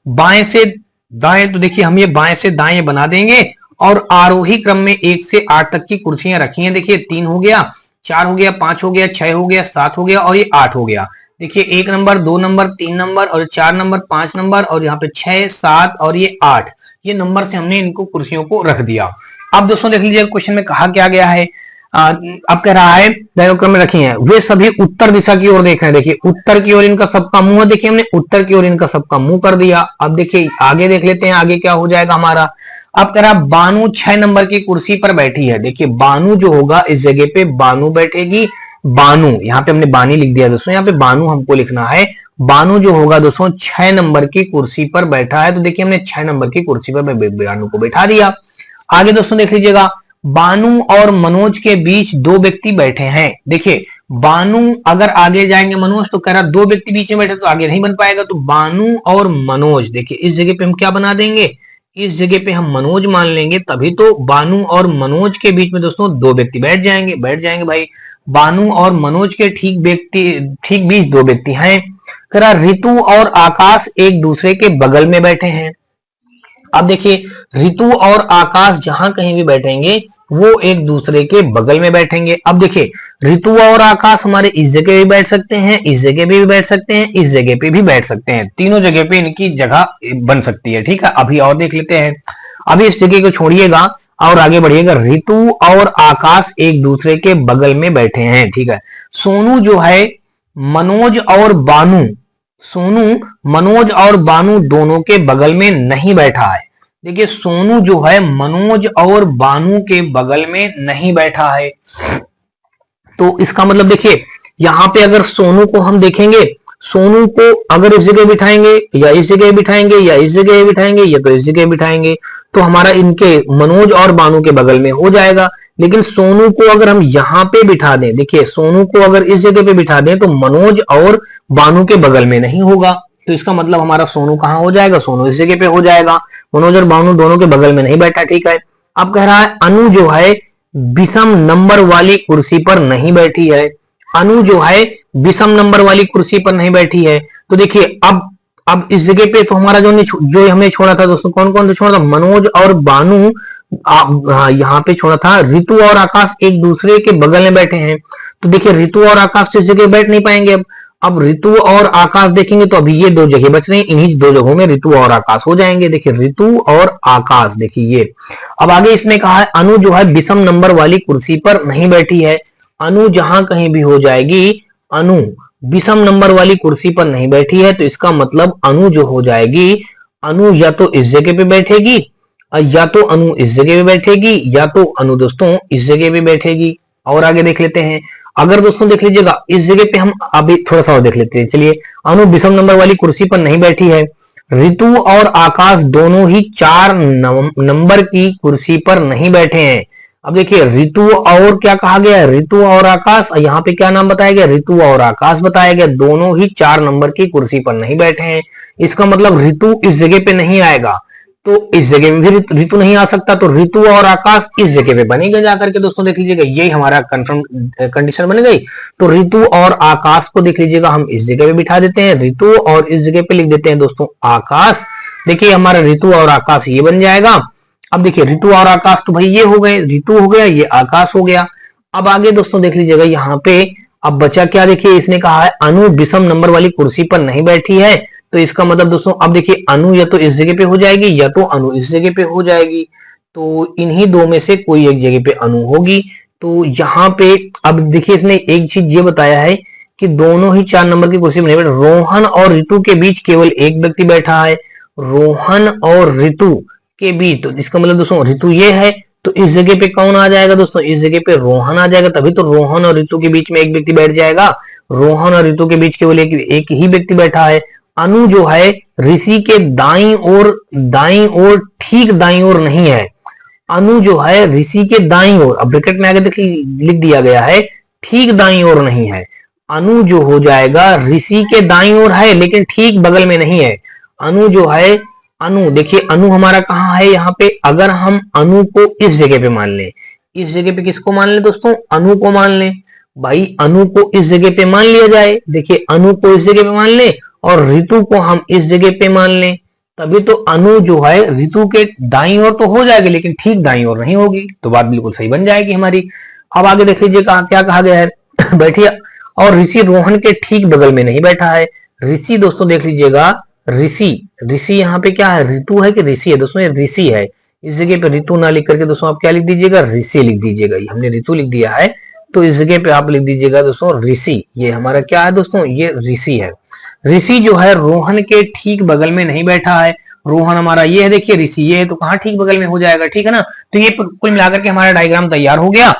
बाएं से दाएं, तो देखिए हम ये बाएं से दाएं बना देंगे और आरोही क्रम में 1 से 8 तक की कुर्सियां रखी हैं। देखिए 3 हो गया, 4 हो गया, 5 हो गया, 6 हो गया, 7 हो गया और ये 8 हो गया। देखिए 1 नंबर, 2 नंबर, 3 नंबर और 4 नंबर, 5 नंबर और यहाँ पे 6, 7 और ये 8, ये नंबर से हमने इनको कुर्सियों को रख दिया। अब दोस्तों देख लीजिए क्वेश्चन में कहा क्या गया है, अब कह रहा है डायग्राम में रखी हैं, वे सभी उत्तर दिशा की ओर देख रहे हैं। देखिए उत्तर की ओर इनका सबका मुंह है, देखिए हमने उत्तर की ओर इनका सबका मुंह कर दिया। अब देखिए आगे देख लेते हैं आगे क्या हो जाएगा हमारा। अब कह रहा बानू 6 नंबर की कुर्सी पर बैठी है। देखिए बानू जो होगा इस जगह पे बानू बैठेगी। बानू यहाँ पे हमने बानी लिख दिया दोस्तों, यहाँ पे बानू हमको लिखना है। बानू जो होगा दोस्तों 6 नंबर की कुर्सी पर बैठा है, तो देखिए हमने 6 नंबर की कुर्सी पर बानू को बैठा दिया। आगे दोस्तों देख लीजिएगा, बानू और मनोज के बीच 2 व्यक्ति बैठे हैं। देखिए बानू अगर आगे जाएंगे मनोज, तो कह रहा 2 व्यक्ति बीच में बैठे तो आगे नहीं बन पाएगा, तो बानू और मनोज, देखिए इस जगह पे हम क्या बना देंगे, इस जगह पे हम मनोज मान लेंगे, तभी तो बानू और मनोज के बीच में दोस्तों 2 व्यक्ति बैठ जाएंगे भाई। बानू और मनोज के ठीक बीच 2 व्यक्ति हैं। कह रहा रितु और आकाश एक दूसरे के बगल में बैठे हैं। अब देखिए रितु और आकाश जहां कहीं भी बैठेंगे वो एक दूसरे के बगल में बैठेंगे। अब देखिए रितु और आकाश हमारे इस जगह भी बैठ सकते हैं, इस जगह पे भी बैठ सकते हैं, इस जगह पे भी बैठ सकते हैं, तीनों जगह पे इनकी जगह बन सकती है। ठीक है, अभी और देख लेते हैं। अभी इस जगह को छोड़िएगा और आगे बढ़िएगा। रितु और आकाश एक दूसरे के बगल में बैठे हैं। ठीक है, सोनू जो है मनोज और बानू, सोनू मनोज और बानू दोनों के बगल में नहीं बैठा है। देखिए सोनू जो है मनोज और बानू के बगल में नहीं बैठा है। तो इसका मतलब देखिए यहां पे अगर सोनू को हम देखेंगे, सोनू को अगर इस जगह बिठाएंगे या इस जगह बिठाएंगे या इस जगह बिठाएंगे या तो इस जगह बिठाएंगे, तो हमारा इनके मनोज और बानू के बगल में हो जाएगा। लेकिन सोनू को अगर हम यहाँ पे बिठा दें, देखिए सोनू को अगर इस जगह पे बिठा दें तो मनोज और बानू के बगल में नहीं होगा। तो इसका मतलब हमारा सोनू कहाँ हो जाएगा, सोनू इस जगह पे हो जाएगा, मनोज और बानू दोनों के बगल में नहीं बैठा। ठीक है, अब कह रहा है अनु जो है विषम नंबर वाली कुर्सी पर नहीं बैठी है। अनु जो है विषम नंबर वाली कुर्सी पर नहीं बैठी है। तो देखिए अब इस जगह पे तो हमारा जो हमने छोड़ा था दोस्तों, कौन कौन से छोड़ा था, मनोज और बानू यहाँ पे छोड़ा था। ऋतु और आकाश एक दूसरे के बगल में बैठे हैं। तो देखिए ऋतु और आकाश इस जगह बैठ नहीं पाएंगे। अब ऋतु और आकाश देखेंगे तो अभी ये दो जगह बच रही हैं, इन्हीं दो जगहों में ऋतु और आकाश हो जाएंगे। देखिए ऋतु और आकाश, देखिए ये। अब आगे इसने कहा है अनु जो है विषम नंबर वाली कुर्सी पर नहीं बैठी है। अनु जहां कहीं भी हो जाएगी, अनु विषम नंबर वाली कुर्सी पर नहीं बैठी है, तो इसका मतलब अनु जो हो जाएगी, अनु या तो इस जगह पे बैठेगी, या तो अनु इस जगह पे बैठेगी, या तो अनु दोस्तों इस जगह पे बैठेगी। और आगे देख लेते हैं। अगर दोस्तों देख लीजिएगा इस जगह पे हम अभी थोड़ा सा और देख लेते हैं। चलिए, अनु विषम नंबर वाली कुर्सी पर नहीं बैठी है। ऋतु और आकाश दोनों ही 4 नंबर की कुर्सी पर नहीं बैठे हैं। अब देखिए ऋतु और क्या कहा गया है, ऋतु और आकाश। यहाँ पे क्या नाम बताया गया, ऋतु और आकाश बताया गया। दोनों ही 4 नंबर की कुर्सी पर नहीं बैठे हैं। इसका मतलब ऋतु इस जगह पे नहीं आएगा, तो इस जगह में भी ऋतु नहीं आ सकता, तो ऋतु और आकाश इस जगह पे बनेगा जाकर के। दोस्तों देख लीजिएगा, यही हमारा कंफर्म कंडीशन बन गई। तो ऋतु और आकाश को देख लीजिएगा हम इस जगह पे बिठा देते हैं, ऋतु और इस जगह पे लिख देते हैं दोस्तों आकाश। देखिए हमारा ऋतु और आकाश ये बन जाएगा। अब देखिए ऋतु और आकाश तो भाई ये हो गए, ऋतु हो गया, ये आकाश हो गया। अब आगे दोस्तों देख लीजिएगा यहाँ पे अब बचा क्या, देखिए इसने कहा है अनु विषम नंबर वाली कुर्सी पर नहीं बैठी है। तो इसका मतलब दोस्तों अब देखिए अनु या तो इस जगह पे हो जाएगी, या तो अनु इस जगह पे हो जाएगी। तो इन्हीं दो में से कोई एक जगह पे अनु होगी। तो यहाँ पे अब देखिए इसने एक चीज ये बताया है कि दोनों ही 4 नंबर की कुर्सी में नहीं बैठे। रोहन और ऋतु के बीच केवल एक व्यक्ति बैठा है। रोहन और ऋतु के बीच, तो इसका मतलब दोस्तों ऋतु ये है, तो इस जगह पे कौन आ जाएगा दोस्तों, इस जगह पे रोहन आ जाएगा। तभी तो रोहन और ऋतु के बीच में एक व्यक्ति बैठ जाएगा। रोहन और ऋतु के बीच केवल एक ही व्यक्ति बैठा है। अनु जो है ऋषि के दाईं ओर ठीक दाईं ओर नहीं है। अनु जो है ऋषि के दाईं ओर, अब ब्रैकेट में आगे देखिए लिख दिया गया है ठीक दाईं ओर नहीं है। अनु जो हो जाएगा ऋषि के दाईं ओर है, लेकिन ठीक बगल में नहीं है। अनु जो है, अनु देखिए अनु हमारा कहाँ है यहाँ पे, अगर हम अनु को इस जगह पे मान लें, इस जगह पे किसको मान लें दोस्तों, अनु को मान लें। भाई अनु को इस जगह पे मान लिया जाए। देखिए अनु को इस जगह पे मान लें और ऋतु को हम इस जगह पे मान लें, तभी तो अनु जो है ऋतु के दाईं ओर तो हो जाएगी, लेकिन ठीक दाईं ओर नहीं होगी। तो बात बिल्कुल सही बन जाएगी हमारी। अब आगे देख लीजिए क्या कहा गया है बैठिए। और ऋषि रोहन के ठीक बगल में नहीं बैठा है। ऋषि दोस्तों देख लीजिएगा, ऋषि यहाँ पे क्या है, ऋतु है कि ऋषि है दोस्तों, ये ऋषि है। इस जगह पे ऋतु ना लिख करके दोस्तों आप क्या लिख दीजिएगा, ऋषि लिख दीजिएगा। हमने ऋतु लिख दिया है, तो इस जगह पे आप लिख दीजिएगा दोस्तों ऋषि। ये हमारा क्या है दोस्तों, ये ऋषि है। ऋषि जो है रोहन के ठीक बगल में नहीं बैठा है। रोहन हमारा ये है, देखिए ऋषि ये है, तो कहाँ ठीक बगल में हो जाएगा, ठीक है ना। तो ये कुल मिलाकर के हमारा डायग्राम तैयार हो गया।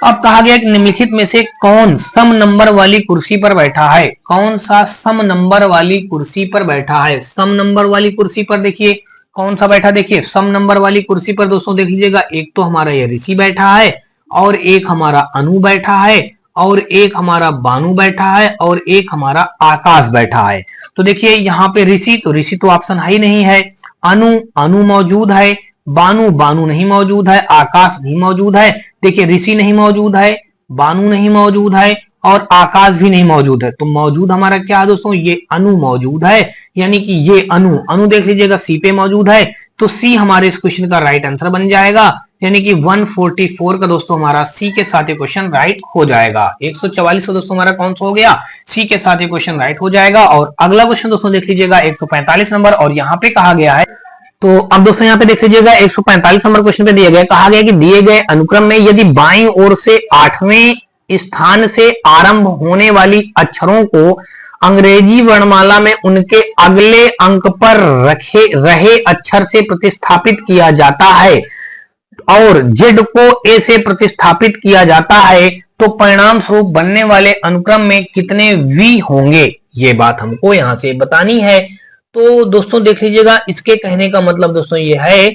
अब कहा गया कि निम्नलिखित में से कौन सम नंबर वाली कुर्सी पर बैठा है। कौन सा सम नंबर वाली कुर्सी पर बैठा है। सम नंबर वाली कुर्सी पर देखिए कौन सा बैठा, देखिए सम नंबर वाली कुर्सी पर दोस्तों देख लीजिएगा, एक तो हमारा ये ऋषि बैठा है, और एक हमारा अनु बैठा है, और एक हमारा बानु बैठा है, और एक हमारा आकाश बैठा है। तो देखिए यहाँ पे ऋषि तो ऑप्शन है ही नहीं है। अनु मौजूद है, बानु नहीं मौजूद है, आकाश नहीं मौजूद है। देखिए ऋषि नहीं मौजूद है, बानु नहीं मौजूद है, और आकाश भी नहीं मौजूद है। तो मौजूद हमारा क्या है दोस्तों, ये अनु मौजूद है। यानी कि ये अनु देख लीजिएगा सी पे मौजूद है, तो सी हमारे इस क्वेश्चन का राइट आंसर बन जाएगा। यानी कि 144 का दोस्तों हमारा सी के साथ ये क्वेश्चन राइट हो जाएगा। 144 का दोस्तों हमारा कौन सा हो गया, सी के साथ ये क्वेश्चन राइट हो जाएगा। और अगला क्वेश्चन दोस्तों देख लीजिएगा 145 नंबर, और यहाँ पे कहा गया है, तो अब दोस्तों यहाँ पे देख लीजिएगा 145 नंबर क्वेश्चन पे दिया गया, कहा गया कि दिए गए अनुक्रम में यदि बाईं ओर से 8वें स्थान से आरंभ होने वाली अक्षरों को अंग्रेजी वर्णमाला में उनके अगले अंक पर रहे अक्षर से प्रतिस्थापित किया जाता है, और जेड को ए से प्रतिस्थापित किया जाता है, तो परिणाम स्वरूप बनने वाले अनुक्रम में कितने वी होंगे, ये बात हमको यहां से बतानी है। तो दोस्तों देख लीजिएगा, इसके कहने का मतलब दोस्तों ये है,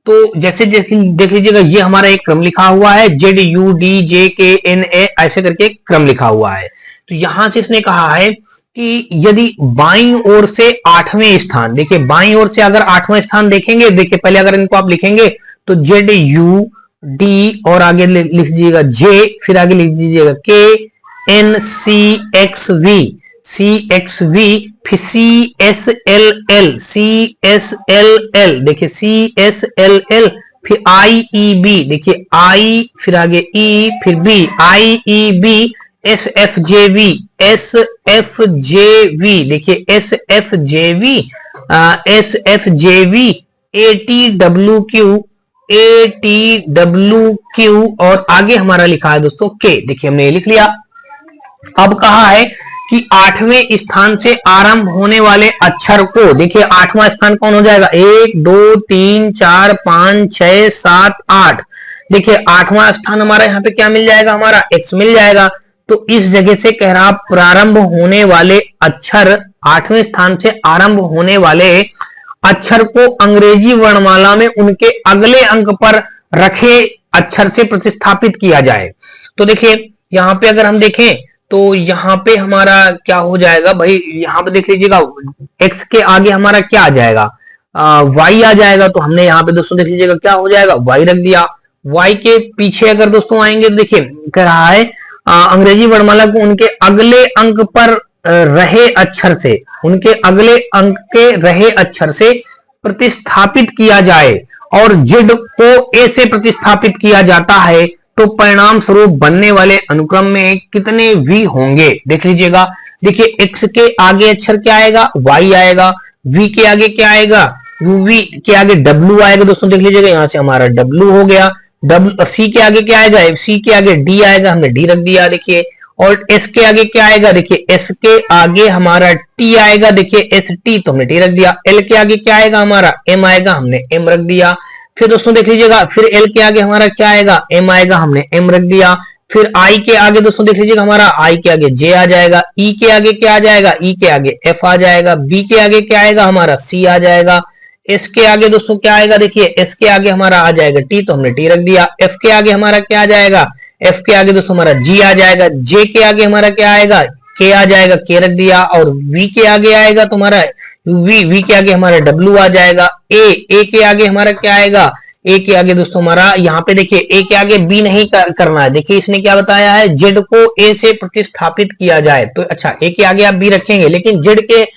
तो जैसे देख लीजिएगा ये हमारा एक क्रम लिखा हुआ है, ZUDJKNA ऐसे करके एक क्रम लिखा हुआ है। तो यहां से इसने कहा है कि यदि बाईं ओर से 8वें स्थान, देखिए बाईं ओर से अगर 8वां स्थान देखेंगे, देखिए पहले अगर इनको आप लिखेंगे तो ZU डी और आगे लिख दीजिएगा जे, फिर आगे लिख दीजिएगा KNCXV, CXV, फिर CSLL, देखिए CSLL, फिर IEB, देखिए I, फिर आगे E, फिर B, IEB, SFJV, देखिए SFJV, ATWQ, और आगे हमारा लिखा है दोस्तों K, देखिए हमने लिख लिया। अब कहा है कि 8वें स्थान से आरंभ होने वाले अक्षर को, देखिए 8वां स्थान कौन हो जाएगा, 1 2 3 4 5 6 7 8, देखिए 8वां स्थान हमारा यहाँ पे क्या मिल जाएगा, हमारा X मिल जाएगा। तो इस जगह से कह रहा प्रारंभ होने वाले अक्षर, 8वें स्थान से आरंभ होने वाले अक्षर को अंग्रेजी वर्णमाला में उनके अगले अंक पर रखे अक्षर से प्रतिस्थापित किया जाए। तो देखिए यहाँ पे अगर हम देखें तो यहाँ पे हमारा क्या हो जाएगा भाई, यहाँ पे देख लीजिएगा x के आगे हमारा क्या आ जाएगा, y आ जाएगा। तो हमने यहाँ पे दोस्तों देख लीजिएगा क्या हो जाएगा, y रख दिया। y के पीछे अगर दोस्तों आएंगे तो देखिए कह रहा है अंग्रेजी वर्णमाला को उनके अगले अंक पर रहे अक्षर से, उनके अगले अंक के रहे अक्षर से प्रतिस्थापित किया जाए, और जेड को ए से प्रतिस्थापित किया जाता है तो परिणाम स्वरूप बनने वाले अनुक्रम में कितने वी होंगे। देख लीजिएगा, देखिए एक्स के आगे अक्षर क्या आएगा, वाई आएगा, वी के आगे क्या आएगा, वी के आगे डब्ल्यू आएगा। दोस्तों देख लीजिएगा यहां से हमारा डब्ल्यू हो गया, सी के आगे क्या आएगा, सी के आगे डी आएगा, हमने डी रख दिया। देखिए और एस के आगे क्या आएगा, देखिए एस के आगे हमारा टी आएगा, देखिए एस टी तो हमने टी रख दिया। एल के आगे क्या आएगा, हमारा एम आएगा, हमने एम रख दिया। फिर दोस्तों देख लीजिएगा, फिर एल के आगे हमारा क्या आएगा, एम आएगा, हमने एम रख दिया। फिर आई के आगे दोस्तों देख लीजिएगा, हमारा आई के आगे जे आ जाएगा, ई के आगे क्या आ जाएगा, ई के आगे एफ आ जाएगा, बी के आगे क्या आएगा, हमारा सी आ जाएगा। एस के आगे दोस्तों क्या आएगा, देखिए एस के आगे हमारा आ जाएगा टी, तो हमने टी रख दिया। एफ के आगे हमारा क्या आ जाएगा, एफ के आगे दोस्तों हमारा जी आ जाएगा। जे के आगे हमारा क्या आएगा, के आ जाएगा, के रख दिया। और वी के आगे आएगा तुम्हारा वी के आगे हमारा डब्ल्यू आ जाएगा। ए के आगे हमारा क्या आएगा, ए के आगे दोस्तों हमारा यहाँ पे देखिए ए के आगे बी नहीं करना है। देखिए इसने क्या बताया है, जेड को ए से प्रतिस्थापित किया जाए। तो अच्छा ए के आगे आप बी रखेंगे, लेकिन जेड के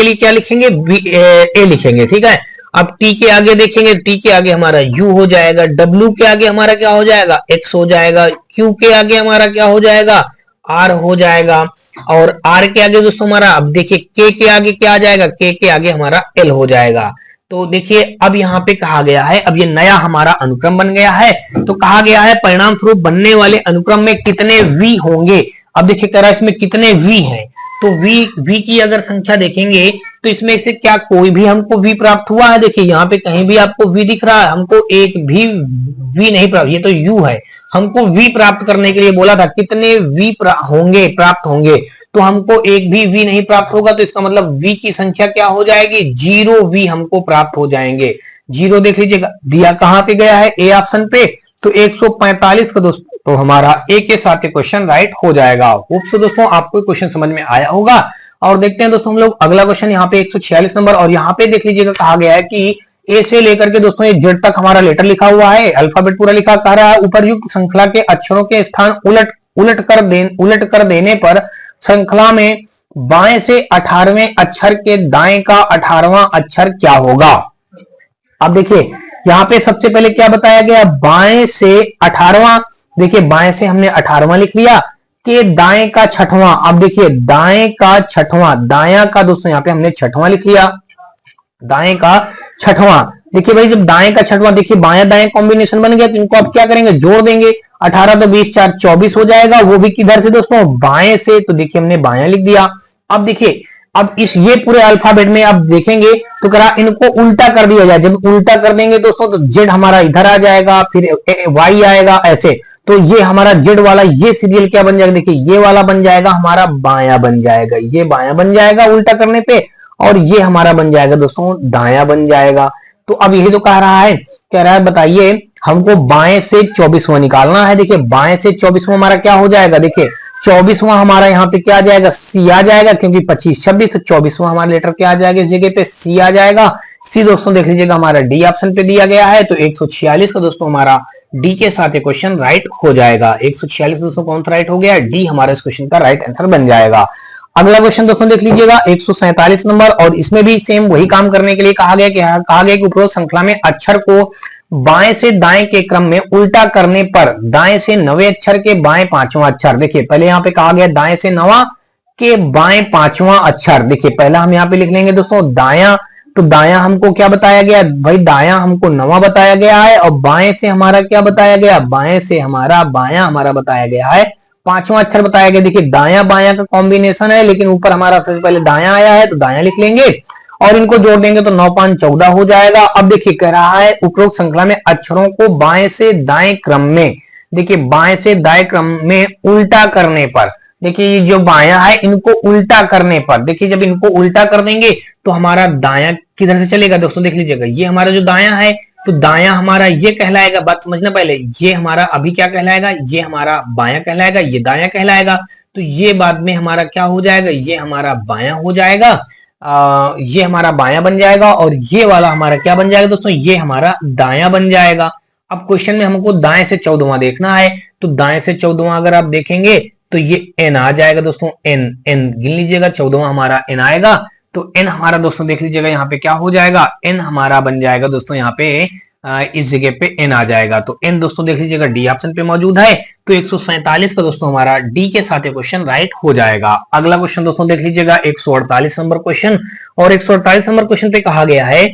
लिए क्या लिखेंगे, ए लिखेंगे, ठीक है। अब टी के आगे देखेंगे, टी के आगे हमारा यू हो जाएगा, डब्ल्यू के आगे हमारा क्या हो जाएगा, एक्स हो जाएगा, क्यू के आगे हमारा क्या हो जाएगा, आर हो जाएगा। और आर के आगे दोस्तों हमारा, अब देखिए के आगे क्या आ जाएगा, के आगे हमारा एल हो जाएगा। तो देखिए अब यहाँ पे कहा गया है, अब ये नया हमारा अनुक्रम बन गया है। तो कहा गया है परिणाम स्वरूप बनने वाले अनुक्रम में कितने वी होंगे। अब देखिए कह रहा है इसमें कितने वी हैं, तो वी की अगर संख्या देखेंगे तो इसमें से क्या कोई भी हमको वी प्राप्त हुआ है। देखिए यहाँ पे कहीं भी आपको वी दिख रहा है, हमको एक भी वी नहीं प्राप्त, ये तो यू है। हमको वी प्राप्त करने के लिए बोला था कितने वी प्राप्त होंगे, तो हमको एक भी वी नहीं प्राप्त होगा। तो इसका मतलब वी की संख्या क्या हो जाएगी, 0 वी हमको प्राप्त हो जाएंगे। 0 देख लीजिएगा दिया कहां पे गया है, ए ऑप्शन पे, तो 145 का दोस्तों तो हमारा ए के साथ क्वेश्चन राइट हो जाएगा। होप सो दोस्तों आपको क्वेश्चन समझ में आया होगा। और देखते हैं दोस्तों हम लोग अगला क्वेश्चन यहाँ पे 146 नंबर, और यहाँ पे देख लीजिएगा कहा गया है कि ए से लेकर के दोस्तों ये जेड तक हमारा लेटर लिखा हुआ है, अल्फाबेट पूरा लिखा, कह रहा है उपरयुक्त श्रृंखला के अक्षरों के स्थान उलट कर देने पर श्रृंखला में बाएं से 18वें अक्षर के दाएं का 18वां अक्षर क्या होगा। अब देखिए यहाँ पे सबसे पहले क्या बताया गया, बाएं से 18वां, देखिए बाएं से हमने 18वां लिख लिया, के दाएं का 6वां। अब देखिए दाएं का 6वां, दाया का दोस्तों यहाँ पे हमने 6वां लिख लिया, दाएं का 6वां। देखिए भाई जब दाएं का 6वां, देखिए बाया दाएं कॉम्बिनेशन बन गया, तो इनको आप क्या करेंगे, जोड़ देंगे। 18 तो 20 4 24 हो जाएगा, वो भी किधर से दोस्तों, बाएं से। तो देखिए हमने बाया लिख दिया। अब देखिए अब इस ये पूरे अल्फाबेट में आप देखेंगे तो करा इनको उल्टा कर दिया जाए। जब उल्टा कर देंगे दोस्तों तो जेड हमारा इधर आ जाएगा, फिर वाई आएगा ऐसे। तो ये हमारा जेड वाला ये सीरियल क्या बन जाएगा, देखिए ये वाला बन जाएगा हमारा बाया बन जाएगा, ये बाया बन जाएगा उल्टा करने पे, और ये हमारा बन जाएगा दोस्तों दाया बन जाएगा। तो अब यही तो कह रहा है, कह रहा है बताइए हमको बाएं से 24वां निकालना है। देखिए बाएं से 24वां हमारा क्या हो जाएगा, देखिए 24वां हमारा यहाँ पे क्या आ जाएगा, सी आ जाएगा, क्योंकि 25 26 तो 24वां हमारा लेटर क्या आ जाएगा, इस जगह पे सी आ जाएगा। सी दोस्तों देख लीजिएगा हमारा डी ऑप्शन पे दिया गया है। तो 146 का दोस्तों हमारा डी के साथ ये क्वेश्चन राइट हो जाएगा। 146 दोस्तों कौन सा राइट हो गया, डी हमारा इस क्वेश्चन का राइट आंसर बन जाएगा। अगला क्वेश्चन दोस्तों देख लीजिएगा 147 नंबर, और इसमें भी सेम वही काम करने के लिए कहा गया कि उपरोक्त श्रृंखला में अक्षर को बाएं से दाएं के क्रम में उल्टा करने पर दाएं से 9वें अक्षर के बाएं 5वां अक्षर, देखिए पहले यहाँ पे कहा गया दाएं से 9वां के बाएं 5वां अक्षर। देखिए पहला हम यहाँ पे लिख लेंगे दोस्तों दाया, तो दाया हमको क्या बताया गया भाई, दाया हमको 9वां बताया गया है, और बाएं से हमारा क्या बताया गया, बाएं से हमारा बाया हमारा बताया गया है 5वां अक्षर बताया गया। देखिए दाया बाया का कॉम्बिनेशन है, लेकिन ऊपर हमारा सबसे पहले दाया आया है तो दाया लिख लेंगे, और इनको जोड़ देंगे तो 9 5 14 हो जाएगा। अब देखिए कह रहा है उपरोक्त श्रृंखला में अक्षरों को बाएं से दाएं क्रम में, देखिए बाएं से दाएं क्रम में उल्टा करने पर, देखिए ये जो बाया है इनको उल्टा करने पर, देखिए जब इनको उल्टा कर देंगे तो हमारा दाया किधर से चलेगा दोस्तों, देख लीजिएगा ये हमारा जो दाया है तो दाया हमारा ये कहलाएगा, बात समझना पहले, ये हमारा अभी क्या कहलाएगा, ये हमारा बाया कहलाएगा, ये दाया कहलाएगा। तो ये बाद में हमारा क्या हो जाएगा, ये हमारा बाया हो जाएगा, ये हमारा बाया बन जाएगा, और ये वाला हमारा क्या बन जाएगा दोस्तों, ये हमारा दाया बन जाएगा। अब क्वेश्चन में हमको दाएं से 14वां देखना है, तो दाएं से 14वां अगर आप देखेंगे तो ये एन आ जाएगा दोस्तों, एन एन गिन लीजिएगा, 14वां हमारा एन आएगा। तो एन हमारा दोस्तों देख लीजिएगा यहाँ पे क्या हो जाएगा, एन हमारा बन जाएगा दोस्तों यहाँ पे इस जगह पे एन आ जाएगा। तो एन दोस्तों देख लीजिएगा डी ऑप्शन पे मौजूद है। तो 147 का दोस्तों हमारा डी के साथ क्वेश्चन राइट हो जाएगा। अगला क्वेश्चन दोस्तों देख लीजिएगा 148 नंबर क्वेश्चन, और 148 नंबर क्वेश्चन पे कहा गया है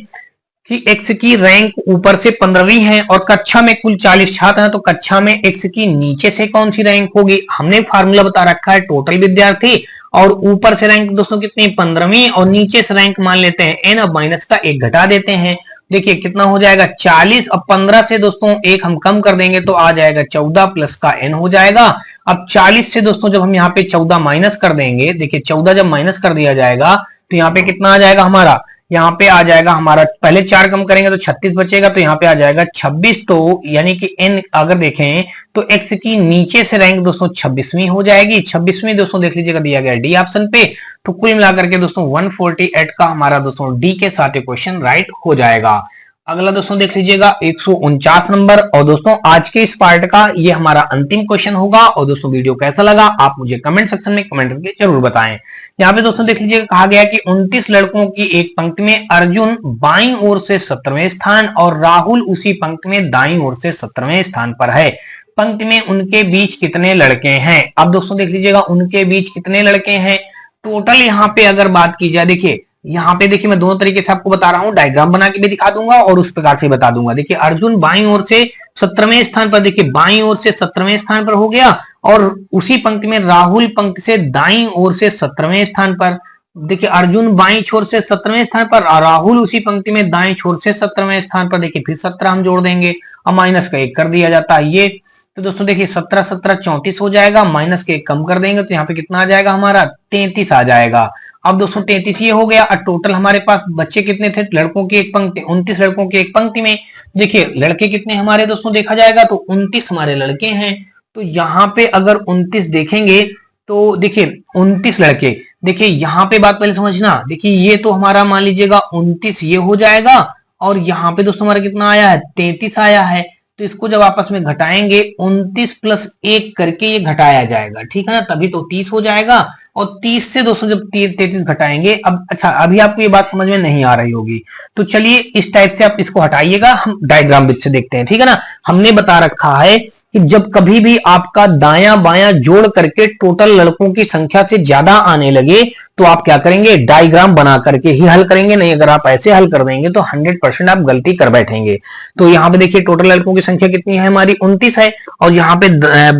कि x की रैंक ऊपर से 15वीं है और कक्षा में कुल 40 छात्र हैं, तो कक्षा में x की नीचे से कौन सी रैंक होगी। हमने फार्मूला बता रखा है टोटल विद्यार्थी, और ऊपर से रैंक दोस्तों कितनी 15वीं, और नीचे से रैंक मान लेते हैं n, अब माइनस का 1 घटा देते हैं। देखिए कितना हो जाएगा 40, अब 15 से दोस्तों 1 हम कम कर देंगे तो आ जाएगा 14 प्लस का n हो जाएगा। अब 40 से दोस्तों जब हम यहाँ पे 14 माइनस कर देंगे, देखिए 14 जब माइनस कर दिया जाएगा तो यहाँ पे कितना आ जाएगा हमारा, यहाँ पे आ जाएगा हमारा, पहले 4 कम करेंगे तो 36 बचेगा, तो यहाँ पे आ जाएगा 26। तो यानी कि n अगर देखें तो x की नीचे से रैंक दोस्तों 26वीं हो जाएगी। 26वीं दोस्तों देख लीजिएगा दिया गया डी ऑप्शन पे। तो कुल मिलाकर के दोस्तों 148 का हमारा दोस्तों डी के साथ क्वेश्चन राइट हो जाएगा। अगला दोस्तों देख लीजिएगा 149 नंबर, और दोस्तों आज के इस पार्ट का ये हमारा अंतिम क्वेश्चन होगा। और दोस्तों वीडियो कैसा लगा आप मुझे कमेंट सेक्शन में कमेंट करके जरूर बताएं। यहाँ पे दोस्तों देख लीजिएगा कहा गया कि 29 लड़कों की एक पंक्ति में अर्जुन बाईं ओर से 17वें स्थान और राहुल उसी पंक्ति में दाईं ओर से 17वें स्थान पर है। पंक्ति में उनके बीच कितने लड़के हैं। अब दोस्तों देख लीजिएगा उनके बीच कितने लड़के हैं, टोटल यहाँ पे अगर बात की जाए, देखिए यहाँ पे देखिए मैं दोनों तरीके से आपको बता रहा हूँ, डायग्राम बना के भी दिखा दूंगा और उस प्रकार से बता दूंगा। देखिए अर्जुन बाईं ओर से 17वें स्थान पर, देखिए बाईं ओर से 17वें स्थान पर हो गया, और उसी पंक्ति में राहुल पंक्ति से दाईं ओर से 17वें स्थान पर। देखिए अर्जुन बाईं छोर से 17वें स्थान पर और राहुल उसी पंक्ति में दाईं छोर से 17वें स्थान पर। देखिए फिर 17 हम जोड़ देंगे और माइनस का 1 कर दिया जाता है ये। तो दोस्तों देखिए 17 17 34 हो जाएगा, माइनस के 1 कम कर देंगे तो यहाँ पे कितना आ जाएगा हमारा 33 आ जाएगा। अब दोस्तों 33 ये हो गया। और टोटल हमारे पास बच्चे कितने थे, लड़कों की एक पंक्ति 29 लड़कों की एक पंक्ति में। देखिए लड़के कितने हमारे दोस्तों देखा जाएगा तो 29 हमारे लड़के हैं। तो यहाँ पे अगर 29 देखेंगे तो देखिए 29 लड़के, देखिए यहाँ पे बात पहले समझना, देखिए ये तो हमारा मान लीजिएगा 29 ये हो जाएगा, और यहाँ पे दोस्तों हमारा कितना आया है 33 आया है। तो इसको जब आपस में घटाएंगे 29 प्लस 1 करके ये घटाया जाएगा, ठीक है ना, तभी तो 30 हो जाएगा। और 30 से दोस्तों जब 33 घटाएंगे, अब अच्छा अभी आपको ये बात समझ में नहीं आ रही होगी तो चलिए इस टाइप से आप इसको हटाइएगा, हम डायग्राम विद से देखते हैं, ठीक है ना। हमने बता रखा है कि जब कभी भी आपका दायां बायां जोड़ करके टोटल लड़कों की संख्या से ज्यादा आने लगे तो आप क्या करेंगे, डायग्राम बना करके ही हल करेंगे। नहीं अगर आप ऐसे हल कर देंगे तो 100% आप गलती कर बैठेंगे। तो यहाँ पे देखिए टोटल लड़कों की संख्या कितनी है हमारी 29 है, और यहाँ पे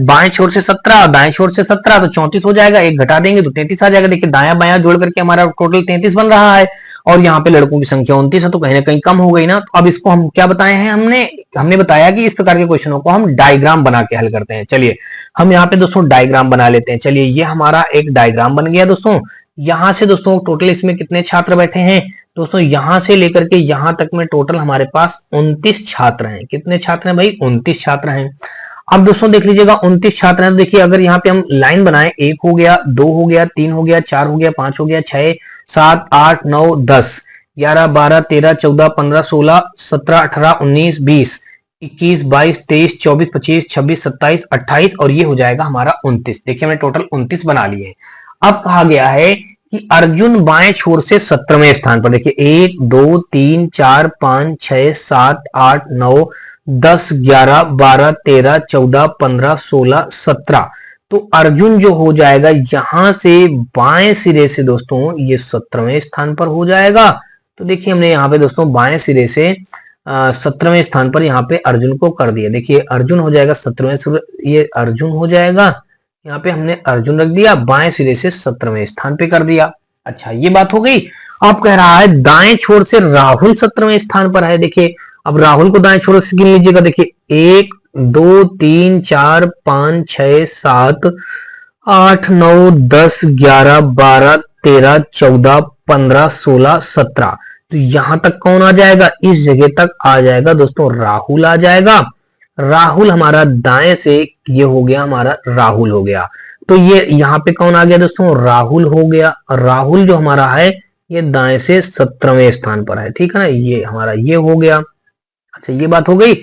बाएं छोर से 17 और दाएं छोर से 17 तो 34 हो जाएगा, 1 घटा देंगे तो 33 आ जाएगा। देखिए दायां बायां जोड़ करके हमारा टोटल 33 बन रहा है, और यहाँ पे लड़कों की संख्या 29 है, तो कहीं ना कहीं कम हो गई ना। तो अब इसको हम क्या बताए हैं, हमने बताया कि इस प्रकार के क्वेश्चनों को हम डायग्राम बना के हल करते हैं। चलिए हम यहाँ पे दोस्तों डायग्राम बना लेते हैं। चलिए ये हमारा एक डायग्राम बन गया दोस्तों। यहां से दोस्तों टोटल इसमें कितने छात्र बैठे हैं दोस्तों, यहां से लेकर के यहां तक में टोटल हमारे पास 29 छात्र हैं। कितने छात्र हैं भाई 29 छात्र हैं। अब दोस्तों देख लीजिएगा 29 छात्र हैं, तो देखिए अगर यहाँ पे हम लाइन बनाए, 1 हो गया, 2 हो गया, 3 हो गया, 4 हो गया, 5 हो गया, 6 7 8 9 10, 11, 12, 13, 14, 15, 16, 17, 18, 19, 20, 21, 22, 23, 24, 25, 26, 27, 28 और ये हो जाएगा हमारा 29। देखिए हमने टोटल 29 बना लिए। अब कहा गया है कि अर्जुन बाएं छोर से 17वें स्थान पर, देखिए 1, 2, 3, 4, 5, 6, 7, 8, 9, 10, 11, 12, 13, 14, 15, 16, 17। तो अर्जुन जो हो जाएगा यहां से बाएं सिरे से दोस्तों ये 17वें स्थान पर हो जाएगा। तो देखिए हमने यहाँ पे दोस्तों बाएं सिरे से 17वें स्थान पर यहाँ पे अर्जुन को कर दिया। देखिए अर्जुन हो जाएगा 17वें, ये अर्जुन हो जाएगा, यहाँ पे हमने अर्जुन रख दिया, बाएं सिरे से 17वें स्थान पे कर दिया। अच्छा ये बात हो गई। अब कह रहा है दाएं छोर से राहुल 17वें स्थान पर है। देखिए अब राहुल को दाएं छोर से गिन लीजिएगा। देखिए 1, 2, 3, 4, 5, 6, 7, 8, 9, 10, 11, 12, 13, 14, 15, 16, 17। तो यहां तक कौन आ जाएगा, इस जगह तक आ जाएगा दोस्तों राहुल आ जाएगा। राहुल हमारा दाएं से ये हो गया, हमारा राहुल हो गया। तो ये यहाँ पे कौन आ गया दोस्तों, राहुल हो गया। राहुल जो हमारा है ये दाएं से 17वें स्थान पर है, ठीक है ना, ये हमारा ये हो गया। अच्छा ये बात हो गई।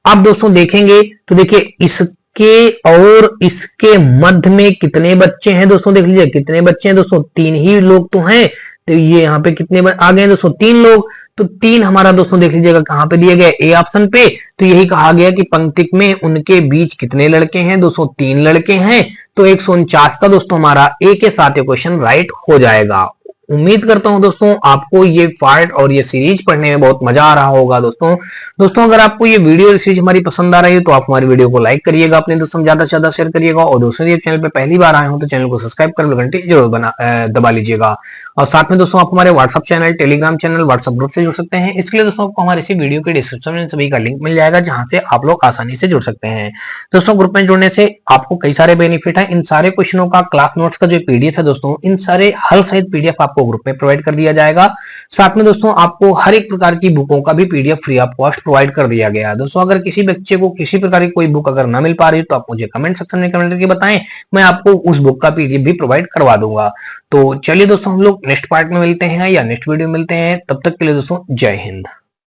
अब दोस्तों देखेंगे तो देखिए इसके और इसके मध्य में कितने बच्चे हैं दोस्तों, देख लीजिए कितने बच्चे हैं दोस्तों, 3 ही लोग तो हैं। तो ये यहाँ पे कितने आ गए दोस्तों, 3 लोग। तो 3 हमारा दोस्तों देख लीजिएगा कहां पे दिए गए, ए ऑप्शन पे। तो यही कहा गया कि पंक्ति में उनके बीच कितने लड़के हैं दोस्तों, 3 लड़के हैं। तो 149 का दोस्तों हमारा ए के साथ क्वेश्चन राइट हो जाएगा। उम्मीद करता हूं दोस्तों आपको ये पार्ट और ये सीरीज पढ़ने में बहुत मजा आ रहा होगा। दोस्तों अगर आपको ये वीडियो सीरीज हमारी पसंद आ रही है तो आप हमारी वीडियो को लाइक करिएगा, अपने दोस्तों ज्यादा से ज्यादा शेयर करिएगा, और दोस्तों ये चैनल पे पहली बार आए हो तो चैनल को सब्सक्राइब कर घंटी जरूर दबा लीजिएगा। और साथ में दोस्तों आप हमारे WhatsApp channel, Telegram channel, WhatsApp group से जुड़ सकते हैं। इसके लिए दोस्तों आपको हमारे इसी वीडियो के डिस्क्रिप्शन में सभी का लिंक मिल जाएगा, जहां से आप लोग आसानी से जुड़ सकते हैं। दोस्तों ग्रुप में जुड़ने से आपको कई सारे बेनिफिट है। इन सारे क्वेश्चनों का क्लास नोट्स का जो पीडीएफ है दोस्तों, इन सारे हल सहित पीडीएफ आपको ग्रुप में प्रोवाइड कर दिया जाएगा। साथ में दोस्तों आपको हर एक प्रकार की बुकों का भी PDF free of cost provide कर दिया गया है। दोस्तों अगर किसी बच्चे को किसी प्रकार की कोई बुक अगर ना मिल पा रही तो आप मुझे कमेंट सेक्शन में कमेंट करके बताएं, मैं आपको उस बुक का पीडीएफ भी प्रोवाइड करवा दूंगा। तो चलिए दोस्तों हम लोग नेक्स्ट पार्ट में मिलते हैं या नेक्स्ट वीडियो में मिलते हैं, तब तक के लिए दोस्तों जय हिंद।